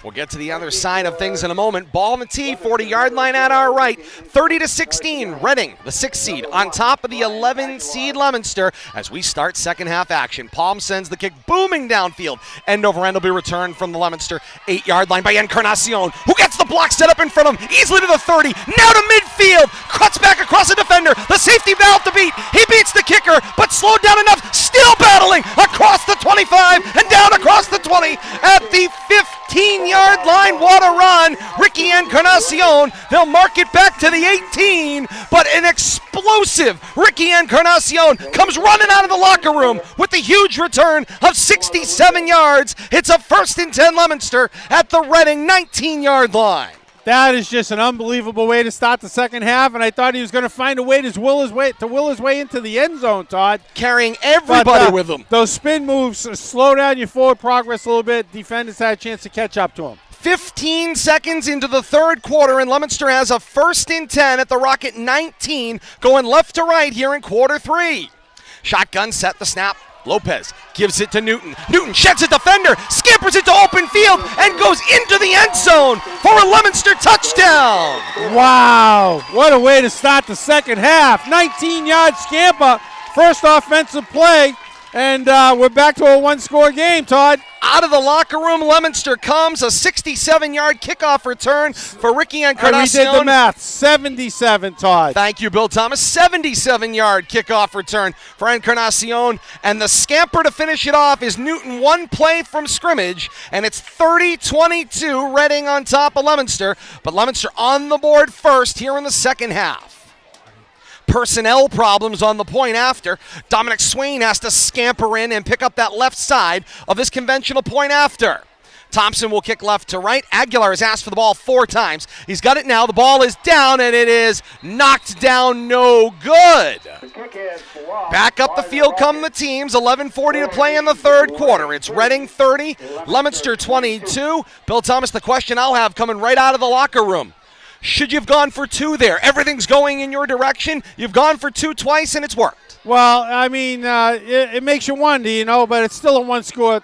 We'll get to the other side of things in a moment. Ball on the tee, 40-yard line at our right. 30-16, Reading, the 6th seed, on top of the 11 seed Leominster as we start second half action. Palm sends the kick booming downfield. End over end will be returned from the Leominster 8-yard line by Encarnacion, who gets the block set up in front of him, easily to the 30, now to midfield, cuts back across the defender, the safety valve to beat. He beats the kicker, but slowed down enough, still battling across the 25 and down across the 20 at the 15-yard line. What a run. Ricky Encarnacion. They'll mark it back to the 18, but an explosive Ricky Encarnacion comes running out of the locker room with the huge return of 67 yards. It's a 1st and 10 Leominster at the Reading 19-yard line. That is just an unbelievable way to start the second half, and I thought he was going to find a way to will his way into the end zone, Todd. Carrying everybody with him. Those spin moves slow down your forward progress a little bit. Defenders had a chance to catch up to him. 15 seconds into the third quarter, and Leominster has a 1st and 10 at the Rocket 19, going left to right here in quarter 3. Shotgun set, the snap. Lopez gives it to Newton. Newton sheds a defender, scampers it to open field, and goes into the end zone for a Leominster touchdown. Wow, what a way to start the second half. 19-yard scamper, first offensive play, and we're back to a one-score game, Todd. Out of the locker room, Leominster comes, a 67-yard kickoff return for Ricky Encarnacion. We did the math, 77, Todd. Thank you, Bill Thomas. 77-yard kickoff return for Encarnacion, and the scamper to finish it off is Newton, one play from scrimmage, and it's 30-22, Reading on top of Leominster, but Leominster on the board first here in the second half. Personnel problems on the point after. Dominic Swain has to scamper in and pick up that left side of this conventional point after. Thompson will kick left to right. Aguilar has asked for the ball 4 times. He's got it now. The ball is down, and it is knocked down, no good. Back up the field come the teams. 11:40 to play in the third quarter. It's Reading 30, Leominster 22. Bill Thomas, the question I'll have coming right out of the locker room. Should you have gone for 2 there? Everything's going in your direction. You've gone for 2 twice, and it's worked. Well, I mean, it makes you wonder, but it's still a one-score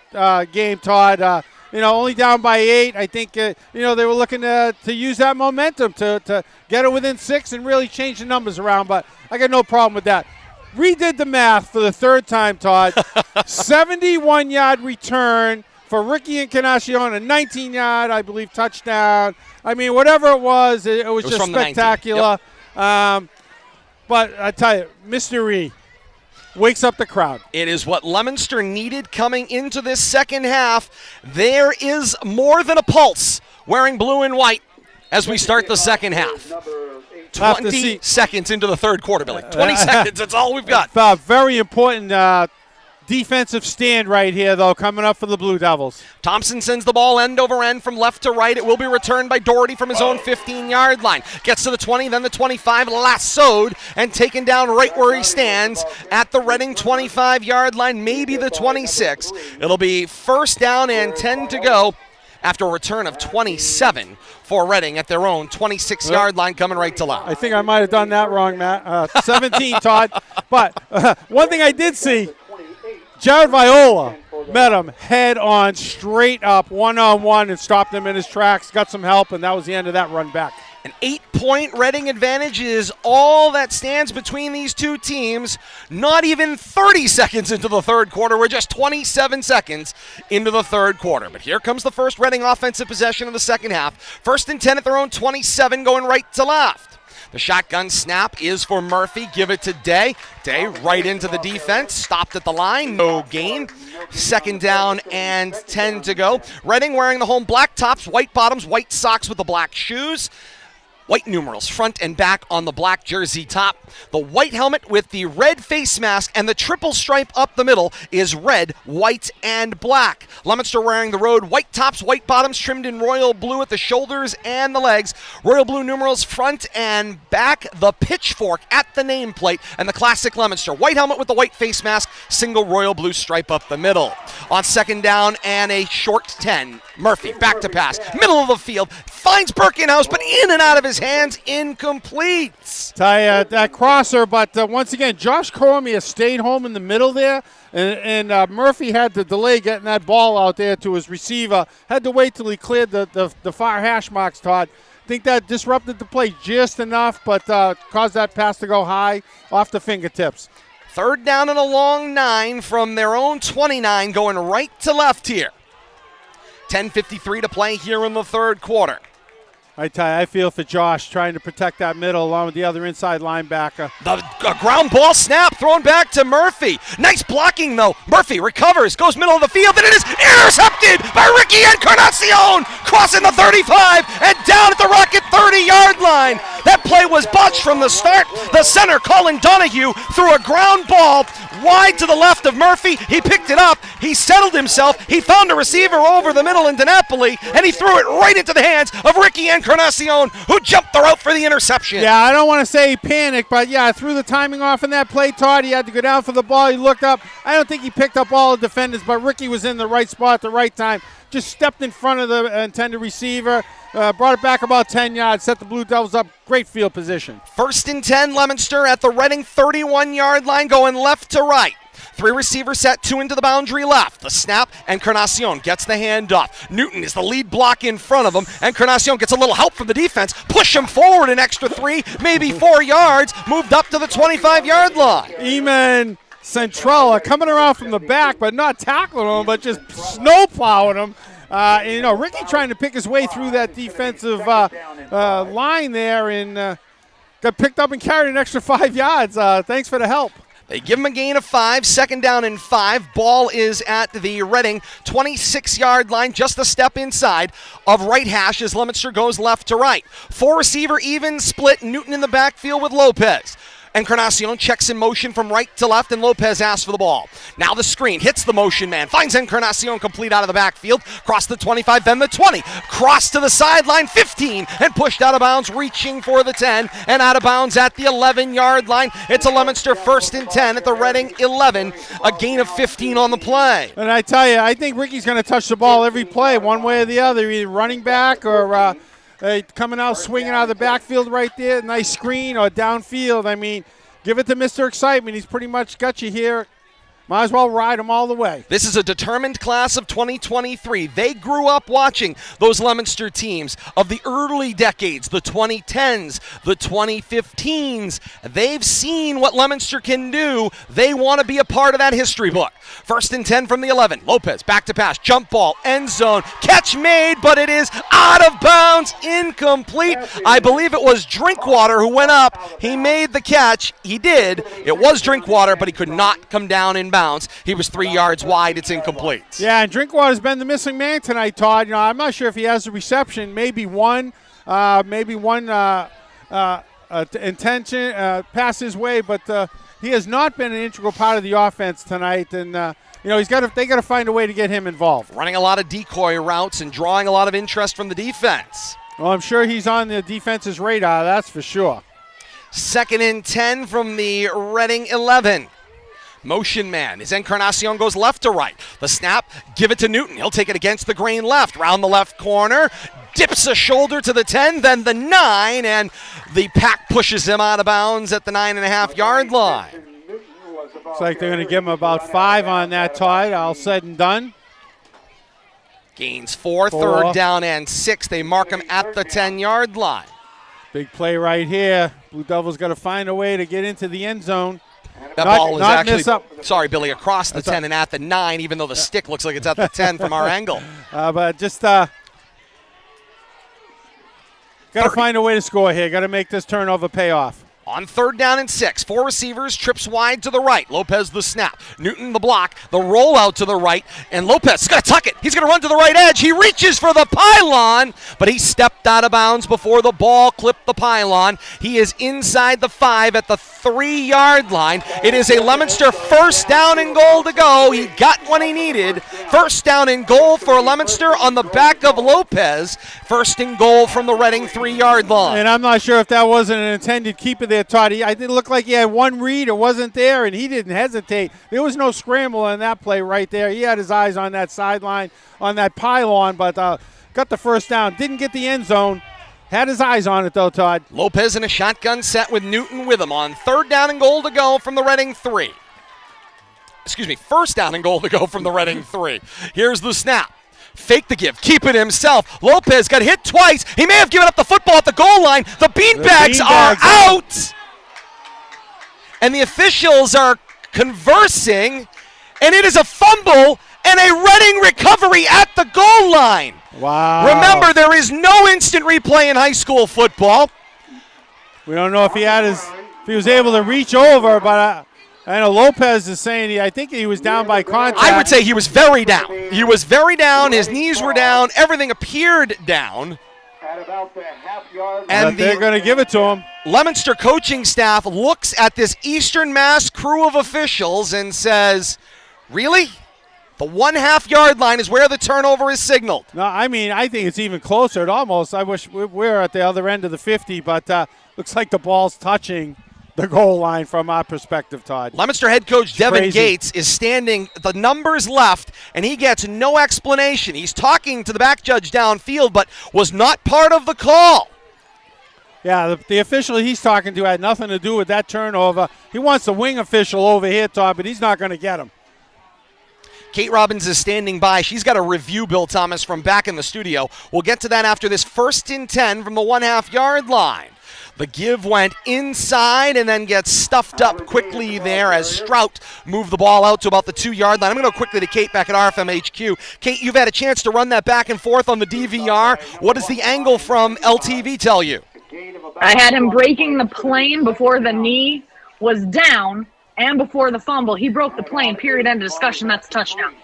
game, Todd. Only down by 8. I think, they were looking to use that momentum to get it within 6 and really change the numbers around, but I got no problem with that. Redid the math for the third time, Todd. 71-yard return for Ricky Encarnacion, a 19-yard, I believe, touchdown. I mean, whatever it was just spectacular. Yep. But I tell you, Mr. E wakes up the crowd. It is what Leominster needed coming into this second half. There is more than a pulse wearing blue and white as we start the second half. 20 seconds into the third quarter, Billy. 20 seconds, that's all we've got. Very important defensive stand right here, though, coming up for the Blue Devils. Thompson sends the ball end over end from left to right. It will be returned by Doherty from his own 15-yard line. Gets to the 20, then the 25, lassoed and taken down right where he stands at the Reading 25-yard line, maybe the 26. It'll be first down and 10 to go after a return of 27 for Reading at their own 26-yard line coming right to left. I think I might have done that wrong, Matt. 17, Todd. But one thing I did see, Jared Viola met him head on, straight up, one-on-one, and stopped him in his tracks, got some help, and that was the end of that run back. An 8-point Reading advantage is all that stands between these two teams. Not even 30 seconds into the third quarter. We're just 27 seconds into the third quarter. But here comes the first Reading offensive possession of the second half. 1st and 10 at their own 27, going right to left. The shotgun snap is for Murphy. Give it to Day. Day right into the defense. Stopped at the line. No gain. 2nd down and 10 to go. Reading wearing the home black tops, white bottoms, white socks with the black shoes. White numerals front and back on the black jersey top. The white helmet with the red face mask and the triple stripe up the middle is red, white, and black. Leominster wearing the road white tops, white bottoms trimmed in royal blue at the shoulders and the legs. Royal blue numerals front and back. The pitchfork at the nameplate and the classic Leominster. White helmet with the white face mask, single royal blue stripe up the middle. On 2nd down and a short 10. Murphy back to pass. Middle of the field. Finds Birkenhouse, but in and out of his hands, incomplete. That crosser, but once again, Josh Cormier stayed home in the middle there, and Murphy had to delay getting that ball out there to his receiver. Had to wait till he cleared the far hash marks, Todd. I think that disrupted the play just enough, but caused that pass to go high off the fingertips. 3rd down and a long 9 from their own 29, going right to left here. 10:53 to play here in the third quarter. I tell you, I feel for Josh trying to protect that middle along with the other inside linebacker. The ground ball snap thrown back to Murphy. Nice blocking, though. Murphy recovers, goes middle of the field, and it is intercepted by Ricky Encarnacion, crossing the 35 and down at the Rocket 30-yard line. That play was botched from the start. The center, Colin Donahue, threw a ground ball wide to the left of Murphy. He picked it up. He settled himself. He found a receiver over the middle in Napoli, and he threw it right into the hands of Ricky Encarnacion, who jumped the route for the interception. Yeah, I don't want to say he panicked, but yeah, threw the timing off in that play, Todd. He had to go down for the ball. He looked up. I don't think he picked up all the defenders, but Ricky was in the right spot at the right time. Just stepped in front of the intended receiver, brought it back about 10 yards, set the Blue Devils up. Great field position. 1st and 10, Leominster at the Reading 31-yard line, going left to right. 3 receivers set, 2 into the boundary left. The snap, Encarnacion gets the handoff. Newton is the lead block in front of him. Encarnacion gets a little help from the defense. Push him forward an extra 3, maybe 4 yards. Moved up to the 25-yard line. Eman Centrella coming around from the back, but not tackling him, but just snowplowing him. Ricky trying to pick his way through that defensive line there and got picked up and carried an extra 5 yards. Thanks for the help. They give him a gain of 5, 2nd down and 5. Ball is at the Reading 26-yard line, just a step inside of right hash as Leominster goes left to right. 4 receiver even split, Newton in the backfield with Lopez. Encarnacion checks in motion from right to left, and Lopez asks for the ball. Now the screen, hits the motion man, finds Encarnacion complete out of the backfield, cross the 25, then the 20, cross to the sideline, 15, and pushed out of bounds, reaching for the 10, and out of bounds at the 11-yard line. It's a Leominster 1st and 10 at the Reading 11, a gain of 15 on the play. And I tell you, I think Ricky's going to touch the ball every play, one way or the other, either running back or coming out, swinging out of the backfield right there, nice screen, or downfield. I mean, give it to Mr. Excitement. He's pretty much got you here. Might as well ride him all the way. This is a determined class of 2023. They grew up watching those Leominster teams of the early decades, the 2010s, the 2015s. They've seen what Leominster can do. They want to be a part of that history book. 1st and 10 from the 11. Lopez back to pass, jump ball, end zone, catch made, but it is out of bounds, incomplete. I believe it was Drinkwater who went up. He made the catch. He did. It was Drinkwater, but he could not come down in bounds. He was 3 yards wide. It's incomplete. Yeah, and Drinkwater's been the missing man tonight, Todd. I'm not sure if he has a reception. Maybe one intention pass his way, but he has not been an integral part of the offense tonight. And they got to find a way to get him involved. Running a lot of decoy routes and drawing a lot of interest from the defense. Well, I'm sure he's on the defense's radar. That's for sure. 2nd and 10 from the Reading 11. Motion man. His Encarnacion goes left to right. The snap, give it to Newton. He'll take it against the grain left. Round the left corner. Dips a shoulder to the 10, then the 9, and the pack pushes him out of bounds at the 9.5-yard line. Looks like they're going to give him about 5 on that, Todd. All said and done. Gains 4, third down and 6. They mark him at the 10-yard line. Big play right here. Blue Devils got to find a way to get into the end zone. That ball is actually, sorry, Billy, across the 10 and at the 9, even though the stick looks like it's at the 10 from our angle. But just got to find a way to score here. Got to make this turnover pay off. On third down and 6, 4 receivers, trips wide to the right. Lopez the snap. Newton the block, the rollout to the right, and Lopez is going to tuck it. He's going to run to the right edge. He reaches for the pylon, but he stepped out of bounds before the ball clipped the pylon. He is inside the 5 at the 3-yard line. It is a Leominster first down and goal to go. He got what he needed. First down and goal for Leominster on the back of Lopez. First and goal from the Reading 3-yard line. And I'm not sure if that wasn't an intended keeper there, Todd. I didn't look like he had one read. It wasn't there, and he didn't hesitate. There was no scramble on that play right there. He had his eyes on that sideline, on that pylon, but got the first down. Didn't get the end zone. Had his eyes on it, though, Todd. Lopez in a shotgun set with Newton with him on third down and goal to go from the Reading 3. First down and goal to go from the Reading 3. Here's the snap. Fake the give, keep it himself. Lopez got hit twice. He may have given up the football at the goal line. The beanbags are out. And the officials are conversing. And it is a fumble and a Reading recovery at the goal line. Wow. Remember, there is no instant replay in high school football. We don't know if he was able to reach over, but I know Lopez is saying I think he was down by contact. I would say he was very down. He was very down. His knees were down. Everything appeared down. And they're going to give it to him. Leominster coaching staff looks at this Eastern Mass crew of officials and says, really? The 1.5-yard line is where the turnover is signaled. No, I think it's even closer. I wish we were at the other end of the 50, but looks like the ball's touching the goal line from our perspective, Todd. Leominster head coach Devin Gates is standing the numbers left, and he gets no explanation. He's talking to the back judge downfield, but was not part of the call. Yeah, the official he's talking to had nothing to do with that turnover. He wants the wing official over here, Todd, but he's not going to get him. Kate Robbins is standing by. She's got a review, Bill Thomas, from back in the studio. We'll get to that after this 1st and 10 from the 1.5-yard line. The give went inside and then gets stuffed up quickly there as Strout moved the ball out to about the 2-yard line. I'm going to go quickly to Kate back at RFM HQ. Kate, you've had a chance to run that back and forth on the DVR. What does the angle from LTV tell you? I had him breaking the plane before the knee was down and before the fumble. He broke the plane, period, end of discussion. That's a touchdown.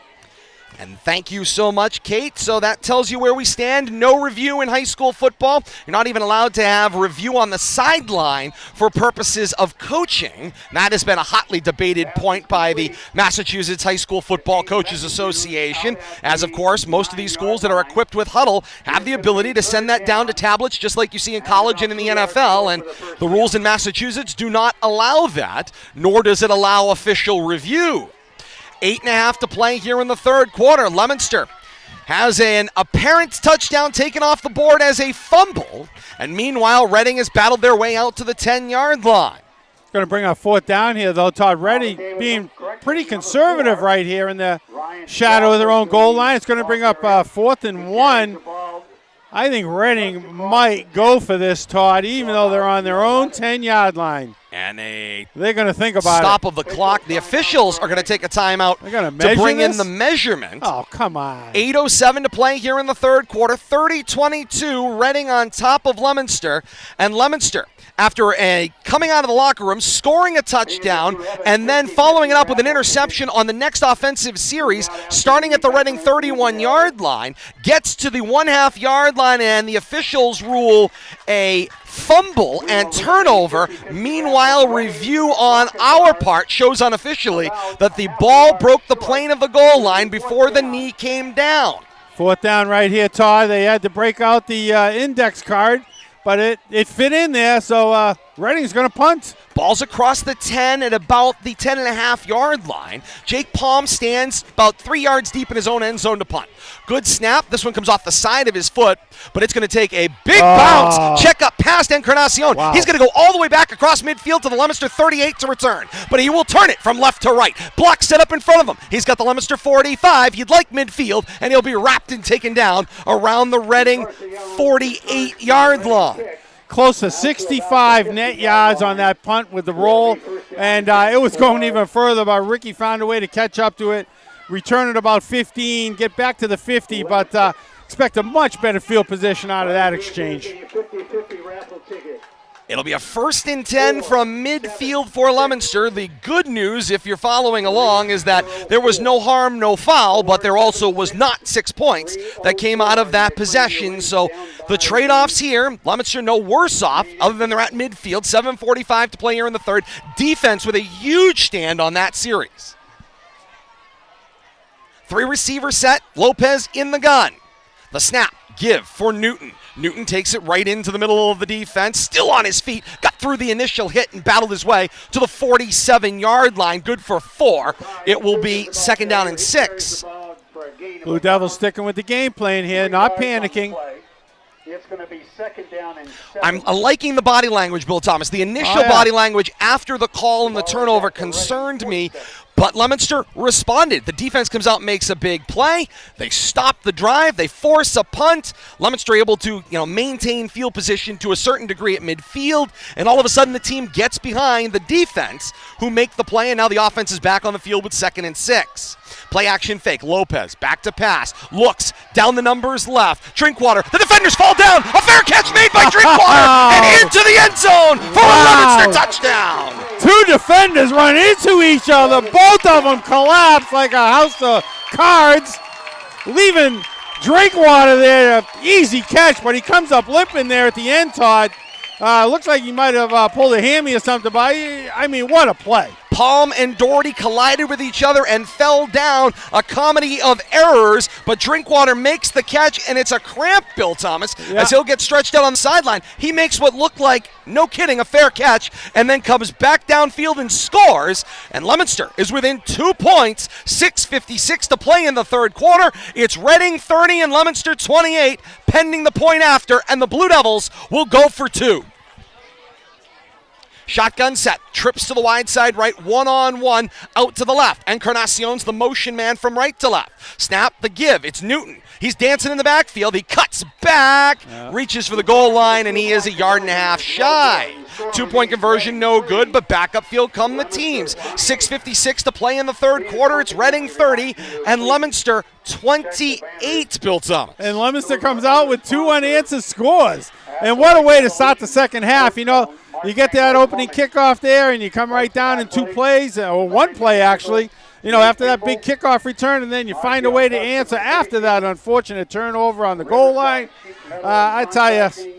And thank you so much, Kate. So that tells you where we stand. No review in high school football. You're not even allowed to have review on the sideline for purposes of coaching. That has been a hotly debated point by the Massachusetts High School Football Coaches Association, as, of course, most of these schools that are equipped with huddle have the ability to send that down to tablets just like you see in college and in the NFL, and the rules in Massachusetts do not allow that, nor does it allow official review. 8.5 to play here in the third quarter. Leominster has an apparent touchdown taken off the board as a fumble. And meanwhile, Reading has battled their way out to the 10-yard line. Going to bring our 4th down here, though. Todd, Reading being pretty conservative right here in the shadow of their own goal line. It's going to bring up 4th and 1. I think Reading might go for this, Todd, even though they're on their own 10-yard line. And they're going to think about stop of the clock. The officials are going to take a timeout to bring in the measurement. Oh, come on. 8:07 to play here in the third quarter. 30-22, Reading on top of Leominster. And Leominster, after coming out of the locker room, scoring a touchdown, and then following it up with an interception on the next offensive series, starting at the Reading 31-yard line, gets to the 1.5-yard line, and the officials rule a fumble and turnover. Meanwhile, review on our part shows unofficially that the ball broke the plane of the goal line before the knee came down. 4th down right here, Todd. They had to break out the index card but it fit in there, so Reading's going to punt. Ball's across the 10 at about the 10.5-yard line. Jake Palm stands about 3 yards deep in his own end zone to punt. Good snap. This one comes off the side of his foot, but it's going to take a big bounce. Check up past Encarnacion. Wow. He's going to go all the way back across midfield to the Leominster 38 to return, but he will turn it from left to right. Block set up in front of him. He's got the Leominster 45. He'd like midfield, and he'll be wrapped and taken down around the Reading 48-yard line. Close to 65 net yards on that punt with the roll, and it was going even further, but Ricky found a way to catch up to it, return it about 15, get back to the 50, but expect a much better field position out of that exchange. It'll be a 1st and 10 from midfield for Leominster. The good news, if you're following along, is that there was no harm, no foul, but there also was not 6 points that came out of that possession. So the trade-offs here, Leominster no worse off, other than they're at midfield. 7:45 to play here in the third. Defense with a huge stand on that series. 3-receiver set, Lopez in the gun. The snap, give for Newton. Newton takes it right into the middle of the defense, still on his feet, got through the initial hit and battled his way to the 47-yard line, good for 4. It will be 2nd down and 6. Blue Devils sticking with the game plan here, not panicking. It's going to be 2nd down and 7. I'm liking the body language, Bill Thomas. The initial body language after the call and the turnover concerned me, but Leominster responded. The defense comes out and makes a big play. They stop the drive. They force a punt. Leominster able to maintain field position to a certain degree at midfield, and all of a sudden the team gets behind the defense who make the play, and now the offense is back on the field with 2nd and 6. Play action fake. Lopez back to pass. Looks down the numbers left. Drinkwater. The defenders fall down. A fair catch made by Drinkwater and into the end zone for a Leominster touchdown. 2 defenders run into each other. Both of them collapse like a house of cards, leaving Drinkwater there. Easy catch, but he comes up limping there at the end, Todd. Looks like he might have pulled a hammy or something, but I mean, what a play. Palm and Doherty collided with each other and fell down. A comedy of errors, but Drinkwater makes the catch, and it's a cramp, Bill Thomas, as he'll get stretched out on the sideline. He makes what looked like, no kidding, a fair catch, and then comes back downfield and scores, and Leominster is within 2 points, 6:56 to play in the third quarter. It's Reading 30 and Leominster 28, pending the point after, and the Blue Devils will go for 2. Shotgun set, trips to the wide side right, one-on-one, out to the left. Encarnacion's the motion man from right to left. Snap, the give, it's Newton. He's dancing in the backfield, he cuts back, reaches for the goal line, and he is 1.5 yards shy. 2-point conversion, no good, but back upfield come the teams. 6:56 to play in the third quarter. It's Reading 30 and Leominster 28, Bill Thomas. And Leominster comes out with 2 unanswered scores. And what a way to start the second half. You get that opening kickoff there, and you come right down in 2 plays, or 1 play actually, after that big kickoff return, and then you find a way to answer after that unfortunate turnover on the goal line. I tell you,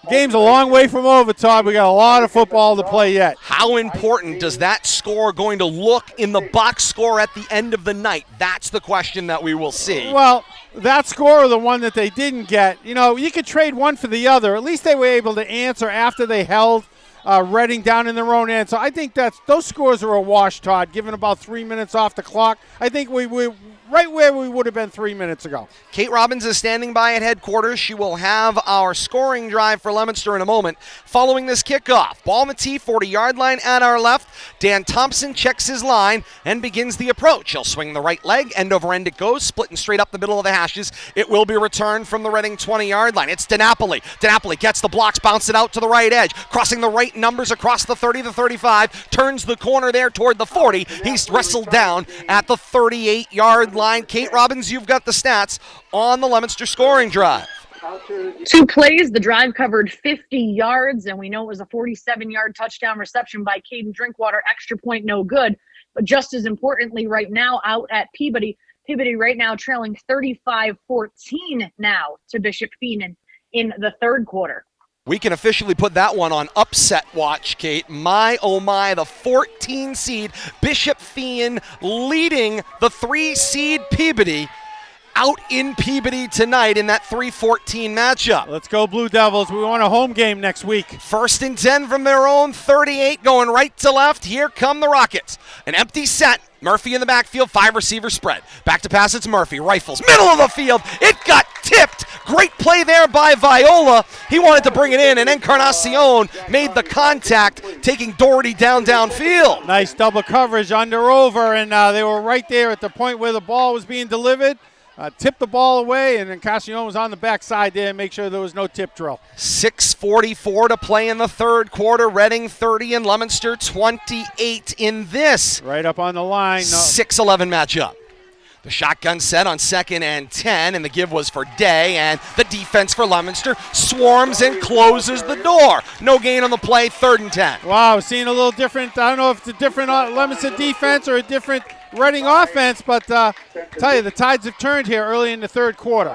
game's a long way from over, Todd. We got a lot of football to play yet. How important does that score going to look in the box score at the end of the night? That's the question that we will see. Well, that score or the one that they didn't get, you could trade one for the other. At least they were able to answer after they held Reading down in their own end. So I think those scores are a wash, Todd, given about 3 minutes off the clock. I think we're right where we would have been 3 minutes ago. Kate Robbins is standing by at headquarters. She will have our scoring drive for Leominster in a moment. Following this kickoff, ball on the tee, 40-yard line at our left. Dan Thompson checks his line and begins the approach. He'll swing the right leg, end over end it goes, splitting straight up the middle of the hashes. It will be returned from the Reading 20-yard line. It's DiNapoli. DiNapoli gets the blocks, bounce it out to the right edge, crossing the right numbers across the 30, the 35, turns the corner there toward the 40. He's wrestled down at the 38-yard line. Kate Robbins, you've got the stats on the Leominster scoring drive. 2 plays, the drive covered 50 yards, and we know it was a 47-yard touchdown reception by Caden Drinkwater. Extra point, no good. But just as importantly, right now, out at Peabody right now trailing 35-14 now to Bishop Feenan in the third quarter. We can officially put that one on upset watch, Kate. My, oh my, the 14 seed Bishop Feenan leading the 3 seed Peabody out in Peabody tonight in that 3-14 matchup. Let's go Blue Devils. We want a home game next week. 1st and 10 from their own 38, going right to left. Here come the Rockets. An empty set. Murphy in the backfield, 5-receiver spread. Back to pass, it's Murphy. Rifles, middle of the field. It got tipped. Great play there by Viola. He wanted to bring it in, and Encarnacion made the contact, taking Doherty downfield. Nice double coverage under-over, and they were right there at the point where the ball was being delivered. Tipped the ball away, and Encarnacion was on the backside there and make sure there was no tip drill. 6:44 to play in the third quarter. Reading 30 and Leominster 28 in this. Right up on the line. 6-11 matchup. The shotgun set on 2nd and 10, and the give was for Day, and the defense for Leominster swarms and closes the door. No gain on the play, 3rd and 10. Wow, seeing a little different. I don't know if it's a different Leominster defense or a different Reading offense, but tell you, the tides have turned here early in the third quarter.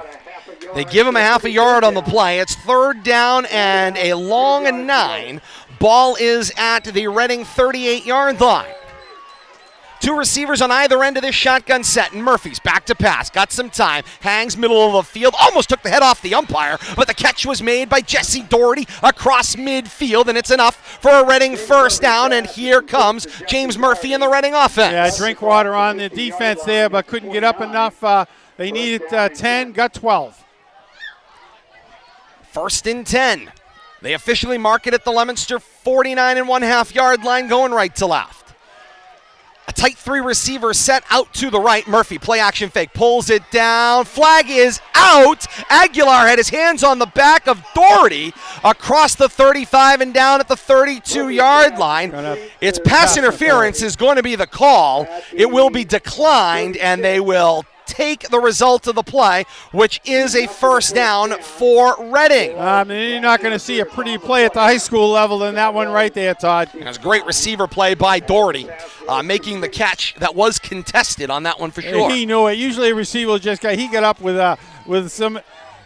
They give him a half a yard on the play. It's 3rd down and a long 9. Ball is at the Reading 38-yard line. 2 receivers on either end of this shotgun set, and Murphy's back to pass. Got some time. Hangs middle of the field. Almost took the head off the umpire, but the catch was made by Jesse Doherty across midfield, and it's enough for a Reading first down, and here comes James Murphy in the Reading offense. Yeah, Drinkwater on the defense there, but couldn't get up enough. They needed 10, got 12. 1st and 10. They officially mark it at the Leominster 49.5 yard line, going right to left. A tight 3-receiver set out to the right. Murphy, play action fake, pulls it down. Flag is out. Aguilar had his hands on the back of Doherty across the 35 and down at the 32-yard line. It's pass interference is going to be the call. It will be declined, and they will take the result of the play, which is a first down for Reading. You're not going to see a pretty play at the high school level than that one right there, Todd. It was a great receiver play by Doherty, making the catch that was contested on that one for sure. He knew it. Usually a receiver will he got up with some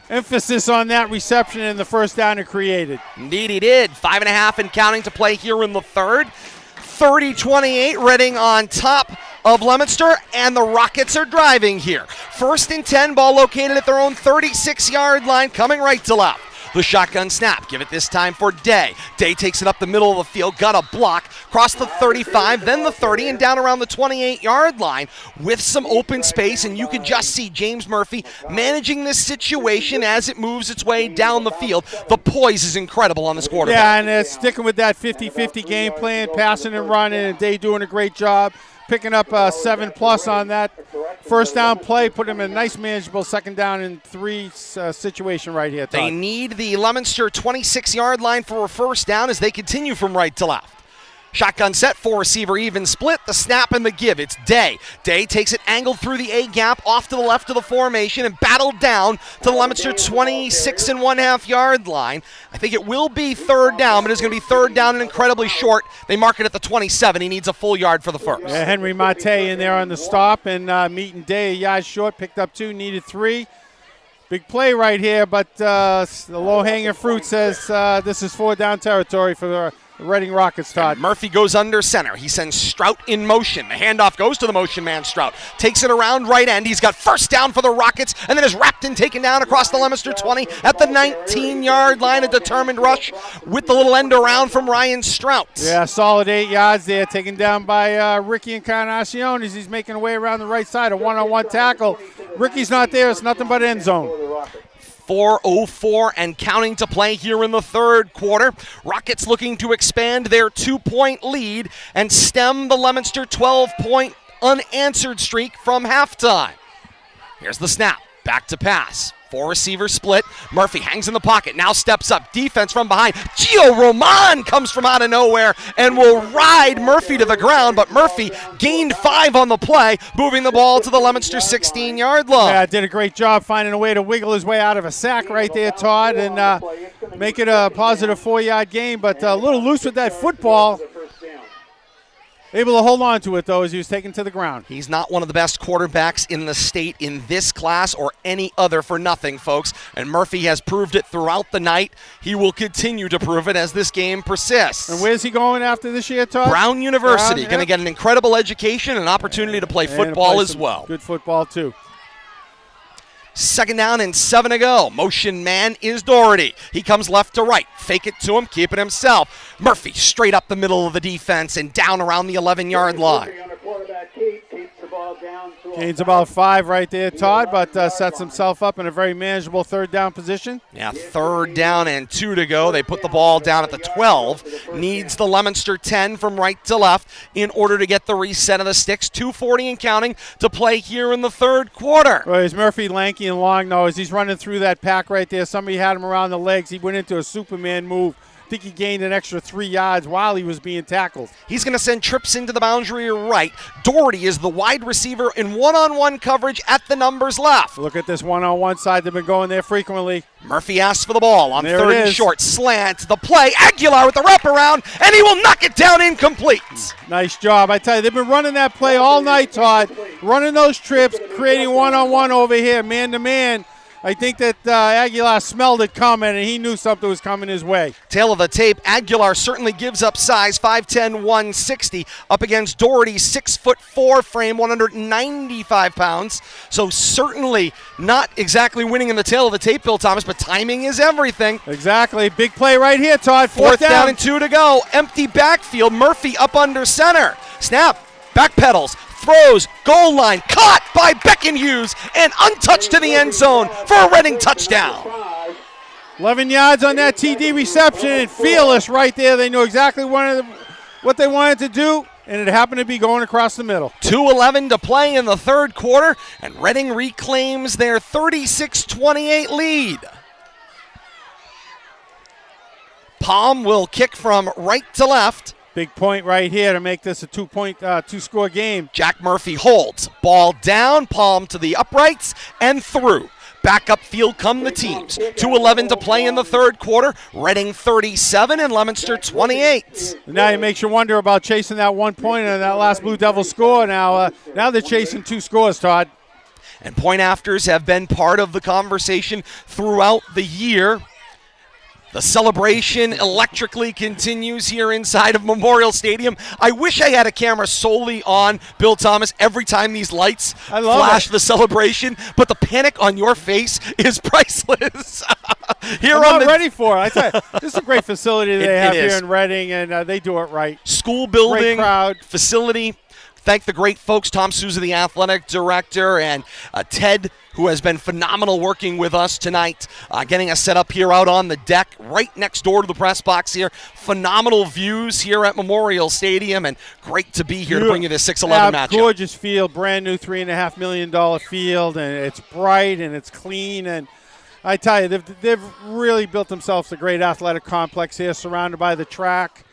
emphasis on that reception and the first down it created. Indeed he did. 5.5 and counting to play here in the third. 30-28, Reading on top of Leominster, and the Rockets are driving here. 1st and 10, ball located at their own 36-yard line, coming right to left. The shotgun snap, give it this time for Day. Day takes it up the middle of the field, got a block, cross the 35, then the 30, and down around the 28-yard line with some open space, and you can just see James Murphy managing this situation as it moves its way down the field. The poise is incredible on this quarterback. Yeah, and sticking with that 50-50 game plan, passing and running, and Day doing a great job. Picking up 7+ on that first down play, put him in a nice manageable 2nd down and 3 situation right here, Todd. They need the Leominster 26-yard line for a first down as they continue from right to left. Shotgun set, 4-receiver even split, the snap and the give. It's Day. Day takes it angled through the A gap off to the left of the formation and battled down to the Leominster 26.5 yard line. I think it will be 3rd down, but it's going to be 3rd down and incredibly short. They mark it at the 27. He needs a full yard for the first. Yeah, Henry Mate in there on the stop and meeting Day a yard short, picked up 2, needed 3. Big play right here, but the low-hanging fruit says this is 4 down territory for the Reading Rockets, Todd. And Murphy goes under center. He sends Strout in motion. The handoff goes to the motion man, Strout. Takes it around right end. He's got first down for the Rockets, and then is wrapped and taken down across the Leominster 20 at the 19-yard line. A determined rush with the little end around from Ryan Strout. Yeah, solid 8 yards there, taken down by Ricky Encarnacion as he's making away around the right side. A one-on-one tackle. Ricky's not there. It's nothing but end zone. 4:04 and counting to play here in the third quarter. Rockets looking to expand their 2-point lead and stem the Leominster 12-point unanswered streak from halftime. Here's the snap. Back to pass. 4-receiver split. Murphy hangs in the pocket. Now steps up. Defense from behind. Gio Roman comes from out of nowhere and will ride Murphy to the ground, but Murphy gained 5 on the play, moving the ball to the Leominster 16-yard line. Yeah, did a great job finding a way to wiggle his way out of a sack right there, Todd, and make it a positive 4-yard gain, but a little loose with that football. Able to hold on to it, though, as he was taken to the ground. He's not one of the best quarterbacks in the state in this class or any other for nothing, folks. And Murphy has proved it throughout the night. He will continue to prove it as this game persists. And where's he going after this year, Todd? Brown University. Going to get an incredible education and an opportunity to play football as well. Good football, too. Second down and 7 to go. Motion man is Doherty. He comes left to right. Fake it to him, keep it himself. Murphy straight up the middle of the defense and down around the 11-yard line. Gains about 5 right there, Todd, but sets himself up in a very manageable third down position. Yeah, third down and 2 to go. They put the ball down at the 12. Needs the Leominster 10 from right to left in order to get the reset of the sticks. 2:40 and counting to play here in the third quarter. Well, is Murphy lanky and long, though, as he's running through that pack right there. Somebody had him around the legs. He went into a Superman move. I think he gained an extra 3 yards while he was being tackled. He's going to send trips into the boundary right. Doherty is the wide receiver in one-on-one coverage at the numbers left. Look at this one-on-one side. They've been going there frequently. Murphy asks for the ball on there third and short. Slant, the play. Aguilar with the wraparound, and he will knock it down incomplete. Nice job. I tell you, they've been running that play all night, Todd. Running those trips, creating one-on-one over here, man-to-man. I think that Aguilar smelled it coming, and he knew something was coming his way. Tail of the tape, Aguilar certainly gives up size, 5'10", 160, up against Doherty's 6'4" frame, 195 pounds. So certainly not exactly winning in the tail of the tape, Bill Thomas, but timing is everything. Exactly. Big play right here, Todd. Fourth down and 2 to go. Empty backfield. Murphy up under center. Snap. Backpedals. Throws, goal line, caught by Beckenhughes, and untouched to the end zone for a Reading touchdown. 11 yards on that TD reception, and fearless right there. They knew exactly what they wanted to do, and it happened to be going across the middle. 2:11 to play in the third quarter, and Reading reclaims their 36-28 lead. Palm will kick from right to left. Big point right here to make this a two-score game. Jack Murphy holds. Ball down, Palm to the uprights, and through. Back upfield come the teams. 2:11 to play in the third quarter. Reading 37 and Leominster 28. Now it makes you wonder about chasing that 1 point and that last Blue Devil score. Now they're chasing 2 scores, Todd. And point afters have been part of the conversation throughout the year. The celebration electrically continues here inside of Memorial Stadium. I wish I had a camera solely on Bill Thomas every time these lights flash the celebration, but the panic on your face is priceless. I'm not ready for it. I tell you, this is a great facility they have here in Reading, and they do it right. School building, great crowd, facility. Thank the great folks, Tom Souza, the athletic director, and Ted, who has been phenomenal working with us tonight, getting us set up here out on the deck right next door to the press box here. Phenomenal views here at Memorial Stadium, and great to be here to bring you this 6-11 matchup. Gorgeous field, brand new $3.5 million field, and it's bright and it's clean. And I tell you, they've really built themselves a great athletic complex here, surrounded by the track.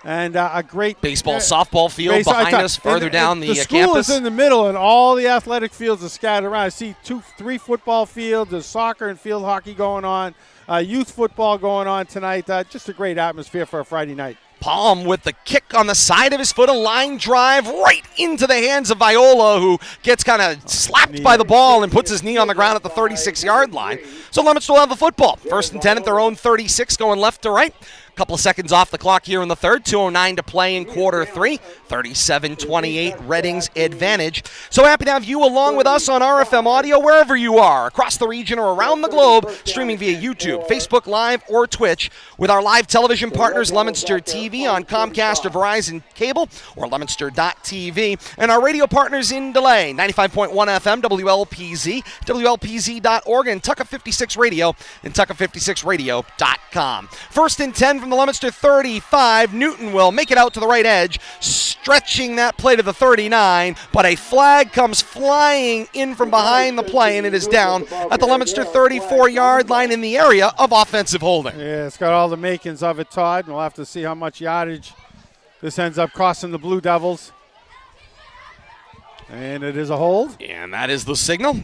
And a great baseball, softball field behind us, further down the campus. The school is in the middle, and all the athletic fields are scattered around. I see 3 football fields. There's soccer and field hockey going on, youth football going on tonight. Just a great atmosphere for a Friday night. Palm with the kick on the side of his foot, a line drive right into the hands of Viola, who gets kind of slapped by the ball and puts his knee on the ground at the 36-yard line. So Leominster will have the football. 1st and 10 at their own 36, going left to right. Couple of seconds off the clock here in the third. 2:09 to play in quarter 3. 37-28, Reading's advantage. So happy to have you along with us on RFM Audio wherever you are, across the region or around the globe, streaming via YouTube, Facebook Live, or Twitch, with our live television partners, Leominster TV on Comcast or Verizon Cable, or Leominster.tv, and our radio partners in delay, 95.1 FM, WLPZ, WLPZ.org, and Tucka 56 Radio, and Tucka56Radio.com. 1st and 10 from the Leominster 35. Newton will make it out to the right edge, stretching that play to the 39, but a flag comes flying in from behind the play, and it is down at the Leominster 34-yard line in the area of offensive holding. Yeah, it's got all the makings of it, Todd, and we'll have to see how much yardage this ends up costing the Blue Devils. And it is a hold. And that is the signal.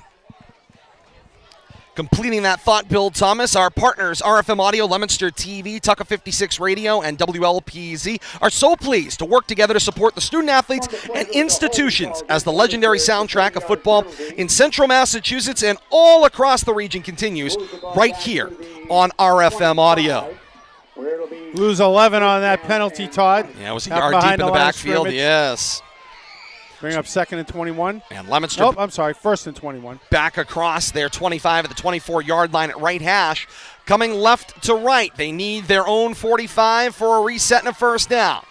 Completing that thought, Bill Thomas, our partners, RFM Audio, Leominster TV, Tucka 56 Radio, and WLPZ, are so pleased to work together to support the student-athletes and institutions as the legendary soundtrack of football in central Massachusetts and all across the region continues right here on RFM Audio. Lose 11 on that penalty, Todd. Yeah, it was a yard deep in the backfield, yes. Bring up 2nd and 21. And Leominster. Nope, I'm sorry, 1st and 21. Back across their 25 at the 24-yard line at right hash. Coming left to right. They need their own 45 for a reset and a first down.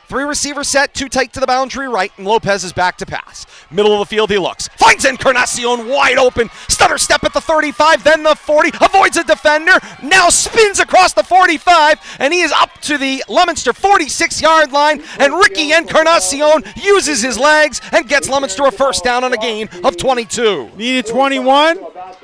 3 receiver set, 2 tight to the boundary right, and Lopez is back to pass. Middle of the field he looks. Finds Encarnacion wide open. Stutter step at the 35, then the 40. Avoids a defender. Now spins across the 45, and he is up to the Leominster 46-yard line. And Ricky Encarnacion uses his legs and gets Leominster a first down on a gain of 22. Needed 21.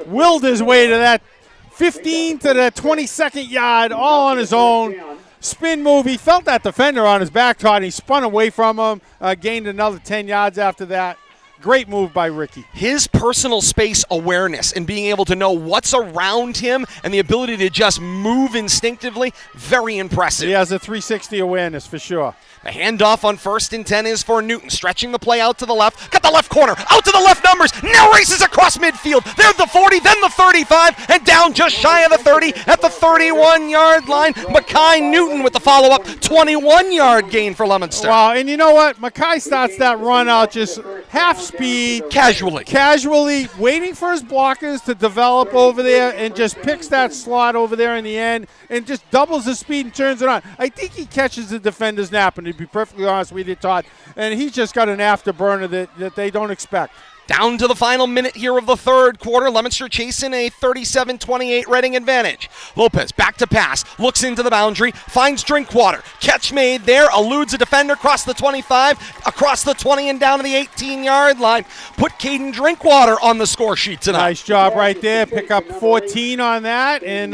Willed his way to that 15 to the 22nd yard, all on his own. Spin move. He felt that defender on his back, Todd. He spun away from him, gained another 10 yards after that. Great move by Ricky. His personal space awareness and being able to know what's around him and the ability to just move instinctively, very impressive. He has a 360 awareness for sure. The handoff on 1st and 10 is for Newton, stretching the play out to the left. Got the left corner, out to the left numbers. Now races across midfield. There's the 40, then the 35, and down just shy of the 30 at the 31-yard line. Mackay Newton with the follow-up 21-yard gain for Leominster. Wow, and you know what? Mackay starts that run out just half speed. Casually, waiting for his blockers to develop over there and just picks that slot over there in the end and just doubles the speed and turns it on. I think he catches the defender's napping, to be perfectly honest with you, Todd. And he's just got an afterburner that they don't expect. Down to the final minute here of the third quarter. Leominster chasing a 37-28 Reading advantage. Lopez back to pass. Looks into the boundary. Finds Drinkwater. Catch made there. Eludes a defender across the 25, across the 20, and down to the 18-yard line. Put Caden Drinkwater on the score sheet tonight. Nice job right there. Pick up 14 on that. And,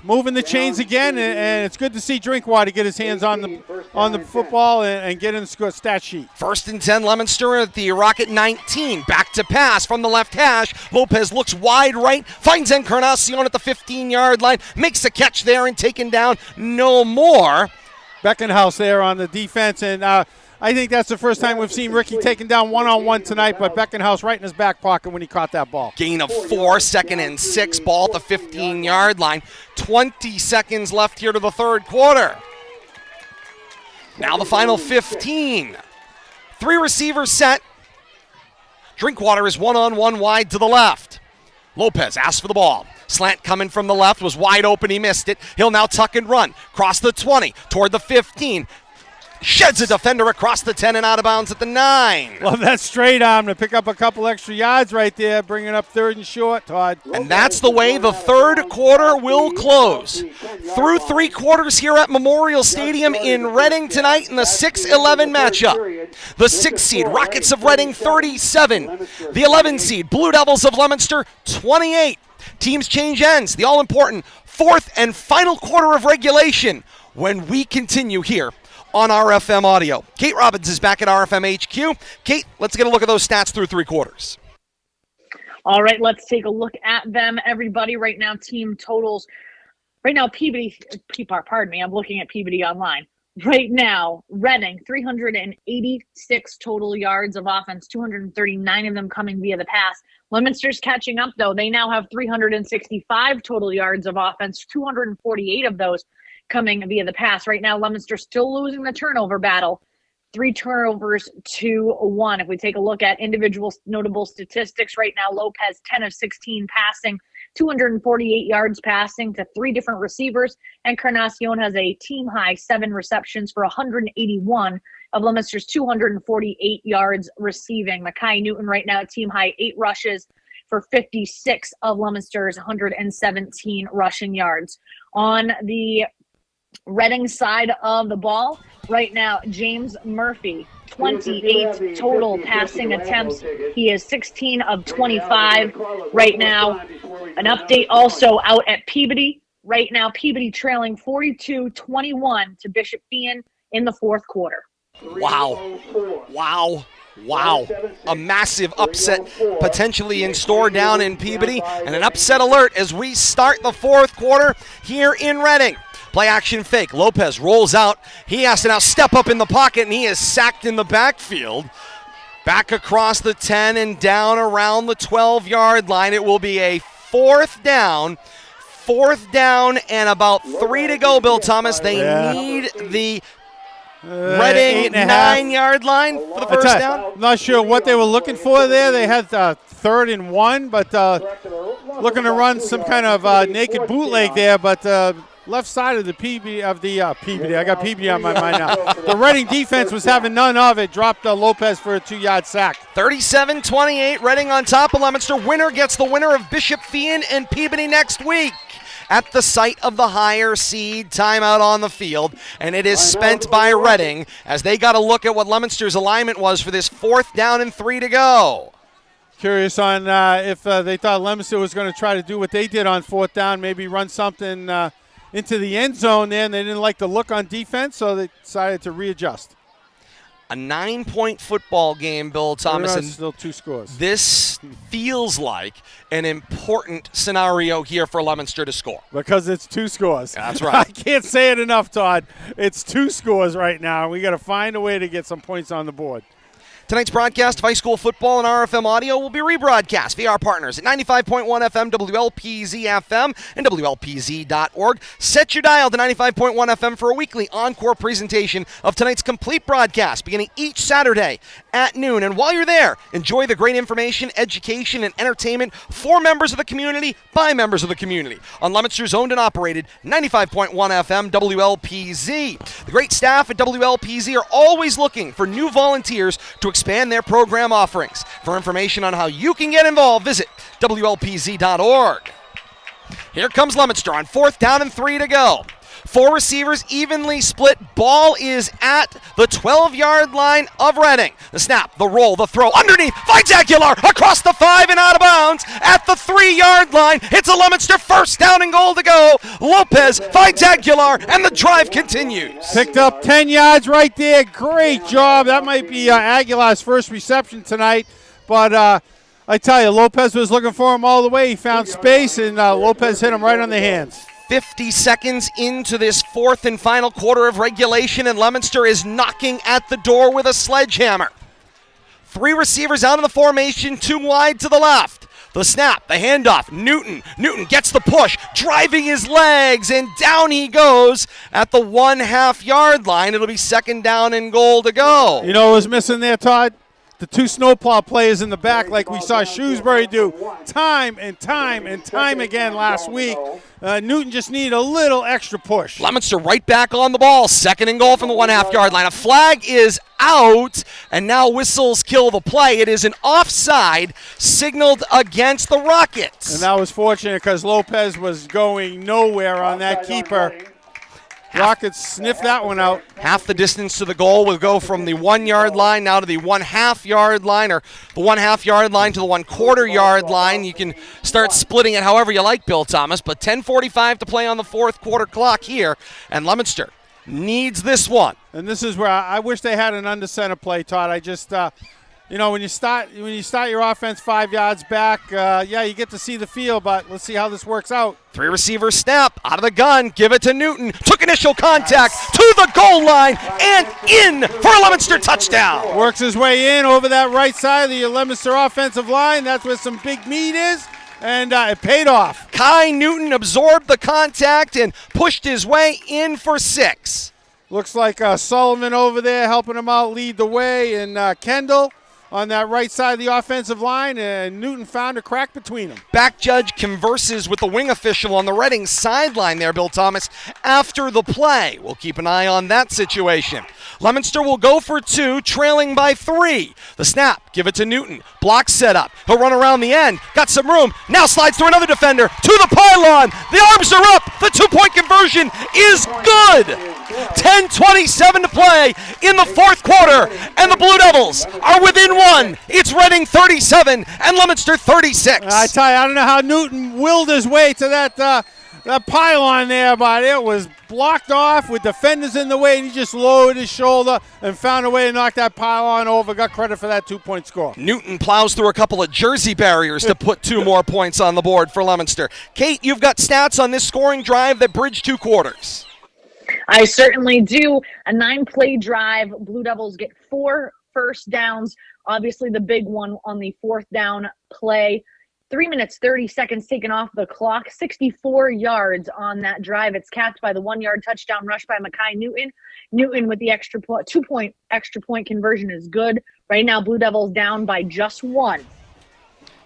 moving the chains again. And it's good to see Drinkwater get his hands on the football and get in the stat sheet. 1st and 10, Leominster at the Rocket 19. Back to pass from the left hash. Lopez looks wide right, finds Encarnacion at the 15-yard line, makes a catch there and taken down no more. Beckenhouse there on the defense, and I think that's the first time we've seen Ricky taken down one-on-one tonight, but Beckenhouse right in his back pocket when he caught that ball. Gain of 4, 2nd and 6, ball at the 15-yard line. 20 seconds left here to the third quarter. Now the final 15. 3 receivers set. Drinkwater is one-on-one wide to the left. Lopez asks for the ball. Slant coming from the left was wide open. He missed it. He'll now tuck and run. Cross the 20 toward the 15. Sheds a defender across the 10 and out of bounds at the 9. Love that straight arm to pick up a couple extra yards right there, bringing up 3rd and short, Todd. And that's the way the third quarter will close. Through 3 quarters here at Memorial Stadium in Reading tonight in the 6-11 matchup. The 6 seed Rockets of Reading 37. The 11 seed Blue Devils of Leominster 28. Teams change ends. The all-important 4th and final quarter of regulation when we continue here on RFM Audio. Kate Robbins is back at RFM HQ. Kate, let's get a look at those stats through 3 quarters. All right, let's take a look at them, everybody. Right now, team totals. Right now, Peabody, pardon me, I'm looking at Peabody online. Right now, Reading, 386 total yards of offense, 239 of them coming via the pass. Leominster's catching up, though. They now have 365 total yards of offense, 248 of those coming via the pass. Right now, Leominster still losing the turnover battle. 3 turnovers to 1. If we take a look at individual notable statistics right now, Lopez 10 of 16 passing, 248 yards passing to 3 different receivers. Encarnacion has a team high 7 receptions for 181 of Leominster's 248 yards receiving. Mackay Newton right now team high 8 rushes for 56 of Leominster's 117 rushing yards. On the Reading side of the ball, right now, James Murphy, 28 total passing attempts. He is 16 of 25 right now. An update also out at Peabody. Right now, Peabody trailing 42-21 to Bishop Fien in the 4th quarter. Wow. A massive upset potentially in store down in Peabody, and an upset alert as we start the 4th quarter here in Reading. Play action fake. Lopez rolls out. He has to now step up in the pocket, and he is sacked in the backfield. Back across the 10 and down around the 12-yard line. It will be a 4th down. 4th down and about 3 to go, Bill Thomas. They need the Reading 9-yard line for the first down. I'm not sure what they were looking for there. They had 3rd and 1, but looking to run some kind of naked bootleg there, but left side of the PBD. I got PBD on my mind now. The Reading defense was having none of it. Dropped Lopez for a 2-yard sack. 37-28, Reading on top of Leominster. Winner gets the winner of Bishop Fien and Peabody next week at the site of the higher seed. Timeout on the field, and it is spent by Reading as they got to look at what Leominster's alignment was for this 4th down and 3 to go. Curious on if they thought Leominster was going to try to do what they did on 4th down, maybe run something into the end zone there, and they didn't like the look on defense, so they decided to readjust. A 9-point football game, Bill Thomas. And still 2 scores. This feels like an important scenario here for Leominster to score. Because it's 2 scores. That's right. I can't say it enough, Todd. It's 2 scores right now. We got to find a way to get some points on the board. Tonight's broadcast of high school football and RFM audio will be rebroadcast via our partners at 95.1 FM, WLPZ FM, and WLPZ.org. Set your dial to 95.1 FM for a weekly encore presentation of tonight's complete broadcast beginning each Saturday at noon. And while you're there, enjoy the great information, education, and entertainment for members of the community by members of the community on Leominster's owned and operated 95.1 FM, WLPZ. The great staff at WLPZ are always looking for new volunteers to expand their program offerings. For information on how you can get involved, visit WLPZ.org. Here comes Leominster on 4th down and 3 to go. 4 receivers evenly split. Ball is at the 12-yard line of Reading. The snap, the roll, the throw underneath. Finds Aguilar across the 5 and out of bounds at the 3-yard line. It's a Leominster 1st down and goal to go. Lopez finds Aguilar, and the drive continues. Picked up 10 yards right there. Great job. That might be Aguilar's first reception tonight. But I tell you, Lopez was looking for him all the way. He found space, and Lopez hit him right on the hands. 50 seconds into this 4th and final quarter of regulation, and Leominster is knocking at the door with a sledgehammer. 3 receivers out in the formation, 2 wide to the left. The snap, the handoff, Newton gets the push, driving his legs, and down he goes at the 1/2-yard line. It'll be 2nd down and goal to go. You know what was missing there, Todd? The 2 snowplow players in the back, like we saw Shrewsbury do time and time again last week. Newton just needed a little extra push. Leominster right back on the ball. 2nd and goal from the 1/2-yard line. A flag is out, and now whistles kill the play. It is an offside signaled against the Rockets. And that was fortunate because Lopez was going nowhere on that keeper. Rockets sniffed that one out. Half the distance to the goal will go from the 1-yard line now to the 1/2-yard line, or the 1/2-yard line to the 1/4-yard line. You can start splitting it however you like, Bill Thomas, but 10:45 to play on the 4th quarter clock here, and Leominster needs this one. And this is where I wish they had an under center play, Todd. I just, when you start your offense 5 yards back, you get to see the field, but let's see how this works out. 3 receiver snap, out of the gun, give it to Newton. Took initial contact to the goal line and in for a Leominster touchdown. Works his way in over that right side of the Leominster offensive line. That's where some big meat is, and it paid off. Kai Newton absorbed the contact and pushed his way in for 6. Looks like Sullivan over there helping him out lead the way, and Kendall on that right side of the offensive line, and Newton found a crack between them. Back judge converses with the wing official on the Reading sideline there, Bill Thomas, after the play. We'll keep an eye on that situation. Leominster will go for 2, trailing by 3. The snap, give it to Newton. Block set up. He'll run around the end. Got some room. Now slides through another defender. To the pylon. The arms are up. The 2-point conversion is good. 10:27 to play in the 4th quarter, and the Blue Devils are within 1. It's Reading 37 and Leominster 36. I tell you, I don't know how Newton willed his way to that pylon there, but it was blocked off with defenders in the way, and he just lowered his shoulder and found a way to knock that pylon over. Got credit for that 2-point score. Newton plows through a couple of jersey barriers to put 2 more points on the board for Leominster. Kate, you've got stats on this scoring drive that bridged 2 quarters. I certainly do. A 9-play drive. Blue Devils get 4 first downs. Obviously the big one on the 4th down play. 3 minutes, 30 seconds taken off the clock, 64 yards on that drive. It's capped by the 1-yard touchdown rush by Makai Newton. Newton with the 2-point extra point conversion is good. Right now, Blue Devils down by just 1.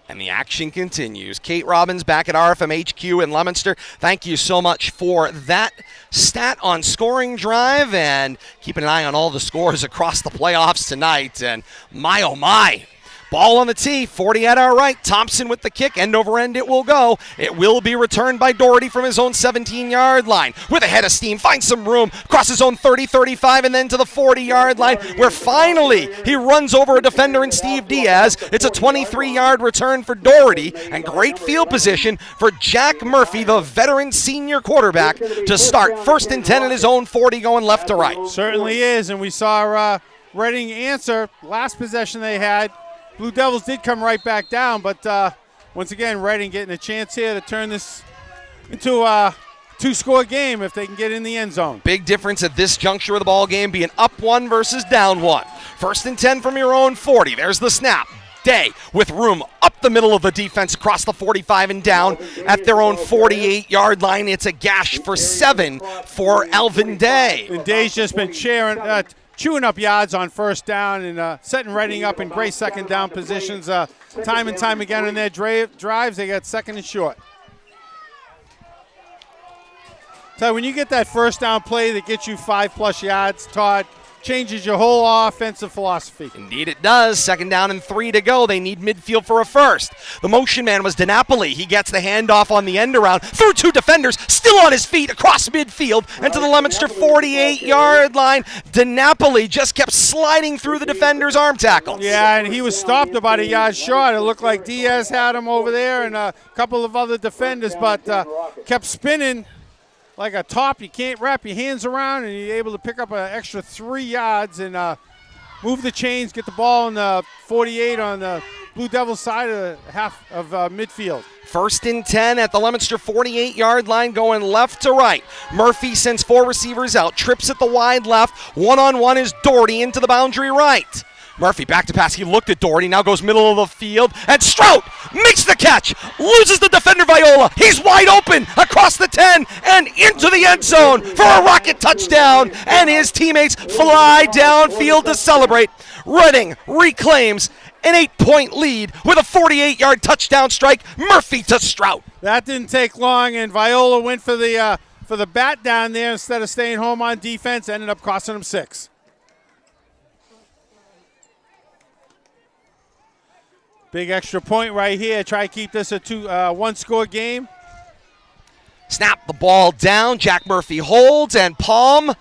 And the action continues. Kate Robbins back at RFM HQ in Leominster. Thank you so much for that stat on scoring drive, and keeping an eye on all the scores across the playoffs tonight. And my, oh my. Ball on the tee, 40 at our right. Thompson with the kick, end over end it will go. It will be returned by Doherty from his own 17-yard line. With a head of steam, finds some room, across his own 30, 35, and then to the 40-yard line, where finally he runs over a defender in Steve Diaz. It's a 23-yard return for Doherty, and great field position for Jack Murphy, the veteran senior quarterback, to start 1st and 10 at his own 40 going left to right. Certainly is, and we saw Reading answer last possession they had. Blue Devils did come right back down, but once again, Reading getting a chance here to turn this into a 2-score game if they can get in the end zone. Big difference at this juncture of the ball game being up 1 versus down 1. 1st and 10 from your own 40. There's the snap. Day with room up the middle of the defense across the 45 and down at their own 48-yard line. It's a gash for 7 for Alvin Day. And Day's just been chewing up yards on 1st down and setting Reading up in great 2nd down positions time and time again in their drives. They got 2nd and short. So when you get that 1st down play that gets you 5+ yards, Todd, changes your whole offensive philosophy. Indeed it does. 2nd down and 3 to go. They need midfield for a first. The motion man was DiNapoli. He gets the handoff on the end around, through 2 defenders, still on his feet across midfield and to the Leominster 48-yard line. DiNapoli just kept sliding through the defender's arm tackles. Yeah, and he was stopped about a yard short. It looked like Diaz had him over there and a couple of other defenders, but kept spinning like a top. You can't wrap your hands around, and you're able to pick up an extra 3 yards and move the chains, get the ball in the 48 on the Blue Devils side of the half of midfield. 1st and 10 at the Leominster 48-yard line going left to right. Murphy sends 4 receivers out, trips at the wide left. One-on-one is Doherty into the boundary right. Murphy back to pass. He looked at Doherty, now goes middle of the field, and Strout makes the catch, loses the defender Viola. He's wide open across the 10 and into the end zone for a rocket touchdown, and his teammates fly downfield to celebrate. Reading reclaims an 8-point lead with a 48-yard touchdown strike. Murphy to Strout. That didn't take long, and Viola went for the bat down there instead of staying home on defense. Ended up costing him 6. Big extra point right here. Try to keep this a 1-score game. Snap the ball down. Jack Murphy holds, and Palm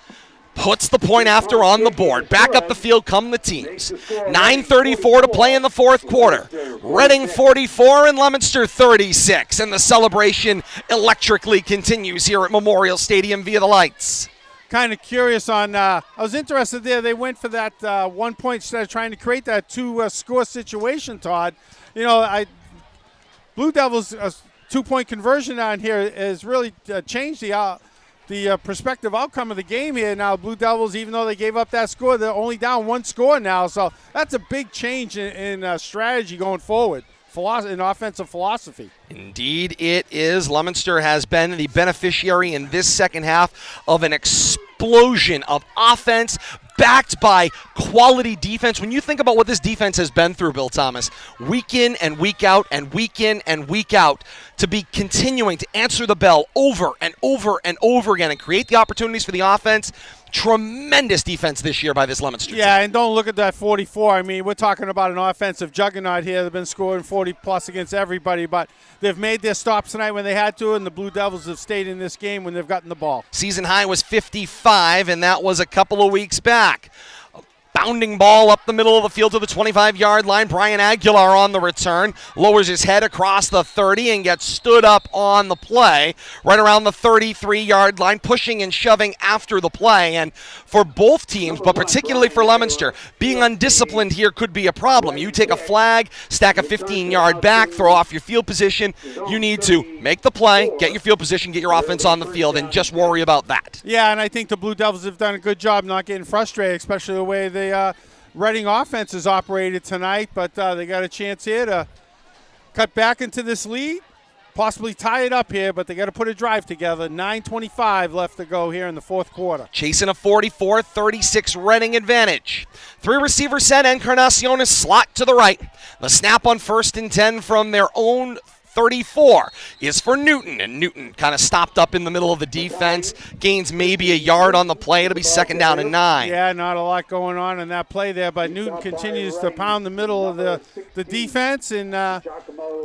puts the point after on the board. Back up the field come the teams. 9:34 to play in the 4th quarter. Reading 44 and Leominster 36. And the celebration electrically continues here at Memorial Stadium via the lights. Kind of curious on, I was interested there. They went for that 1 point instead of trying to create that 2-score situation, Todd. You know, Blue Devils' 2-point conversion on here has really changed the prospective outcome of the game here. Now, Blue Devils, even though they gave up that score, they're only down 1 score now. So that's a big change in strategy going forward. In offensive philosophy. Indeed it is. Leominster has been the beneficiary in this second half of an explosion of offense backed by quality defense. When you think about what this defense has been through, Bill Thomas, week in and week out and week in and week out, to be continuing to answer the bell over and over and over again and create the opportunities for the offense. Tremendous defense this year by this Leominster team. Yeah, and don't look at that 44. I mean, we're talking about an offensive juggernaut here. They've been scoring 40-plus against everybody, but they've made their stops tonight when they had to, and the Blue Devils have stayed in this game when they've gotten the ball. Season high was 55, and that was a couple of weeks back. Bounding ball up the middle of the field to the 25-yard line. Brian Aguilar on the return. Lowers his head across the 30 and gets stood up on the play right around the 33-yard line, pushing and shoving after the play. And for both teams, but particularly for Leominster, being undisciplined here could be a problem. You take a flag, stack a 15-yard back, throw off your field position. You need to make the play, get your field position, get your offense on the field, and just worry about that. Yeah, and I think the Blue Devils have done a good job not getting frustrated, especially the way the Reading offense has operated tonight, but they got a chance here to cut back into this lead, possibly tie it up here, but they got to put a drive together. 9:25 left to go here in the fourth quarter. Chasing a 44-36 Reading advantage. 3 receivers set. Encarnacion is slot to the right. The snap on 1st and 10 from their own 34 is for Newton, and Newton kind of stopped up in the middle of the defense, gains maybe a yard on the play. It'll be 2nd down and 9. Yeah, not a lot going on in that play there, but Newton continues to pound the middle of the defense, and a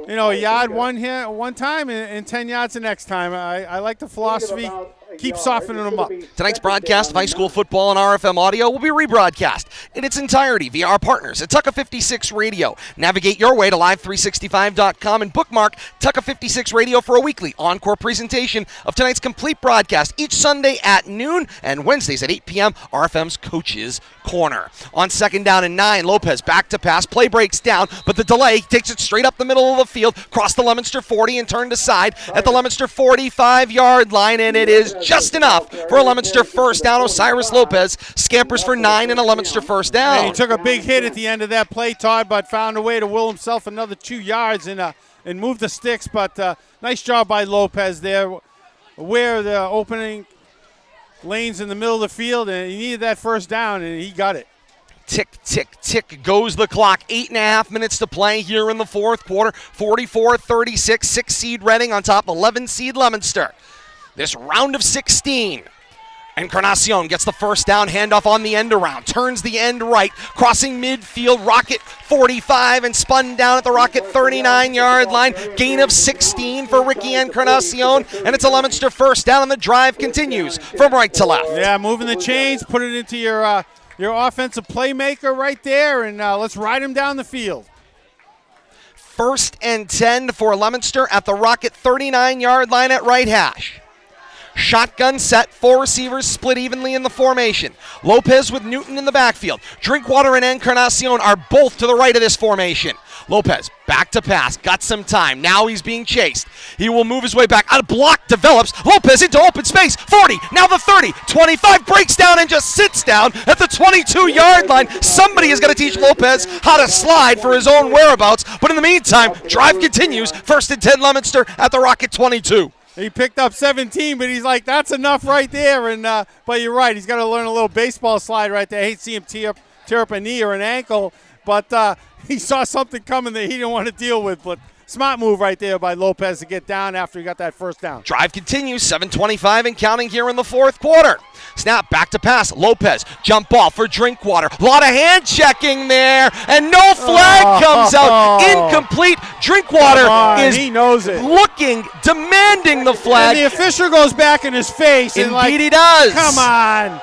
yard one time and 10 yards the next time. I like the philosophy. Keep softening them up. Tonight's broadcast of high school football on RFM Audio will be rebroadcast in its entirety via our partners at Tucka 56 Radio. Navigate your way to live365.com and bookmark Tucka 56 Radio for a weekly encore presentation of tonight's complete broadcast each Sunday at noon and Wednesdays at 8 p.m. RFM's Coach's Corner. On 2nd down and 9, Lopez back to pass. Play breaks down, but the delay takes it straight up the middle of the field, cross the Leominster 40 and turned aside at the Leominster 45-yard line, and it is just enough for a Leominster first down. Osiris Lopez scampers for 9 and a Leominster first down. And he took a big hit at the end of that play, Todd, but found a way to will himself another 2 yards and move the sticks. But nice job by Lopez there. Aware of the opening lanes in the middle of the field, and he needed that first down, and he got it. Tick, tick, tick goes the clock. 8.5 minutes to play here in the fourth quarter. 44-36, 6-seed Reading on top 11-seed Leominster. This round of 16. Encarnacion gets the first down, handoff on the end around, turns the end right, crossing midfield, Rocket 45 and spun down at the Rocket 39-yard line. Gain of 16 for Ricky Encarnacion, and it's a Leominster first down, and the drive continues from right to left. Yeah, moving the chains, put it into your offensive playmaker right there, and let's ride him down the field. 1st and 10 for Leominster at the Rocket 39-yard line at right hash. Shotgun set, 4 receivers split evenly in the formation. Lopez with Newton in the backfield. Drinkwater and Encarnacion are both to the right of this formation. Lopez back to pass, got some time. Now he's being chased. He will move his way back. A block develops. Lopez into open space. 40, now the 30, 25, breaks down and just sits down at the 22-yard line. Somebody is going to teach Lopez how to slide for his own whereabouts. But in the meantime, drive continues. 1st and 10 Leominster at the Rocket 22. He picked up 17, but he's like, that's enough right there. And but you're right, he's got to learn a little baseball slide right there. I hate to see him tear up a knee or an ankle, but he saw something coming that he didn't want to deal with. But smart move right there by Lopez to get down after he got that first down. Drive continues, 7:25 and counting here in the fourth quarter. Snap, back to pass. Lopez, jump ball for Drinkwater. A lot of hand checking there, and no flag comes out. Incomplete. Drinkwater he knows it. Looking, demanding the flag. And the official goes back in his face. Indeed he does. Come on.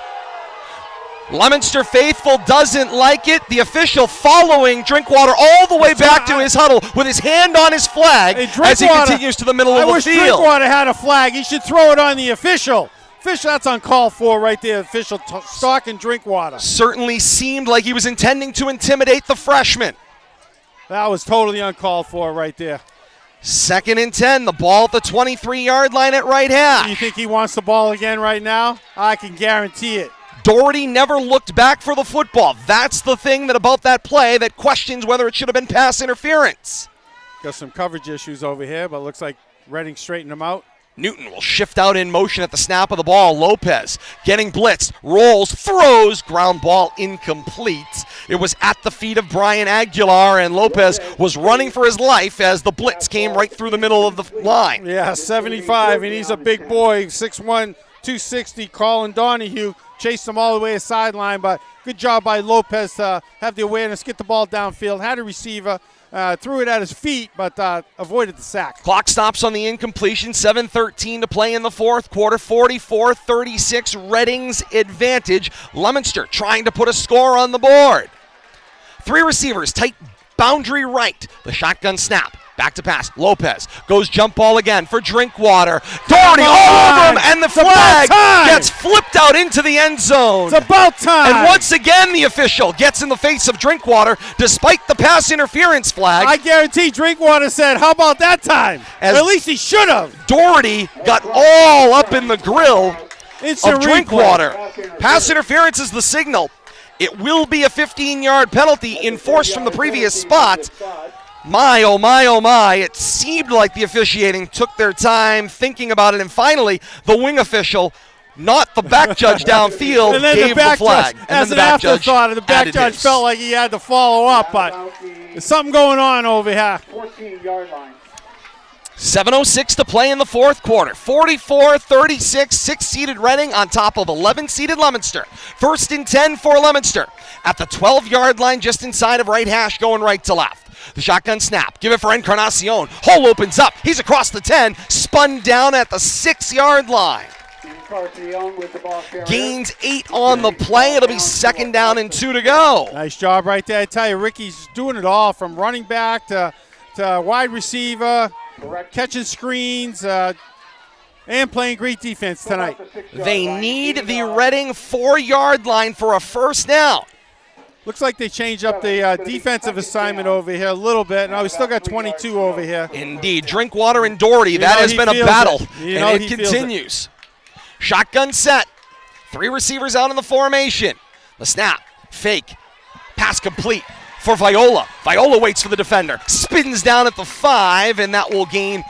Leominster faithful doesn't like it. The official following Drinkwater all the way back to his huddle with his hand on his flag as he continues to the middle of the field. I wish Drinkwater had a flag. He should throw it on the official. That's uncalled for right there. Official stalking Drinkwater. Certainly seemed like he was intending to intimidate the freshman. That was totally uncalled for right there. 2nd and 10, the ball at the 23-yard line at right half. You think he wants the ball again right now? I can guarantee it. Doherty never looked back for the football. That's the thing about that play that questions whether it should have been pass interference. Got some coverage issues over here, but looks like Reading straightened them out. Newton will shift out in motion at the snap of the ball. Lopez getting blitzed, rolls, throws, ground ball incomplete. It was at the feet of Brian Aguilar, and Lopez was running for his life as the blitz came right through the middle of the line. Yeah, 75, and he's a big boy, 6'1", 260. Colin Donahue chased him all the way to the sideline, but good job by Lopez to have the awareness, get the ball downfield, had a receiver, threw it at his feet, but avoided the sack. Clock stops on the incompletion. 7:13 to play in the fourth quarter. 44-36, Reading's advantage. Leominster trying to put a score on the board. 3 receivers, tight boundary right. The shotgun snap. Back to pass. Lopez goes jump ball again for Drinkwater. Doherty all over him, and the flag gets flipped out into the end zone. It's about time. And once again, the official gets in the face of Drinkwater despite the pass interference flag. I guarantee Drinkwater said, how about that time? Or at least he should have. Doherty got all up in the grill of Drinkwater. Pass interference is the signal. It will be a 15-yard penalty enforced from the previous spot. My, oh my, oh my. It seemed like the officiating took their time thinking about it, and finally the wing official, not the back judge downfield, and then gave the back flag. Judge, as an afterthought, and the back judge felt like he had to follow up, but there's something going on over here. 14-yard line. 7:06 to play in the fourth quarter. 44-36, 6-seeded Reading on top of 11-seeded Leominster. First and 10 for Leominster at the 12-yard line, just inside of right hash, going right to left. The shotgun snap. Give it for Encarnacion. Hole opens up. He's across the 10. Spun down at the 6-yard line. Gains 8 on the play. It'll be second down and 2 to go. Nice job right there. I tell you, Ricky's doing it all from running back to wide receiver, catching screens, and playing great defense tonight. They need the Reading 4-yard line for a first down. Looks like they changed up the defensive assignment over here a little bit. Now we still got 22 over here. Indeed. Drinkwater and Doherty. That has been a battle, and it continues. Shotgun set. 3 receivers out in the formation. The snap. Fake. Pass complete for Viola. Viola waits for the defender. Spins down at the 5, and that will gain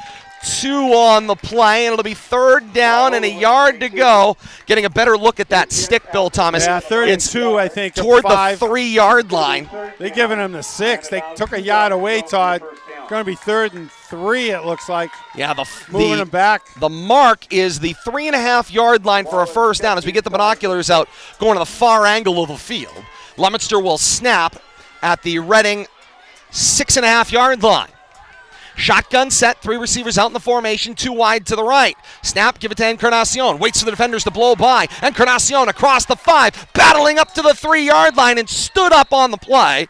2 on the play, and it'll be third down and a yard to go. Getting a better look at that stick, Bill Thomas. Yeah, third and 2, I think. Toward the 3-yard line. They're giving him the 6. They took a yard away, Todd. Going to be 3rd and 3, it looks like. Yeah, moving them back. The mark is the 3.5-yard line for a first down. As we get the binoculars out, going to the far angle of the field. Leominster will snap at the Reading 6.5-yard line. Shotgun set, 3 receivers out in the formation, 2 wide to the right. Snap, give it to Encarnacion. Waits for the defenders to blow by. Encarnacion across the 5, battling up to the 3-yard line and stood up on the play.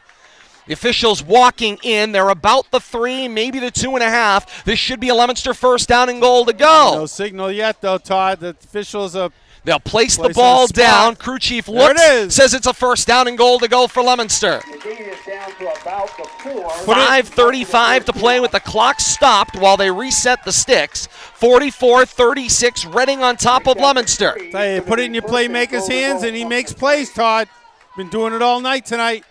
The officials walking in. They're about the 3, maybe the 2.5. This should be a Leominster first down and goal to go. No signal yet, though, Todd. The officials are... They'll place the ball down. Crew chief looks, says it's a first down and goal to go for Leominster. 5:35 to play with the clock stopped while they reset the sticks. 44-36, Reading on top of Leominster. Tell you, put it in your playmaker's hands, and he makes plays, Todd. Been doing it all night tonight.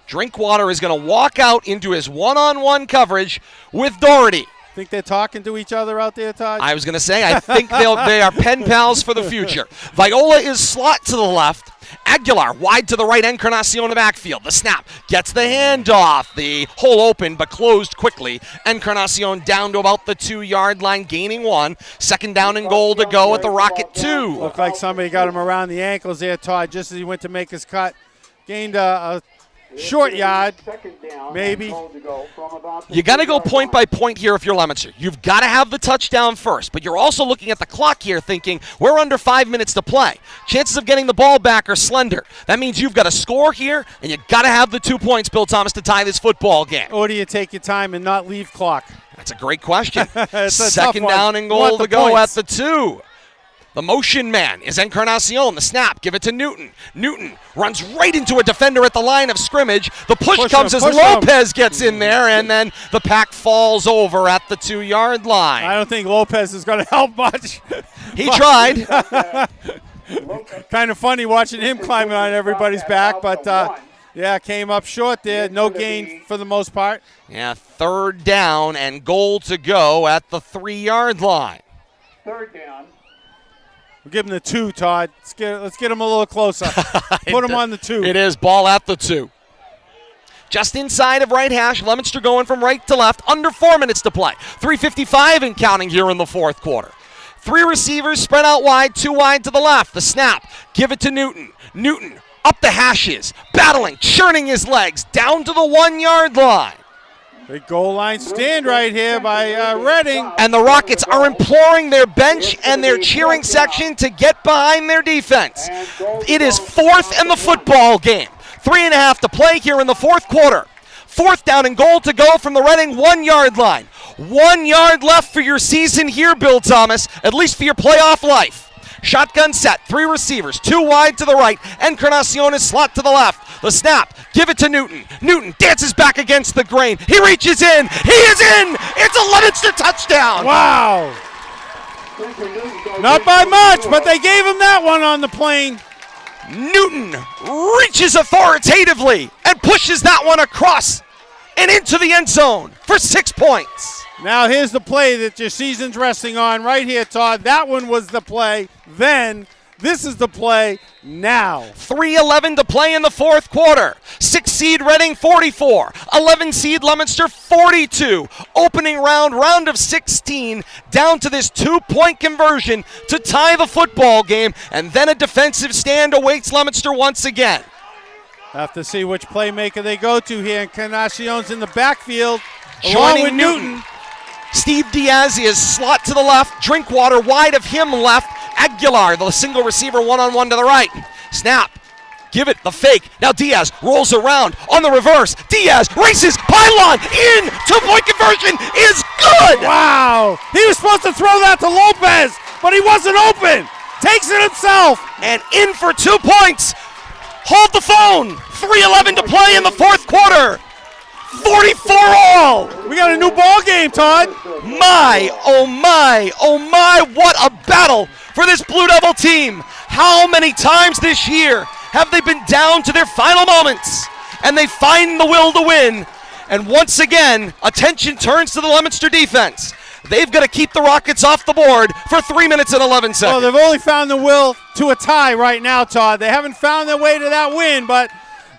Drinkwater is going to walk out into his one-on-one coverage with Doherty. Think they're talking to each other out there, Todd? I was going to say, I think they are pen pals for the future. Viola is slot to the left. Aguilar wide to the right, Encarnacion in the backfield. The snap gets the handoff. The hole open but closed quickly. Encarnacion down to about the 2-yard line, gaining 1. Second down and goal to go at the Rocket 2. Looked like somebody got him around the ankles there, Todd, just as he went to make his cut. Gained a short yard, maybe. You got to go point by point here if you're Leominster. You've got to have the touchdown first, but you're also looking at the clock here thinking, we're under 5 minutes to play. Chances of getting the ball back are slender. That means you've got to score here, and you got to have the 2 points, Bill Thomas, to tie this football game. Or do you take your time and not leave clock? That's a great question. It's Second down and goal to go at the 2. The motion man is Encarnacion. The snap, give it to Newton. Newton runs right into a defender at the line of scrimmage. The push comes as Lopez gets in there, and then the pack falls over at the 2-yard line. I don't think Lopez is going to help much. He tried. Kind of funny watching him climbing on everybody's back, but yeah, came up short there. No gain for the most part. Yeah, third down and goal to go at the 3-yard line. Third down. We'll give him the 2, Todd. Let's get him a little closer. Put him on the 2. It is ball at the 2. Just inside of right hash, Leominster going from right to left. Under 4 minutes to play. 3:55 and counting here in the fourth quarter. 3 receivers spread out wide, 2 wide to the left. The snap, give it to Newton. Newton up the hashes, battling, churning his legs down to the 1-yard line. Big goal line stand right here by Reading. And the Rockets are imploring their bench and their cheering section to get behind their defense. It is 4th in the football game. 3.5 to play here in the fourth quarter. 4th down and goal to go from the Reading 1-yard line. 1 yard left for your season here, Bill Thomas, at least for your playoff life. Shotgun set, 3 receivers, 2 wide to the right. Encarnacion is slot to the left. The snap, give it to Newton. Newton dances back against the grain. He reaches in. He is in. It's a Leominster touchdown. Wow. Not by much, but they gave him that one on the plane. Newton reaches authoritatively and pushes that one across and into the end zone for 6 points. Now here's the play that your season's resting on right here, Todd. That one was the play. Then this is the play now. 3:11 to play in the fourth quarter. 6 seed Reading 44, 11 seed Leominster 42. Opening round of 16, down to this 2-point conversion to tie the football game, and then a defensive stand awaits Leominster once again. Have to see which playmaker they go to here. Encarnacion's in the backfield, along Joining with Newton. Steve Diaz is slot to the left. Drinkwater wide of him left. Aguilar, the single receiver, one-on-one to the right. Snap. Give it the fake. Now Diaz rolls around on the reverse. Diaz races. Pylon in. 2-point conversion is good. Wow. He was supposed to throw that to Lopez, but he wasn't open. Takes it himself. And in for 2 points. Hold the phone. 3:11 to play in the fourth quarter. 44 all. We got a new ball game, Todd. My, oh my, oh my, what a battle for this Blue Devil team. How many times this year have they been down to their final moments and they find the will to win? And once again, attention turns to the Leominster defense. They've got to keep the Rockets off the board for 3 minutes and 11 seconds. Well, they've only found the will to a tie right now, Todd. They haven't found their way to that win, but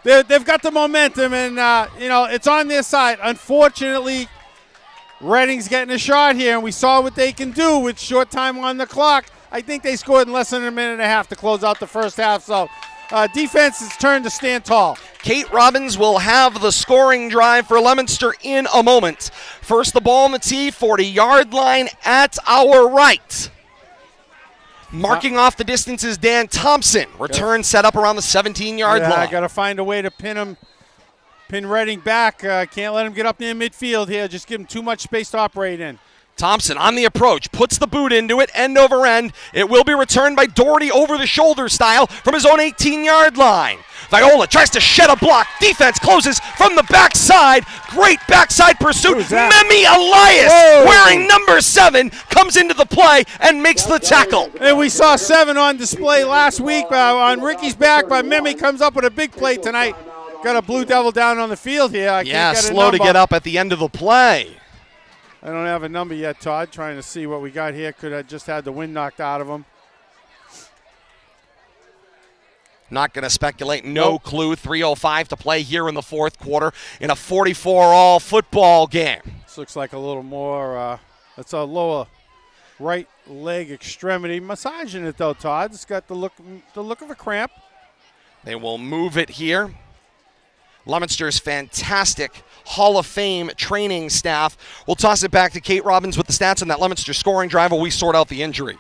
they've got the momentum, and, it's on their side. Unfortunately, Reading's getting a shot here, and we saw what they can do with short time on the clock. I think they scored in less than a minute and a half to close out the first half, so defense is turned to stand tall. Kate Robbins will have the scoring drive for Leominster in a moment. First, the ball on the tee, 40-yard line at our right. Marking off the distance is Dan Thompson. Return set up around the 17-yard line. I got to find a way to pin Reading back. Can't let him get up near midfield here. Just give him too much space to operate in. Thompson on the approach, puts the boot into it, end over end. It will be returned by Doherty over the shoulder style from his own 18-yard line. Viola tries to shed a block. Defense closes from the backside. Great backside pursuit. Memi Elias, wearing number 7, comes into the play and makes the tackle. And we saw 7 on display last week on Ricky's back, but Memi comes up with a big play tonight. Got a Blue Devil down on the field here. I can't get a slow number. To get up at the end of the play. I don't have a number yet, Todd. Trying to see what we got here. Could have just had the wind knocked out of him. Not going to speculate. No clue. 3:05 to play here in the fourth quarter in a 44-all football game. This looks like a little more, it's a lower right leg extremity. Massaging it, though, Todd. It's got the look of a cramp. They will move it here. Leominster's fantastic Hall of Fame training staff. We'll toss it back to Kate Robbins with the stats on that Leominster scoring drive while we sort out the injury.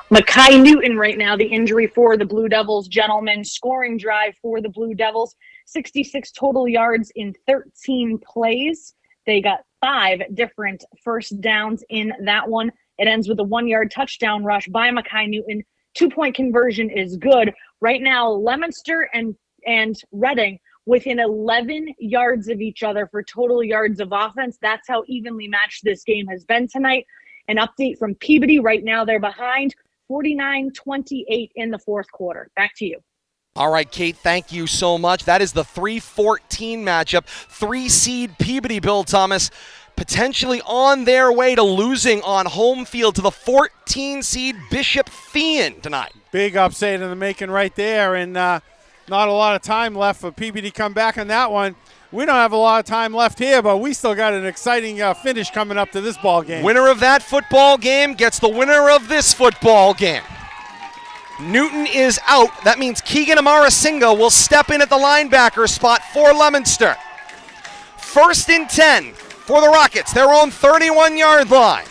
Makai Newton right now, the injury for the Blue Devils. Gentlemen, scoring drive for the Blue Devils. 66 total yards in 13 plays. They got 5 different first downs in that one. It ends with a 1-yard touchdown rush by Makai Newton. 2-point conversion is good. Right now, Leominster and Reading within 11 yards of each other for total yards of offense. That's how evenly matched this game has been tonight. An update from Peabody. Right now they're behind 49-28 in the fourth quarter. Back to you. All right, Kate, thank you so much. That is the 3-14 matchup. 3-seed Peabody, Bill Thomas, potentially on their way to losing on home field to the 14-seed Bishop Thean tonight. Big upset in the making right there, and not a lot of time left for Peabody to come back on that one. We don't have a lot of time left here, but we still got an exciting finish coming up to this ball game. Winner of that football game gets the winner of this football game. Newton is out. That means Keegan Amarasinga will step in at the linebacker spot for Leominster. 1st and 10 for the Rockets, their own 31-yard line.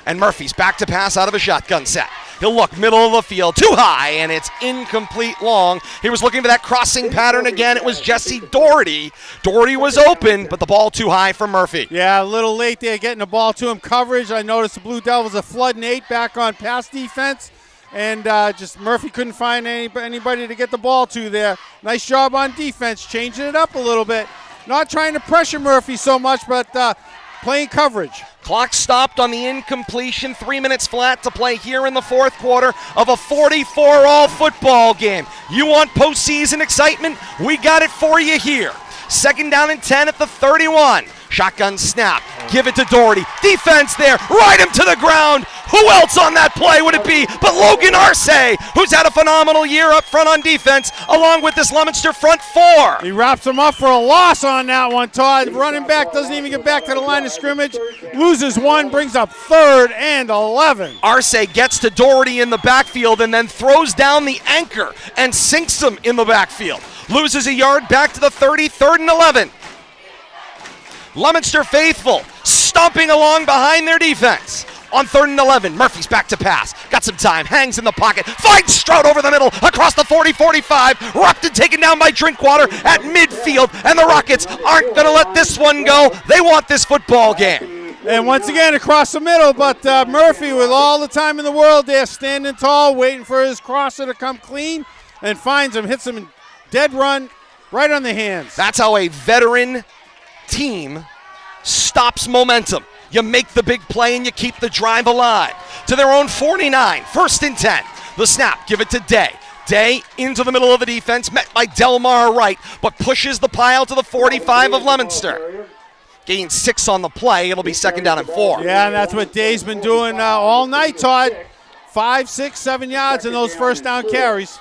And Murphy's back to pass out of a shotgun set. He'll look middle of the field, too high, and it's incomplete long. He was looking for that crossing pattern again. It was Jesse Doherty. Doherty was open, but the ball too high for Murphy. Yeah, a little late there getting the ball to him. Coverage, I noticed the Blue Devils are flooding 8 back on pass defense, and just Murphy couldn't find anybody to get the ball to there. Nice job on defense, changing it up a little bit. Not trying to pressure Murphy so much, but playing coverage. Clock stopped on the incompletion. 3 minutes flat to play here in the fourth quarter of a 44-all football game. You want postseason excitement? We got it for you here. Second down and 10 at the 31. Shotgun snap. Give it to Doherty. Defense there. Ride him to the ground. Who else on that play would it be but Logan Arce, who's had a phenomenal year up front on defense, along with this Leominster front four. He wraps him up for a loss on that one, Todd. Running back doesn't even get back to the line of scrimmage. Loses one, brings up 3rd and 11. Arce gets to Doherty in the backfield and then throws down the anchor and sinks him in the backfield. Loses a yard back to the 30, 3rd and 11. Leominster faithful, stomping along behind their defense. On 3rd and 11, Murphy's back to pass. Got some time, hangs in the pocket, finds Stroud over the middle, across the 40-45. Ruckton taken down by Drinkwater at midfield, and the Rockets aren't going to let this one go. They want this football game. And once again, across the middle, but Murphy, with all the time in the world there, standing tall, waiting for his crosser to come clean, and finds him, hits him in dead run, right on the hands. That's how a veteran team stops momentum. You make the big play and you keep the drive alive. To their own 49, 1st and 10. The snap, give it to Day. Day into the middle of the defense, met by Delmar Wright, but pushes the pile to the 45 of Leominster. Gains 6 on the play. It'll be 2nd down and 4. Yeah, and that's what Day's been doing all night, Todd. 5, 6, 7 yards in those first down carries.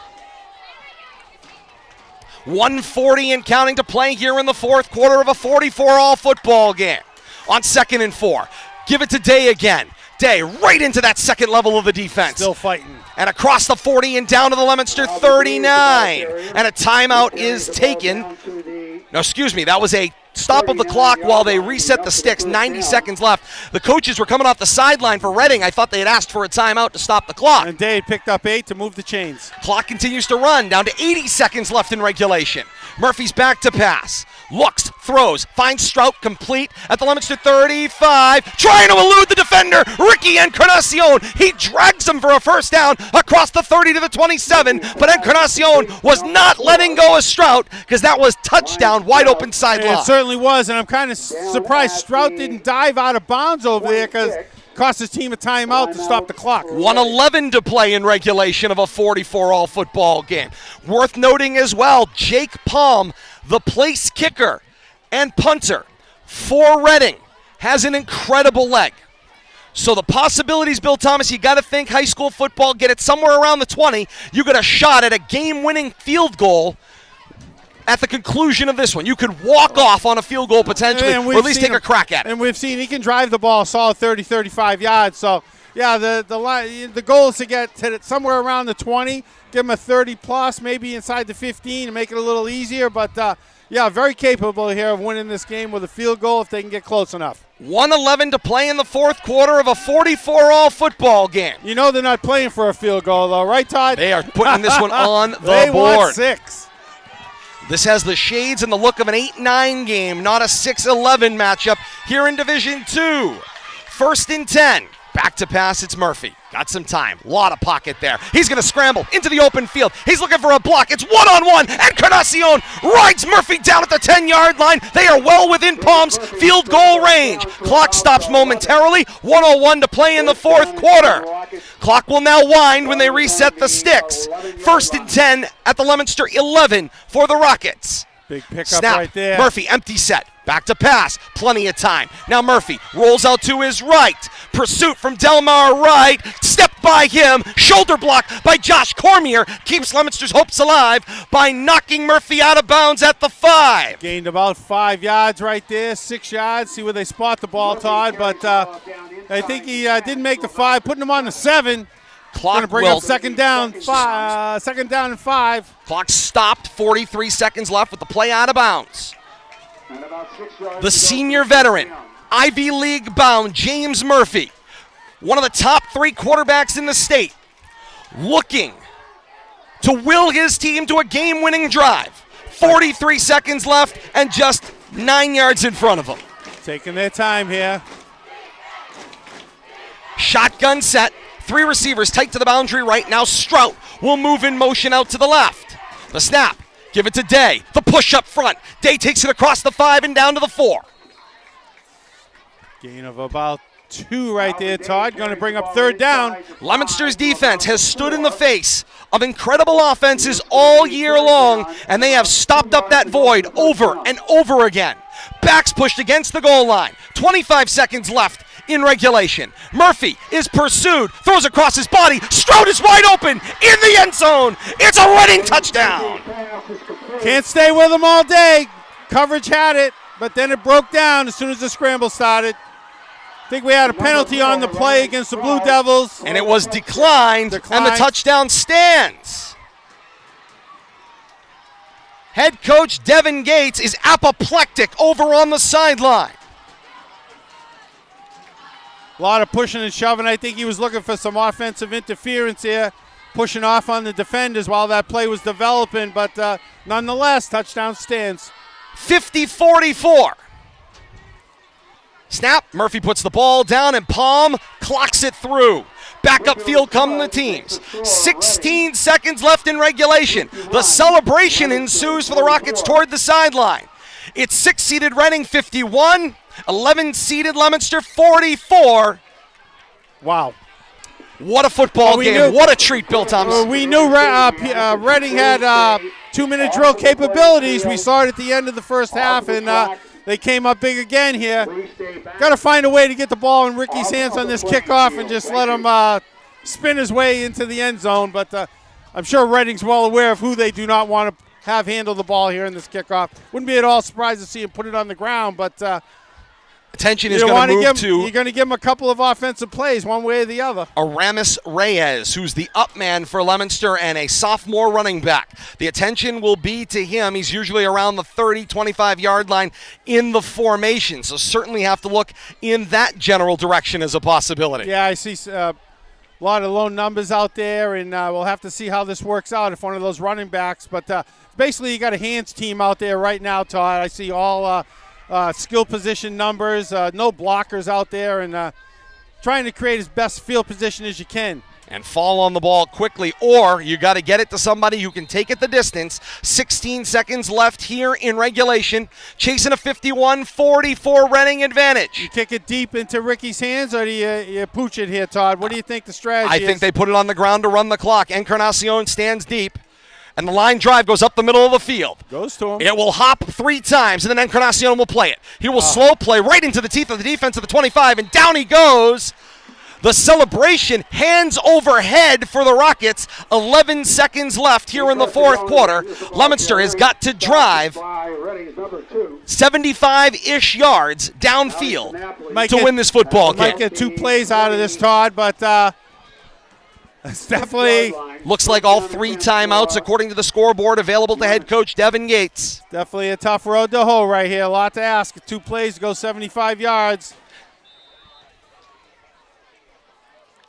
1:40 and counting to play here in the fourth quarter of a 44-all football game. On 2nd and 4. Give it to Day again. Day right into that second level of the defense. Still fighting. And across the 40 and down to the Leominster 39. And a timeout is taken. No, excuse me, that was a stop of the clock while they reset the sticks. 90 seconds left. The coaches were coming off the sideline for Reading. I thought they had asked for a timeout to stop the clock. And Day had picked up 8 to move the chains. Clock continues to run, down to 80 seconds left in regulation. Murphy's back to pass. Looks, throws, finds Strout complete at the Leominster 35. Trying to elude the defender, Ricky Encarnacion. He drags him for a first down across the 30 to the 27. But Encarnacion was not letting go of Strout because that was touchdown, wide open sideline. It certainly was, and I'm kind of surprised Strout didn't dive out of bounds over there because it cost his team a timeout to stop the clock. 1:11 to play in regulation of a 44-all football game. Worth noting as well, Jake Palm, the place kicker and punter for Reading, has an incredible leg. So the possibilities, Bill Thomas, you got to think high school football, get it somewhere around the 20. You got a shot at a game-winning field goal at the conclusion of this one. You could walk off on a field goal potentially, or at least take a crack at it. And we've seen he can drive the ball a solid 30, 35 yards. So, yeah, the goal is to get to somewhere around the 20, give him a 30-plus, maybe inside the 15, and make it a little easier. But, yeah, very capable here of winning this game with a field goal if they can get close enough. 1:11 to play in the fourth quarter of a 44-all football game. You know they're not playing for a field goal, though, right, Todd? They are putting this one on the they board. Want 6. This has the shades and the look of an 8-9 game, not a 6-11 matchup here in Division 2. 1st and 10. Back to pass, it's Murphy. Got some time. Lot of pocket there. He's going to scramble into the open field. He's looking for a block. It's one-on-one, and Encarnacion rides Murphy down at the 10-yard line. They are well within Palm's field goal range. Clock stops momentarily. 1:01 to play in the fourth quarter. Clock will now wind when they reset the sticks. 1st and 10 at the Leominster 11 for the Rockets. Big pickup Snap. right there. Murphy, empty set. Back to pass. Plenty of time. Now Murphy rolls out to his right. Pursuit from Delmar Wright. Step by him. Shoulder block by Josh Cormier. Keeps Leominster's hopes alive by knocking Murphy out of bounds at the 5. Gained about 5 yards right there. 6 yards. See where they spot the ball, Todd. But I think he didn't make the 5. Putting him on the 7. Clock going to bring up second down and 5. Clock stopped. 43 seconds left with the play out of bounds. The senior veteran, Ivy League bound James Murphy, one of the top 3 quarterbacks in the state, looking to will his team to a game-winning drive. 43 seconds left and just 9 yards in front of him. Taking their time here. Shotgun set. 3 receivers tight to the boundary right. Now Strout will move in motion out to the left. The snap. Give it to Day. The push up front. Day takes it across the 5 and down to the 4. Gain of about 2 right there, Todd. Going to bring up third down. Leominster's defense has stood in the face of incredible offenses all year long, and they have stopped up that void over and over again. Backs pushed against the goal line. 25 seconds left in regulation. Murphy is pursued, throws across his body. Stroud is wide open in the end zone. It's a running touchdown. Can't stay with him all day. Coverage had it, but then it broke down as soon as the scramble started. I think we had a penalty on the play against the Blue Devils. And it was declined. And the touchdown stands. Head coach Devin Gates is apoplectic over on the sideline. A lot of pushing and shoving. I think he was looking for some offensive interference here, pushing off on the defenders while that play was developing. But nonetheless, touchdown stands. 50-44. Snap, Murphy puts the ball down and Palm clocks it through. Back up field come the teams. 16 seconds left in regulation. The celebration ensues for the Rockets toward the sideline. It's 6-seeded Reading 51, 11-seeded Leominster 44. Wow. What a football game. What a treat, Bill Thomas. We knew Reading had 2-minute drill capabilities. We saw it at the end of the first half, and they came up big again here. Got to find a way to get the ball in Ricky's hands on this kickoff and just let him spin his way into the end zone. But I'm sure Reading's well aware of who they do not want to have handle the ball here in this kickoff. Wouldn't be at all surprised to see him put it on the ground, but attention is going to move to... You're going to give him a couple of offensive plays, one way or the other. Aramis Reyes, who's the up man for Leominster and a sophomore running back. The attention will be to him. He's usually around the 30, 25-yard line in the formation, so certainly have to look in that general direction as a possibility. Yeah, I see a lot of low numbers out there, and we'll have to see how this works out if one of those running backs. But basically, you got a hands team out there right now, Todd. I see all skill position numbers, no blockers out there, and trying to create as best field position as you can. And fall on the ball quickly, or you got to get it to somebody who can take it the distance. 16 seconds left here in regulation. Chasing a 51-44 Reading advantage. You kick it deep into Ricky's hands, or do you pooch it here, Todd? What do you think the strategy is? I think they put it on the ground to run the clock. Encarnacion stands deep. And the line drive goes up the middle of the field. Goes to him. It will hop 3 times, and then Encarnacion will play it. He will slow play right into the teeth of the defense of the 25, and down he goes. The celebration, hands overhead for the Rockets. 11 seconds left here in the fourth quarter. Leominster has got to drive 75-ish yards downfield to win this football game. Might get 2 plays out of this, Todd, but... it's definitely looks like all 3 timeouts according to the scoreboard available to head coach Devin Gates. Definitely a tough road to hoe right here. A lot to ask. 2 plays to go 75 yards.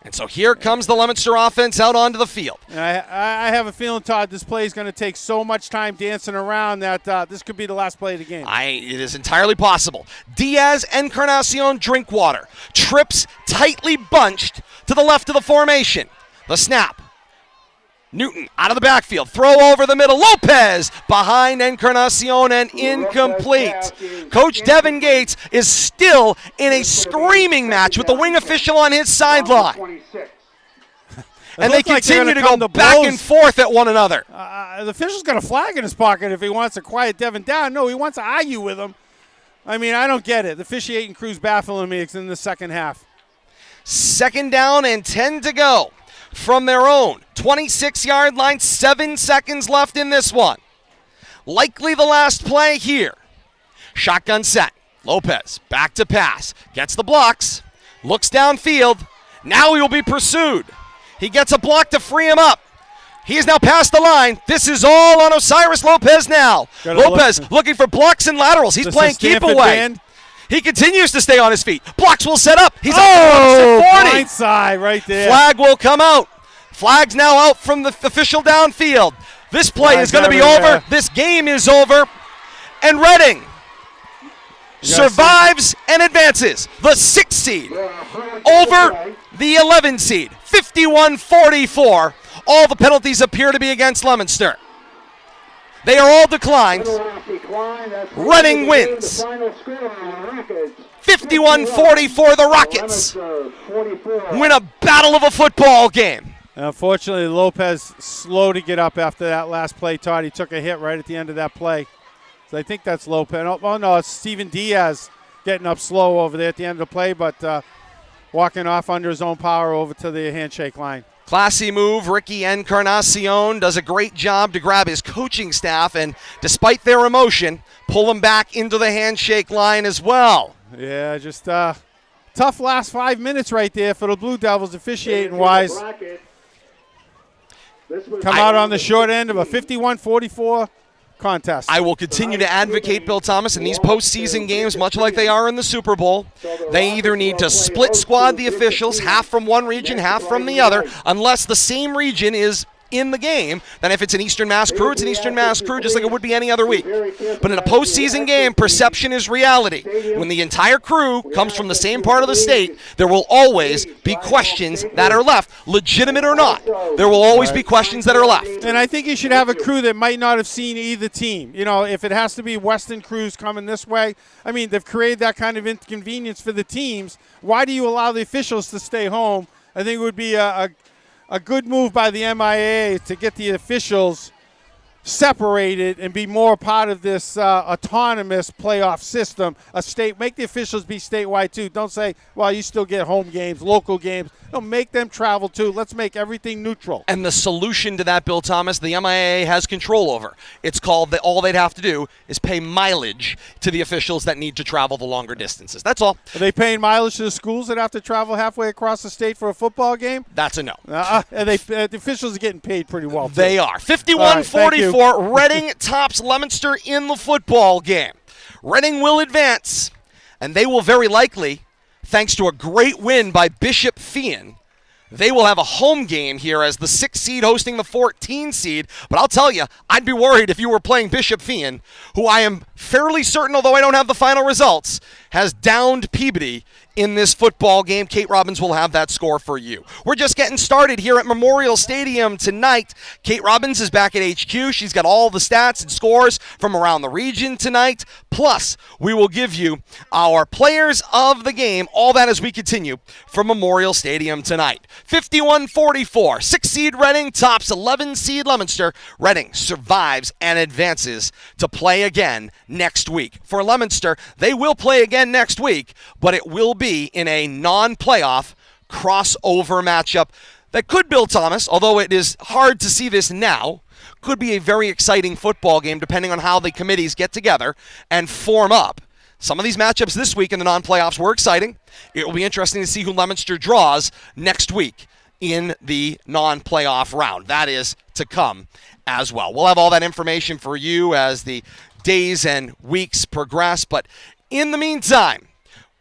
And so here comes the Leominster offense out onto the field. I have a feeling, Todd, this play is going to take so much time dancing around that this could be the last play of the game. It is entirely possible. Diaz, Encarnacion, Drinkwater. Trips tightly bunched to the left of the formation. The snap. Newton out of the backfield. Throw over the middle. Lopez behind Encarnacion and incomplete. Coach Devin Gates is still in a screaming match with the wing official on his sideline. And they continue to go back and forth at one another. The official's got a flag in his pocket if he wants to quiet Devin down. No, he wants to argue with him. I mean, I don't get it. The officiating crew's baffling me in the second half. 2nd down and 10 to go. From their own 26-yard line, 7 seconds left in this one. Likely the last play here. Shotgun set. Lopez back to pass. Gets the blocks. Looks downfield. Now he will be pursued. He gets a block to free him up. He is now past the line. This is all on Osiris Lopez now. Lopez looking for blocks and laterals. He's playing keep away. He continues to stay on his feet. Blocks will set up. He's up to 40. Blindside right there. Flag will come out. Flag's now out from the official downfield. This play is going to be over. This game is over. And Reading survives and advances. The 6 seed over the 11 seed. 51-44. All the penalties appear to be against Leominster. They are all declined. Reading wins 51-44, the Rockets win a battle of a football game. Unfortunately, Lopez slow to get up after that last play, Todd. He took a hit right at the end of that play. So I think that's Lopez. Oh, no, it's Steven Diaz getting up slow over there at the end of the play, but walking off under his own power over to the handshake line. Classy move. Ricky Encarnacion does a great job to grab his coaching staff and, despite their emotion, pull them back into the handshake line as well. Yeah, just tough last 5 minutes right there for the Blue Devils officiating-wise. Come out on the short end of a 51-44 contest. I will continue to advocate, Bill Thomas, in these postseason games, much like they are in the Super Bowl. They either need to split squad the officials, half from one region, half from the other, unless the same region is in the game. Then if it's an Eastern Mass crew, it's an Eastern Mass crew, just like it would be any other week. But in a postseason game, perception is reality. When the entire crew comes from the same part of the state, there will always be questions that are left, legitimate or not. There will always be questions that are left. And I think you should have a crew that might not have seen either team. You know, if it has to be Western crews coming this way, I mean, they've created that kind of inconvenience for the teams. Why do you allow the officials to stay home? I think it would be a good move by the MIAA to get the officials separated and be more part of this autonomous playoff system. Make the officials be statewide too. Don't say, well, you still get home games, local games. No, make them travel too. Let's make everything neutral. And the solution to that, Bill Thomas, the MIAA has control over. It's called all they'd have to do is pay mileage to the officials that need to travel the longer distances. That's all. Are they paying mileage to the schools that have to travel halfway across the state for a football game? That's a no. The officials are getting paid pretty well, too. They are. 51-44, Reading tops Leominster in the football game. Reading will advance, and they will very likely, thanks to a great win by Bishop Fian, they will have a home game here as the 6th seed hosting the 14 seed. But I'll tell you, I'd be worried if you were playing Bishop Fian, who I am fairly certain, although I don't have the final results, has downed Peabody in this football game. Kate Robbins will have that score for you. We're just getting started here at Memorial Stadium tonight. Kate Robbins is back at HQ. She's got all the stats and scores from around the region tonight. Plus, we will give you our players of the game, all that as we continue from Memorial Stadium tonight. 51-44, 6 seed Reading tops 11 seed Leominster. Reading survives and advances to play again next week. For Leominster, they will play again next week, but it will be in a non-playoff crossover matchup that could, Bill Thomas, although it is hard to see this now, could be a very exciting football game depending on how the committees get together and form up. Some of these matchups this week in the non-playoffs were exciting. It will be interesting to see who Leominster draws next week in the non-playoff round. That is to come as well. We'll have all that information for you as the days and weeks progress, but in the meantime,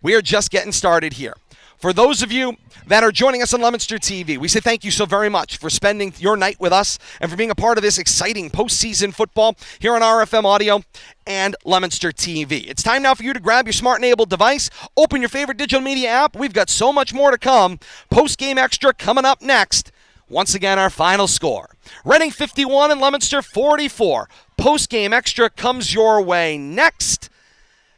we are just getting started here. For those of you that are joining us on Leominster TV, we say thank you so very much for spending your night with us and for being a part of this exciting postseason football here on RFM Audio and Leominster TV. It's time now for you to grab your smart-enabled device, open your favorite digital media app. We've got so much more to come. Post-game extra coming up next. Once again, our final score. Reading 51 and Leominster 44. Post-game extra comes your way next.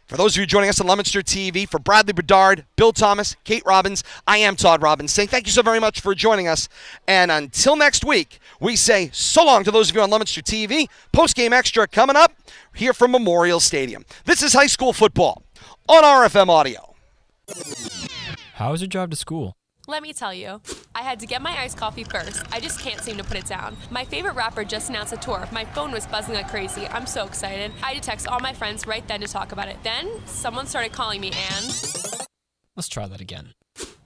For those of you joining us on Leominster TV, for Bradley Bedard, Bill Thomas, Kate Robbins, I am Todd Robbins saying thank you so very much for joining us. And until next week, we say so long to those of you on Leominster TV. Post-game extra coming up here from Memorial Stadium. This is high school football on RFM Audio. How was your drive to school? Let me tell you, I had to get my iced coffee first. I just can't seem to put it down. My favorite rapper just announced a tour. My phone was buzzing like crazy. I'm so excited. I had to text all my friends right then to talk about it. Then, someone started calling me and... Let's try that again.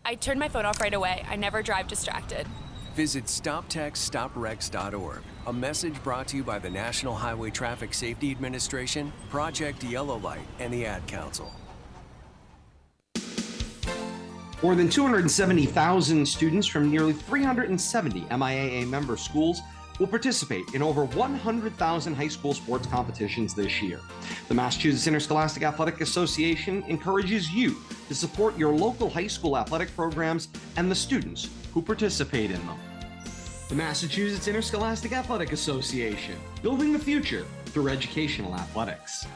I turned my phone off right away. I never drive distracted. Visit StopTextStopWrecks.org. A message brought to you by the National Highway Traffic Safety Administration, Project Yellow Light, and the Ad Council. More than 270,000 students from nearly 370 MIAA member schools will participate in over 100,000 high school sports competitions this year. The Massachusetts Interscholastic Athletic Association encourages you to support your local high school athletic programs and the students who participate in them. The Massachusetts Interscholastic Athletic Association, building the future through educational athletics.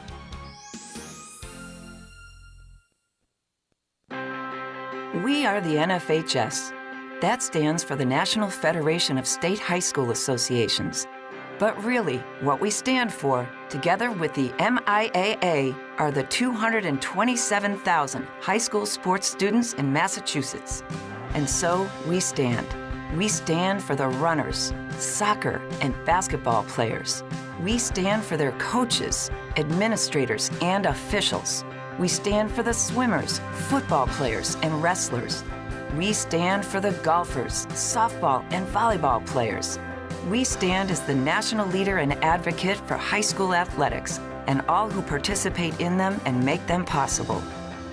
We are the NFHS. That stands for the National Federation of State High School Associations. But really, what we stand for, together with the MIAA, are the 227,000 high school sports students in Massachusetts. And so we stand. We stand for the runners, soccer and basketball players. We stand for their coaches, administrators, and officials. We stand for the swimmers, football players, and wrestlers. We stand for the golfers, softball, and volleyball players. We stand as the national leader and advocate for high school athletics and all who participate in them and make them possible.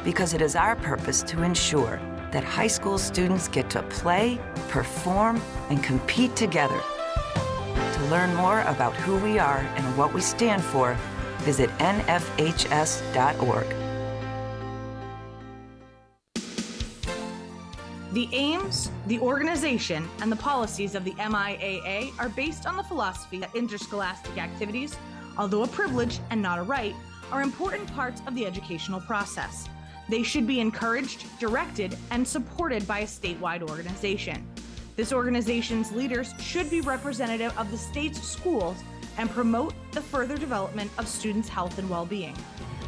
Because it is our purpose to ensure that high school students get to play, perform, and compete together. To learn more about who we are and what we stand for, visit nfhs.org. The aims, the organization, and the policies of the MIAA are based on the philosophy that interscholastic activities, although a privilege and not a right, are important parts of the educational process. They should be encouraged, directed, and supported by a statewide organization. This organization's leaders should be representative of the state's schools and promote the further development of students' health and well-being.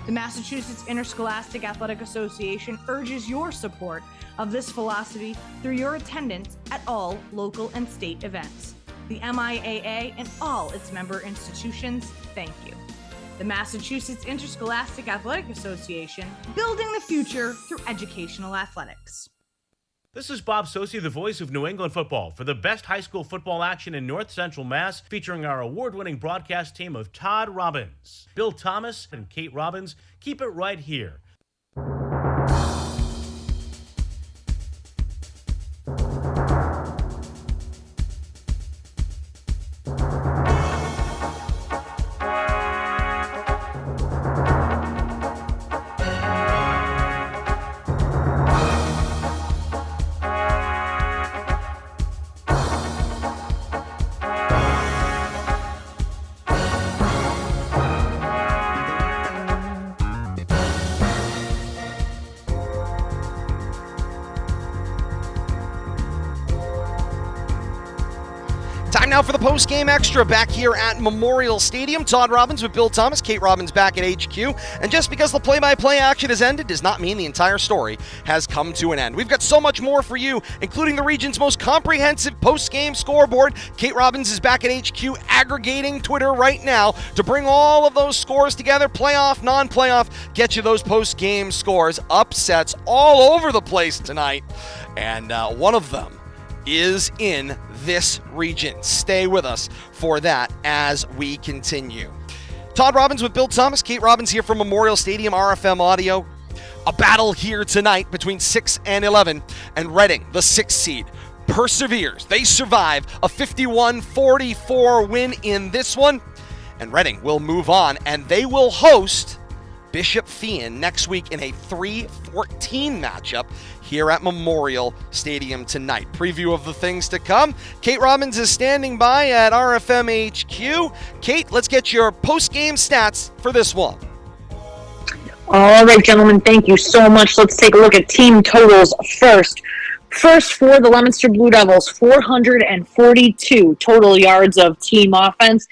The Massachusetts Interscholastic Athletic Association urges your support of this philosophy through your attendance at all local and state events. The MIAA and all its member institutions thank you. The Massachusetts Interscholastic Athletic Association, building the future through educational athletics. This is Bob Sosi, the voice of New England football, for the best high school football action in North Central Mass, featuring our award-winning broadcast team of Todd Robbins, Bill Thomas, and Kate Robbins. Keep it right here. Time now for the post-game extra back here at Memorial Stadium. Todd Robbins with Bill Thomas, Kate Robbins back at HQ. And just because the play-by-play action has ended does not mean the entire story has come to an end. We've got so much more for you, including the region's most comprehensive post-game scoreboard. Kate Robbins is back at HQ aggregating Twitter right now to bring all of those scores together, playoff, non-playoff, get you those post-game scores. Upsets all over the place tonight, and one of them is in this region. Stay with us for that as we continue. Todd Robbins with Bill Thomas, Kate Robbins here from Memorial Stadium, RFM Audio. A battle here tonight between 6 and 11, and Reading, the 6th seed, perseveres. They survive a 51-44 win in this one, and Reading will move on, and they will host Bishop Feehan next week in a 3-14 matchup here at Memorial Stadium tonight. Preview of the things to come. Kate Robbins is standing by at RFM HQ. Kate, let's get your post-game stats for this one. All right, gentlemen, thank you so much. Let's take a look at team totals first. First for the Leominster Blue Devils, 442 total yards of team offense,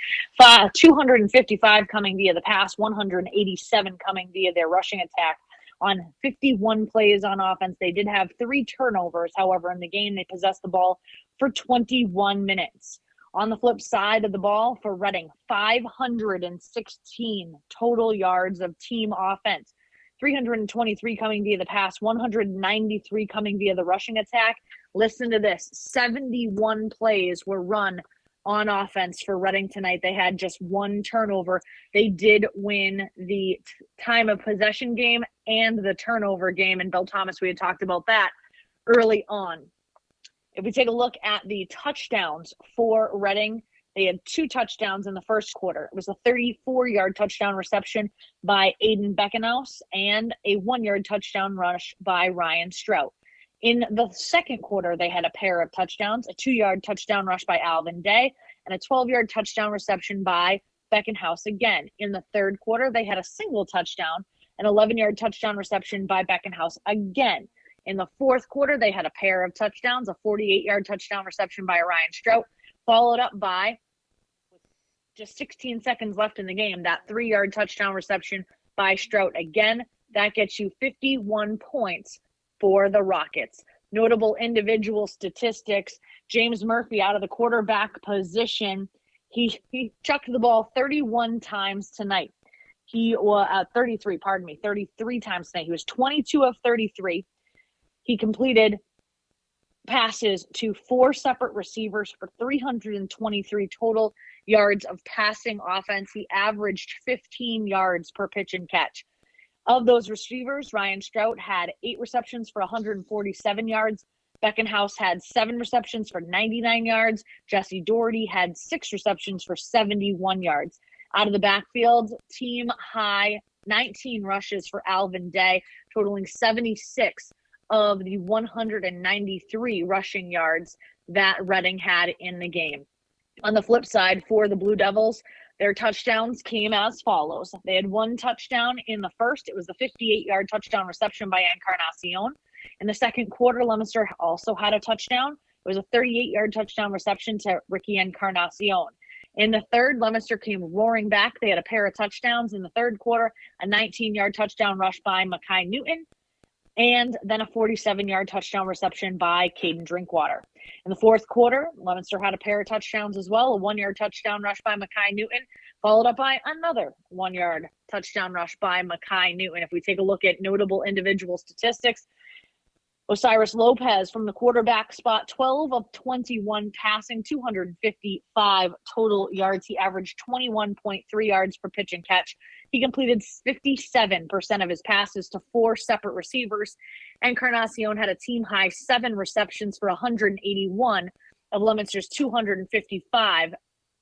255 coming via the pass, 187 coming via their rushing attack. On 51 plays on offense, they did have 3 turnovers. However, in the game, they possessed the ball for 21 minutes. On the flip side of the ball for Reading, 516 total yards of team offense. 323 coming via the pass, 193 coming via the rushing attack. Listen to this, 71 plays were run on offense for Reading tonight. They had just 1 turnover. They did win the time of possession game and the turnover game. And Bill Thomas, we had talked about that early on. If we take a look at the touchdowns for Reading, they had 2 touchdowns in the first quarter. It was a 34-yard touchdown reception by Aiden Beckenhaus and a 1-yard touchdown rush by Ryan Strout. In the second quarter, they had a pair of touchdowns, a 2-yard touchdown rush by Alvin Day and a 12-yard touchdown reception by Beckenhaus again. In the third quarter, they had a single touchdown, an 11-yard touchdown reception by Beckenhaus again. In the fourth quarter, they had a pair of touchdowns, a 48-yard touchdown reception by Ryan Strout, followed up by, with just 16 seconds left in the game, that 3-yard touchdown reception by Strout. Again, that gets you 51 points for the Rockets. Notable individual statistics, James Murphy out of the quarterback position, he chucked the ball 31 times tonight. He was 33 times tonight. He was 22 of 33. He completed passes to 4 separate receivers for 323 total yards of passing offense. He averaged 15 yards per pitch and catch. Of those receivers, Ryan Strout had 8 receptions for 147 yards. Beckenhouse had 7 receptions for 99 yards. Jesse Doherty had 6 receptions for 71 yards. Out of the backfield, team high 19 rushes for Alvin Day, totaling 76 of the 193 rushing yards that Reading had in the game. On the flip side, for the Blue Devils, their touchdowns came as follows. They had 1 touchdown in the first. It was the 58-yard touchdown reception by Encarnacion. In the second quarter, Leominster also had a touchdown. It was a 38-yard touchdown reception to Ricky Encarnacion. In the third, Leominster came roaring back. They had a pair of touchdowns in the third quarter, a 19-yard touchdown rush by Mackay Newton, and then a 47-yard touchdown reception by Caden Drinkwater. In the fourth quarter, Leominster had a pair of touchdowns as well, a 1-yard touchdown rush by Mackay Newton, followed up by another 1-yard touchdown rush by Mackay Newton. If we take a look at notable individual statistics, Osiris Lopez from the quarterback spot, 12 of 21 passing, 255 total yards. He averaged 21.3 yards per pitch and catch. He completed 57% of his passes to 4 separate receivers. Encarnacion had a team-high 7 receptions for 181 of Leominster's 255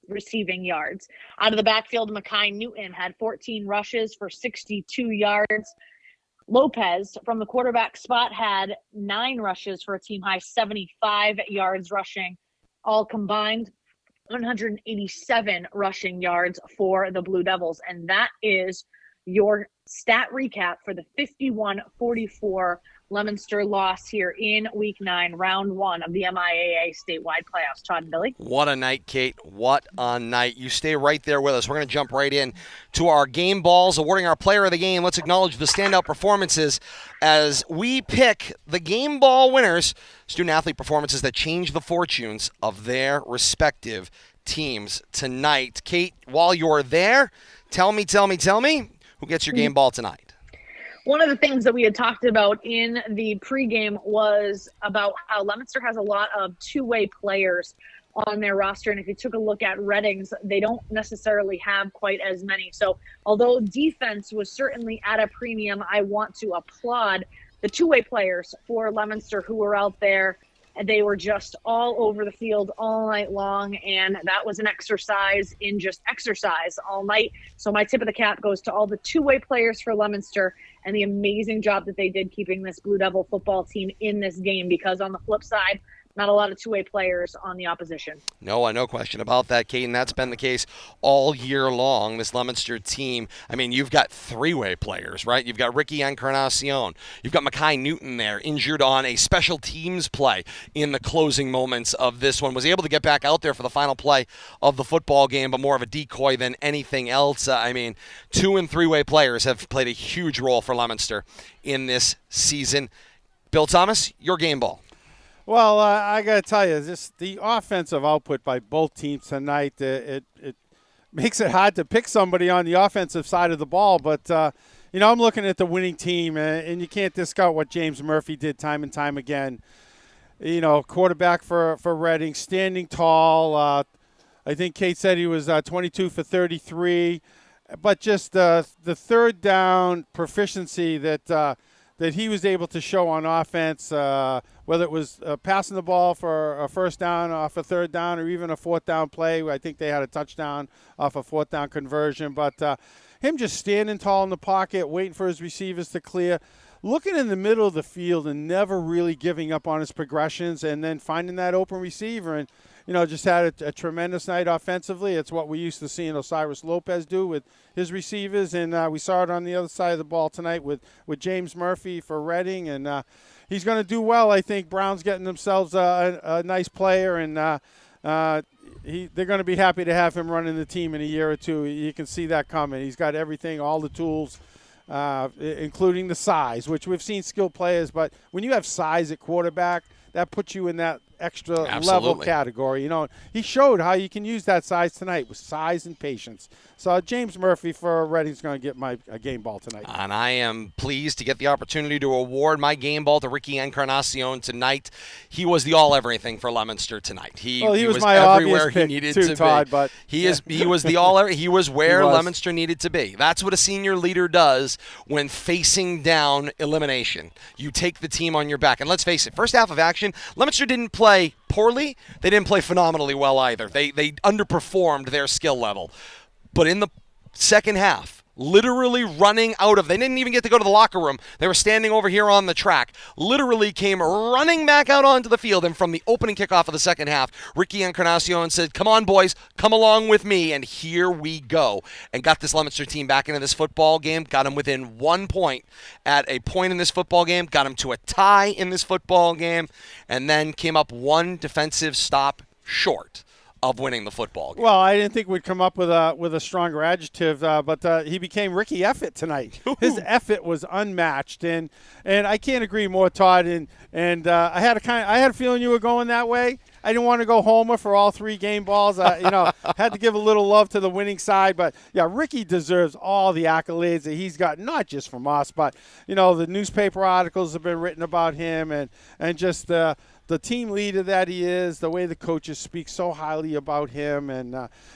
receiving yards. Out of the backfield, Mackay Newton had 14 rushes for 62 yards. Lopez from the quarterback spot had 9 rushes for a team-high 75 yards rushing, all combined 187 rushing yards for the Blue Devils. And that is your stat recap for the 51-44 Leominster loss here in Week 9, Round 1 of the MIAA statewide playoffs. Todd and Billy. What a night, Kate. What a night. You stay right there with us. We're going to jump right in to our game balls, awarding our player of the game. Let's acknowledge the standout performances as we pick the game ball winners, student-athlete performances that change the fortunes of their respective teams tonight. Kate, while you're there, tell me who gets your game ball tonight. One of the things that we had talked about in the pregame was about how Leominster has a lot of two-way players on their roster. And if you took a look at Reading's, they don't necessarily have quite as many. So although defense was certainly at a premium, I want to applaud the two-way players for Leominster who were out there. And they were just all over the field all night long, and that was an exercise in just exercise all night. So my tip of the cap goes to all the two-way players for Leominster and the amazing job that they did keeping this Blue Devil football team in this game, because on the flip side, not a lot of two-way players on the opposition. No question about that, Kate, and that's been the case all year long, this Leominster team. I mean, you've got three-way players, right? You've got Ricky Encarnacion. You've got Mackay Newton there, injured on a special teams play in the closing moments of this one. Was able to get back out there for the final play of the football game, but more of a decoy than anything else. I mean, 2- and 3-way players have played a huge role for Leominster in this season. Bill Thomas, your game ball. Well, I got to tell you, just the offensive output by both teams tonight, it makes it hard to pick somebody on the offensive side of the ball. But, I'm looking at the winning team, and you can't discount what James Murphy did time and time again. Quarterback for Reading, standing tall. I think Kate said he was 22 for 33. But just the third down proficiency that he was able to show on offense, whether it was passing the ball for a first down off a third down or even a fourth down play. I think they had a touchdown off a fourth down conversion. But him just standing tall in the pocket, waiting for his receivers to clear, looking in the middle of the field and never really giving up on his progressions, and then finding that open receiver. And, just had a tremendous night offensively. It's what we used to see Osiris Lopez do with his receivers, and we saw it on the other side of the ball tonight with James Murphy for Reading. And, he's going to do well. I think Brown's getting themselves a nice player, and they're going to be happy to have him running the team in a year or two. You can see that coming. He's got everything, all the tools, including the size, which we've seen skilled players. But when you have size at quarterback, that puts you in that extra level category. He showed how you can use that size tonight with size and patience. So James Murphy for Reading's going to get a game ball tonight. And I am pleased to get the opportunity to award my game ball to Ricky Encarnacion tonight. He was the all-everything for Leominster tonight. He was my everywhere he needed to Todd, be. But he was the all. He was where Leominster needed to be. That's what a senior leader does when facing down elimination. You take the team on your back. And let's face it, first half of action, Leominster didn't play poorly. They didn't play phenomenally well either. They underperformed their skill level. But in the second half, literally running out of, they didn't even get to go to the locker room. They were standing over here on the track, literally came running back out onto the field. And from the opening kickoff of the second half, Ricky Encarnacion said, "Come on, boys, come along with me." And here we go. And got this Leominster team back into this football game, got them within 1 point at a point in this football game, got them to a tie in this football game, and then came up one defensive stop short of winning the football game. Well, I didn't think we'd come up with a stronger adjective, but he became Ricky Effort tonight. His effort was unmatched, and I can't agree more, Todd. And I had a feeling you were going that way. I didn't want to go homer for all three game balls. Had to give a little love to the winning side, but yeah, Ricky deserves all the accolades that he's got, not just from us, but the newspaper articles have been written about him, and just the team leader that he is, the way the coaches speak so highly about him.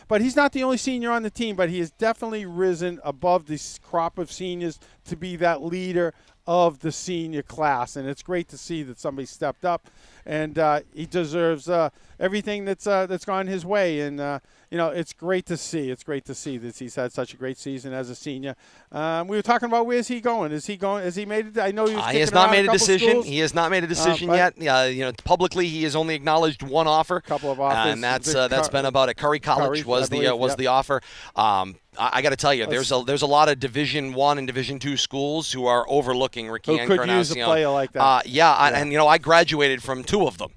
But he's not the only senior on the team, but he has definitely risen above this crop of seniors to be that leader of the senior class. And it's great to see that somebody stepped up, and he deserves everything that's gone his way. And it's great to see. It's great to see that he's had such a great season as a senior. We were talking about where's he going? Has he made it? I know he was he has not made a decision. Schools. He has not made a decision yet. Publicly he has only acknowledged one offer. A couple of offers. And that's been about it. Curry College was the offer. I got to tell you, there's a lot of Division I and Division II schools who are overlooking Ricky Encarnacion. Who could use a player like that. I graduated from two of them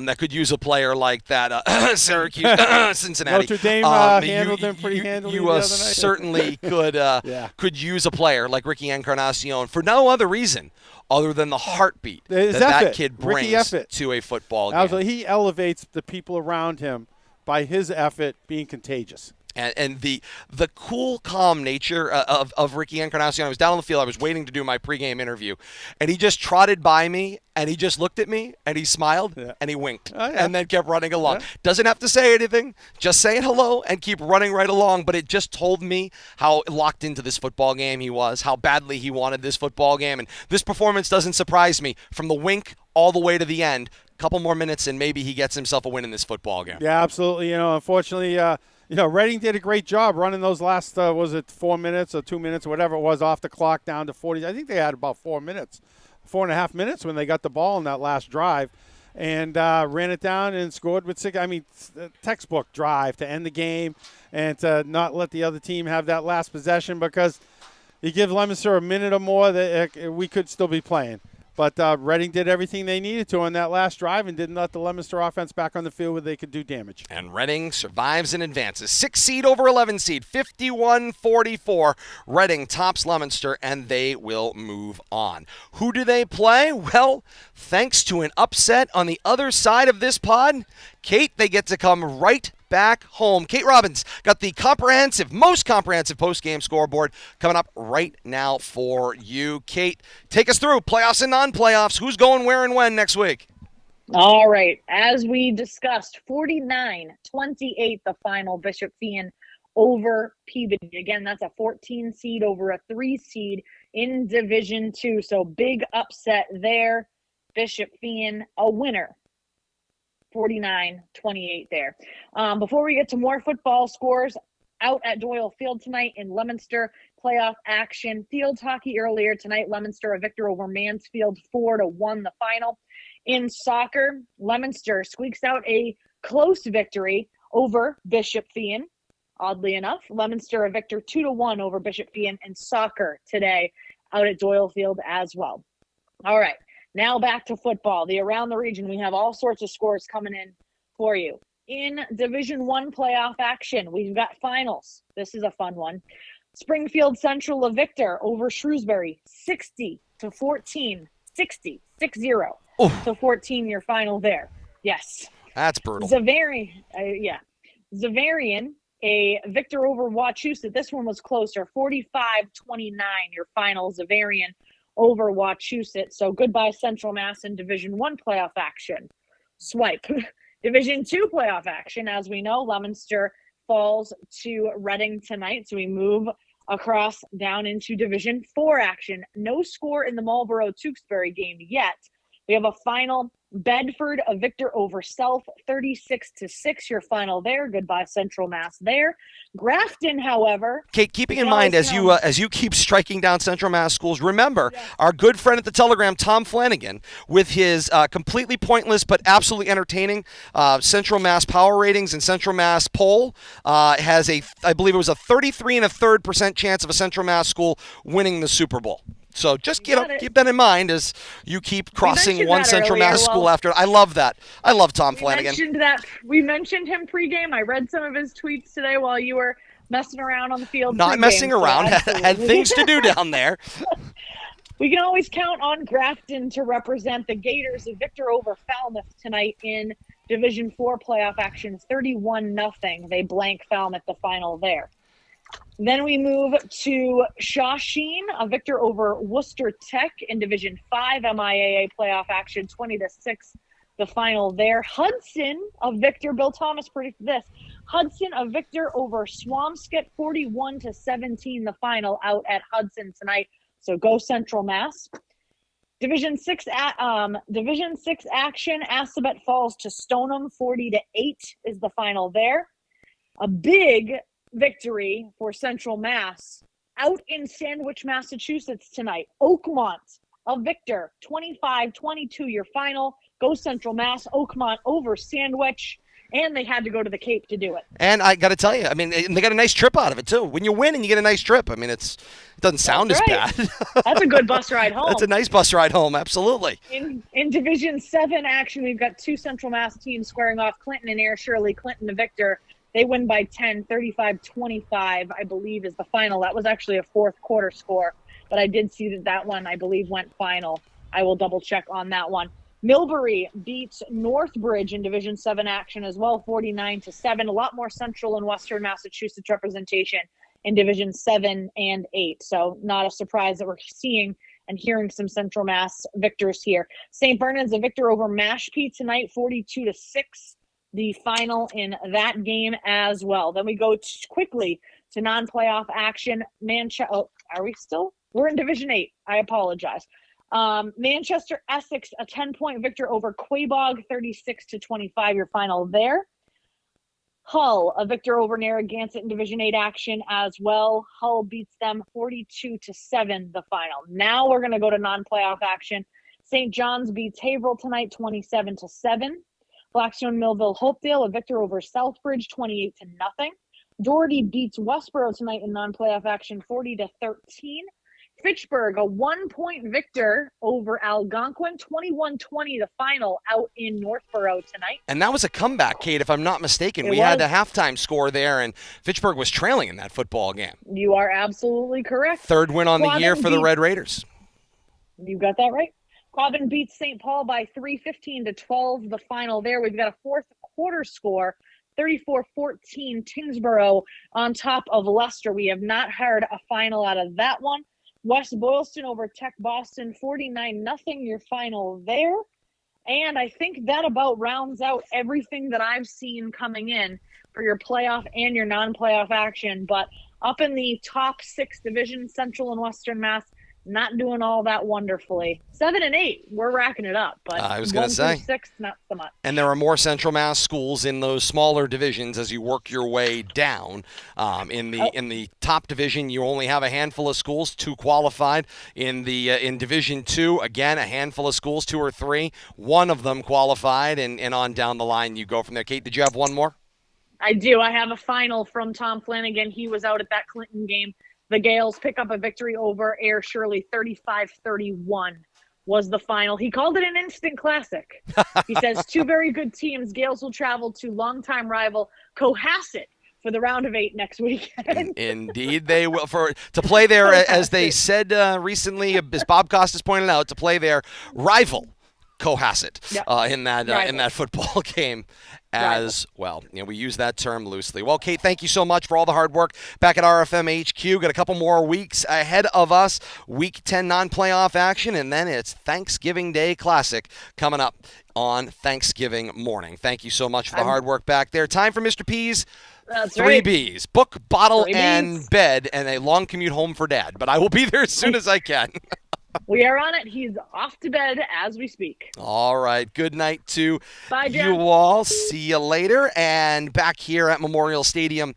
that could use a player like that. Syracuse, Cincinnati. Notre Dame handled them pretty handily the other night. Certainly could use a player like Ricky Encarnacion for no other reason other than the heartbeat that kid brings to a football game. Absolutely. He elevates the people around him by his effort being contagious. And the cool, calm nature of Ricky Encarnacion. I was down on the field. I was waiting to do my pregame interview, and he just trotted by me, and he just looked at me, and he smiled, and he winked, and then kept running along. Doesn't have to say anything, just saying hello and keep running right along. But it just told me how locked into this football game he was, how badly he wanted this football game. And this performance doesn't surprise me. From the wink all the way to the end, a couple more minutes, and maybe he gets himself a win in this football game. Yeah, absolutely. Unfortunately, Reading did a great job running those last, 4 minutes or 2 minutes, whatever it was, off the clock down to 40. I think they had about 4 minutes, 4.5 minutes when they got the ball in that last drive, and ran it down and scored with six. Textbook drive to end the game and to not let the other team have that last possession, because you give Leominster a minute or more, we could still be playing. But Reading did everything they needed to on that last drive and didn't let the Leominster offense back on the field where they could do damage. And Reading survives and advances. 6 seed over 11 seed, 51-44. Reading tops Leominster, and they will move on. Who do they play? Well, thanks to an upset on the other side of this pod, Kate, they get to come right back home. Kate Robbins got the most comprehensive post-game scoreboard coming up right now for you. Kate, take us through playoffs and non-playoffs. Who's going where and when next week? All right. As we discussed, 49-28 the final. Bishop Fien over Peabody. Again, that's a 14 seed over a 3 seed in Division 2. So big upset there. Bishop Fien a winner. 49-28 there. Before we get to more football scores, out at Doyle Field tonight in Leominster, playoff action. Field hockey earlier tonight. Leominster a victor over Mansfield 4-1 the final. In soccer, Leominster squeaks out a close victory over Bishop Fien. Oddly enough, Leominster a victor 2-1 over Bishop Fien in soccer today out at Doyle Field as well. All right. Now back to football. The around the region, we have all sorts of scores coming in for you. In Division I playoff action, we've got finals. This is a fun one. Springfield Central of Victor over Shrewsbury, 60-14. 6-0 to 14, your final there. Yes. That's brutal. Zavarian, a Victor over Wachusett. This one was closer, 45-29, your final. Zavarian over Wachusett. So goodbye Central Mass in Division I playoff action. Swipe. Division II playoff action. As we know, Leominster falls to Reading tonight. So we move across down into Division IV action. No score in the Marlborough-Tewksbury game yet. We have a final. Bedford, a Victor over Self, 36-6, your final there. Goodbye Central Mass there. Grafton, however. Kate, keeping in mind as you keep striking down Central Mass schools, remember our good friend at the Telegram, Tom Flanagan, with his completely pointless but absolutely entertaining Central Mass power ratings and Central Mass poll, has I believe it was a 33 1/3% chance of a Central Mass school winning the Super Bowl. So just keep that in mind as you keep crossing one Central Mass school after. I love that. I love Tom Flanagan. We mentioned him pregame. I read some of his tweets today while you were messing around on the field. Not messing around. Had things to do down there. We can always count on Grafton to represent the Gators of Victor over Falmouth tonight in Division IV playoff action. 31-0. They blank Falmouth the final there. Then we move to Shawsheen, a Victor over Worcester Tech in Division V MIAA playoff action, 20-6, the final there. Hudson, a Victor, Bill Thomas predicted this. Hudson, a Victor over Swampscott, 41-17, the final out at Hudson tonight. So go Central Mass. Division 6 action, Assabet falls to Stoneham, 40-8 is the final there. A big victory for Central Mass out in Sandwich, Massachusetts tonight. Oakmont, a Victor, 25-22, your final. Go Central Mass. Oakmont over Sandwich, and they had to go to the Cape to do it. And I got to tell you, I mean, they got a nice trip out of it too. When you win and you get a nice trip, I mean, it doesn't sound as bad. That's a good bus ride home. That's a nice bus ride home, absolutely. In Division 7 action, we've got two Central Mass teams squaring off. Clinton and Air Shirley. Clinton to Victor. They win by 10, 35-25, I believe, is the final. That was actually a fourth quarter score, but I did see that one, I believe, went final. I will double check on that one. Millbury beats Northbridge in Division 7 action as well, 49-7. A lot more Central and Western Massachusetts representation in Division 7 and 8. So not a surprise that we're seeing and hearing some Central Mass victors here. St. Bernard's a Victor over Mashpee tonight, 42-6. The final in that game as well. Then we go quickly to non-playoff action. Are we still? We're in Division 8. I apologize. Manchester Essex, a 10-point victor over Quabog, 36-25, your final there. Hull, a victor over Narragansett in Division 8 action as well. Hull beats them 42-7, the final. Now we're going to go to non-playoff action. St. John's beats Haverhill tonight, 27-7. Blackstone Millville Hopedale, a victor over Southbridge, 28-0. Doherty beats Westboro tonight in non-playoff action, 40-13. Fitchburg, a 1-point victor over Algonquin, 21-20, the final out in Northborough tonight. And that was a comeback, Kate, if I'm not mistaken. We had a halftime score there, and Fitchburg was trailing in that football game. You are absolutely correct. Third win on the year for the Red Raiders. You got that right. Quabbin beats St. Paul by 3, 15-12, the final there. We've got a fourth quarter score, 34-14, Tingsboro on top of Leicester. We have not heard a final out of that one. West Boylston over Tech Boston, 49-0, your final there. And I think that about rounds out everything that I've seen coming in for your playoff and your non-playoff action. But up in the top 6 divisions, Central and Western Mass, not doing all that wonderfully. 7 and 8, we're racking it up. But I was going to say 6, not so much. And there are more Central Mass schools in those smaller divisions as you work your way down. In the top division, you only have a handful of schools, 2 qualified. In Division 2, again, a handful of schools, 2 or 3. One of them qualified, and on down the line you go from there. Kate, did you have one more? I do. I have a final from Tom Flanagan. He was out at that Clinton game. The Gales pick up a victory over Air Shirley, 35-31, was the final. He called it an instant classic. He says 2 very good teams. Gales will travel to longtime rival Cohasset for the round of 8 next weekend. Indeed, they will. To play their, as they said recently, as Bob Costas pointed out, to play their rival Cohasset in that football game as well. We use that term loosely. Well, Kate, thank you so much for all the hard work back at RFM HQ. Got a couple more weeks ahead of us. Week 10 non-playoff action, and then it's Thanksgiving Day Classic coming up on Thanksgiving morning. Thank you so much for the hard work back there. Time for Mr. P's. That's 3 right. B's. Book, bottle, 3 and Bs. bed, and a long commute home for Dad. But I will be there as soon as I can. We are on it. He's off to bed as we speak. All right. Good night to Bye, Jen. you all. See you later. And back here at Memorial Stadium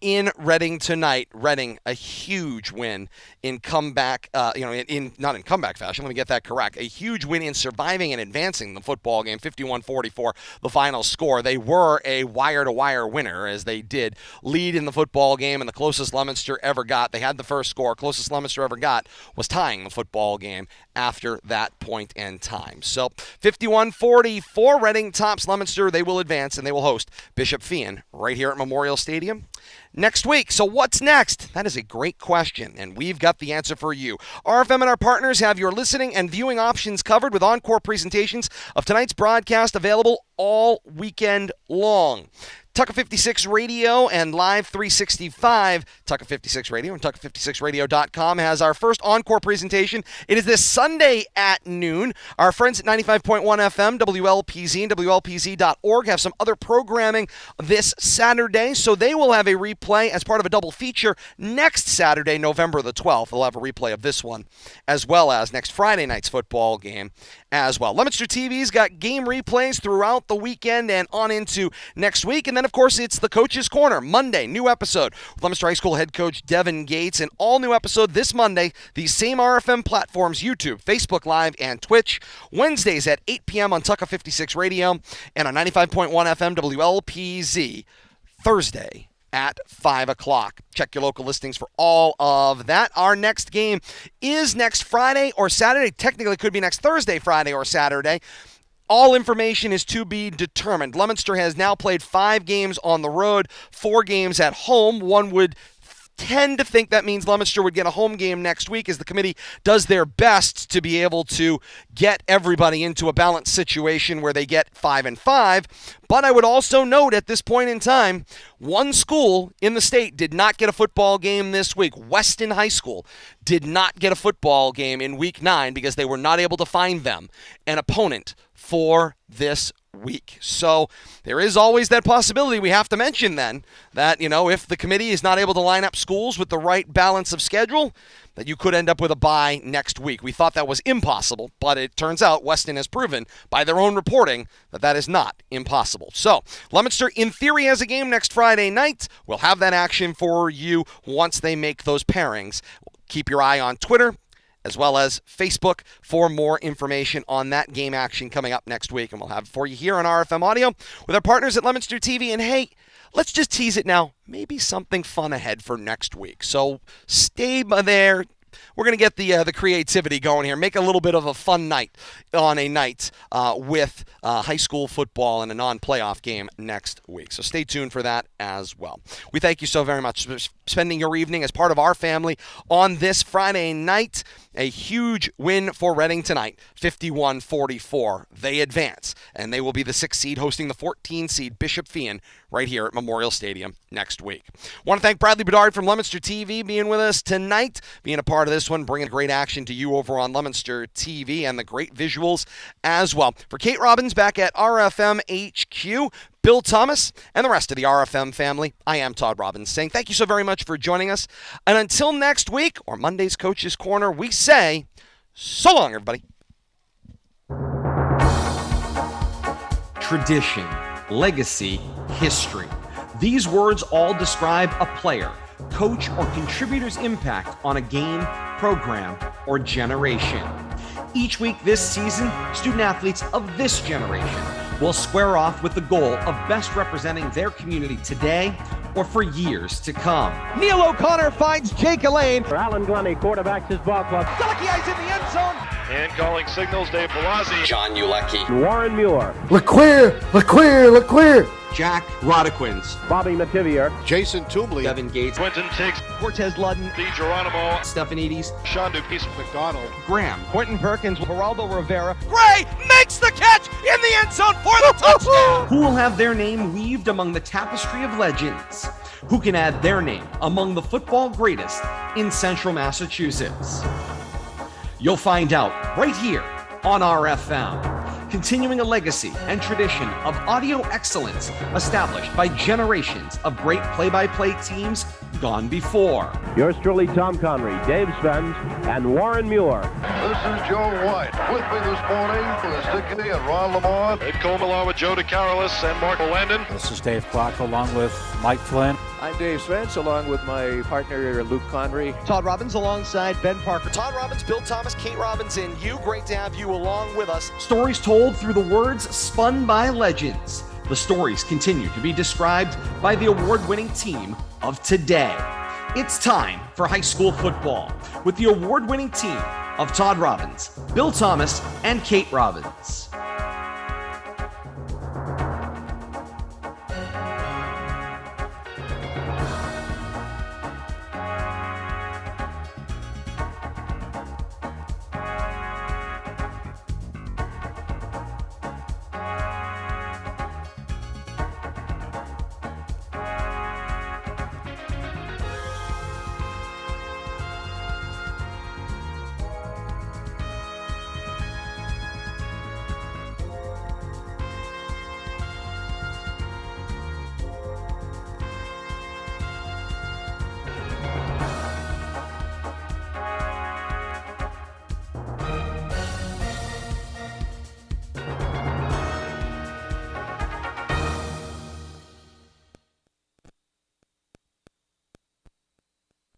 in Reading tonight. Reading, a huge win in comeback, not in comeback fashion, let me get that correct. A huge win in surviving and advancing the football game, 51-44, the final score. They were a wire-to-wire winner as they did lead in the football game, and the closest Leominster ever got, they had the first score, closest Leominster ever got was tying the football game after that point in time. So 51-44, Reading tops Leominster. They will advance, and they will host Bishop Feehan right here at Memorial Stadium next week. So what's next? That is a great question, and we've got the answer for you. RFM and our partners have your listening and viewing options covered with encore presentations of tonight's broadcast available all weekend long. Tucker 56 Radio and Live 365, Tucker 56 Radio and Tucker56Radio.com has our first encore presentation. It is this Sunday at noon. Our friends at 95.1 FM, WLPZ and WLPZ.org have some other programming this Saturday, so they will have a replay as part of a double feature next Saturday, November the 12th. They'll have a replay of this one, as well as next Friday night's football game as well. Leominster TV's got game replays throughout the weekend and on into next week, and then of course, it's the Coach's Corner, Monday, new episode with Leominster High School head coach Devin Gates. An all-new episode this Monday, these same RFM platforms, YouTube, Facebook Live, and Twitch. Wednesdays at 8 p.m. on Tucker 56 Radio and on 95.1 FM WLPZ. Thursday at 5 o'clock. Check your local listings for all of that. Our next game is next Friday or Saturday. Technically, it could be next Thursday, Friday, or Saturday. All information is to be determined. Leominster has now played 5 games on the road, 4 games at home. One would tend to think that means Leominster would get a home game next week as the committee does their best to be able to get everybody into a balanced situation where they get 5-5. But I would also note at this point in time, one school in the state did not get a football game this week. Weston High School did not get a football game in week 9 because they were not able to find them an opponent for this week. So there is always that possibility. We have to mention then that, if the committee is not able to line up schools with the right balance of schedule, that you could end up with a bye next week. We thought that was impossible, but it turns out Weston has proven by their own reporting that that is not impossible. So Leominster, in theory, has a game next Friday night. We'll have that action for you once they make those pairings. Keep your eye on Twitter as well as Facebook for more information on that game action coming up next week. And we'll have it for you here on RFM Audio with our partners at Leominster TV. And hey, let's just tease it now. Maybe something fun ahead for next week. So stay there. We're going to get the creativity going here. Make a little bit of a fun night on a night with high school football and a non-playoff game next week. So stay tuned for that as well. We thank you so very much for spending your evening as part of our family on this Friday night. A huge win for Reading tonight, 51-44. They advance, and they will be the 6th seed hosting the 14 seed Bishop Feehan right here at Memorial Stadium next week. Want to thank Bradley Bedard from Leominster TV being with us tonight, being a part of this one, bringing great action to you over on Leominster TV and the great visuals as well. For Kate Robbins back at RFM HQ, Bill Thomas, and the rest of the RFM family, I am Todd Robbins saying thank you so very much for joining us. And until next week, or Monday's Coach's Corner, we say so long, everybody. Tradition, legacy, history. These words all describe a player, coach, or contributor's impact on a game, program, or generation. Each week this season, student athletes of this generation will square off with the goal of best representing their community today or for years to come. Neil O'Connor finds Jake Elaine. Alan Glennie quarterbacks his ball club. Delakiai's in the end zone. And calling signals, Dave Palazzi. John Ulecki. Warren Muir. LeQueer. Jack Rodequins. Bobby Mativier. Jason Toomley. Devin Gates. Quentin Tiggs. Cortez Ludden. Di Geronimo. Stephanides. Sean Dupuis. McDonald. Graham. Quentin Perkins. Geraldo Rivera. Gray makes the catch in the end zone for the touchdown. Who will have their name weaved among the tapestry of legends? Who can add their name among the football greatest in Central Massachusetts? You'll find out right here on RFM, continuing a legacy and tradition of audio excellence established by generations of great play-by-play teams gone before. Yours truly, Tom Connery, Dave Spence, and Warren Muir. This is Joe White. With me this morning is Dickey and Ron Lamar. Ed Coleman along with Joe DeCarolis and Mark Landon. This is Dave Clark along with Mike Flynn. I'm Dave Spence along with my partner Luke Connery. Todd Robbins alongside Ben Parker. Todd Robbins, Bill Thomas, Kate Robbins, and you. Great to have you along with us. Stories told through the words spun by legends. The stories continue to be described by the award-winning team of today. It's time for high school football with the award-winning team of Todd Robbins, Bill Thomas, and Kate Robbins.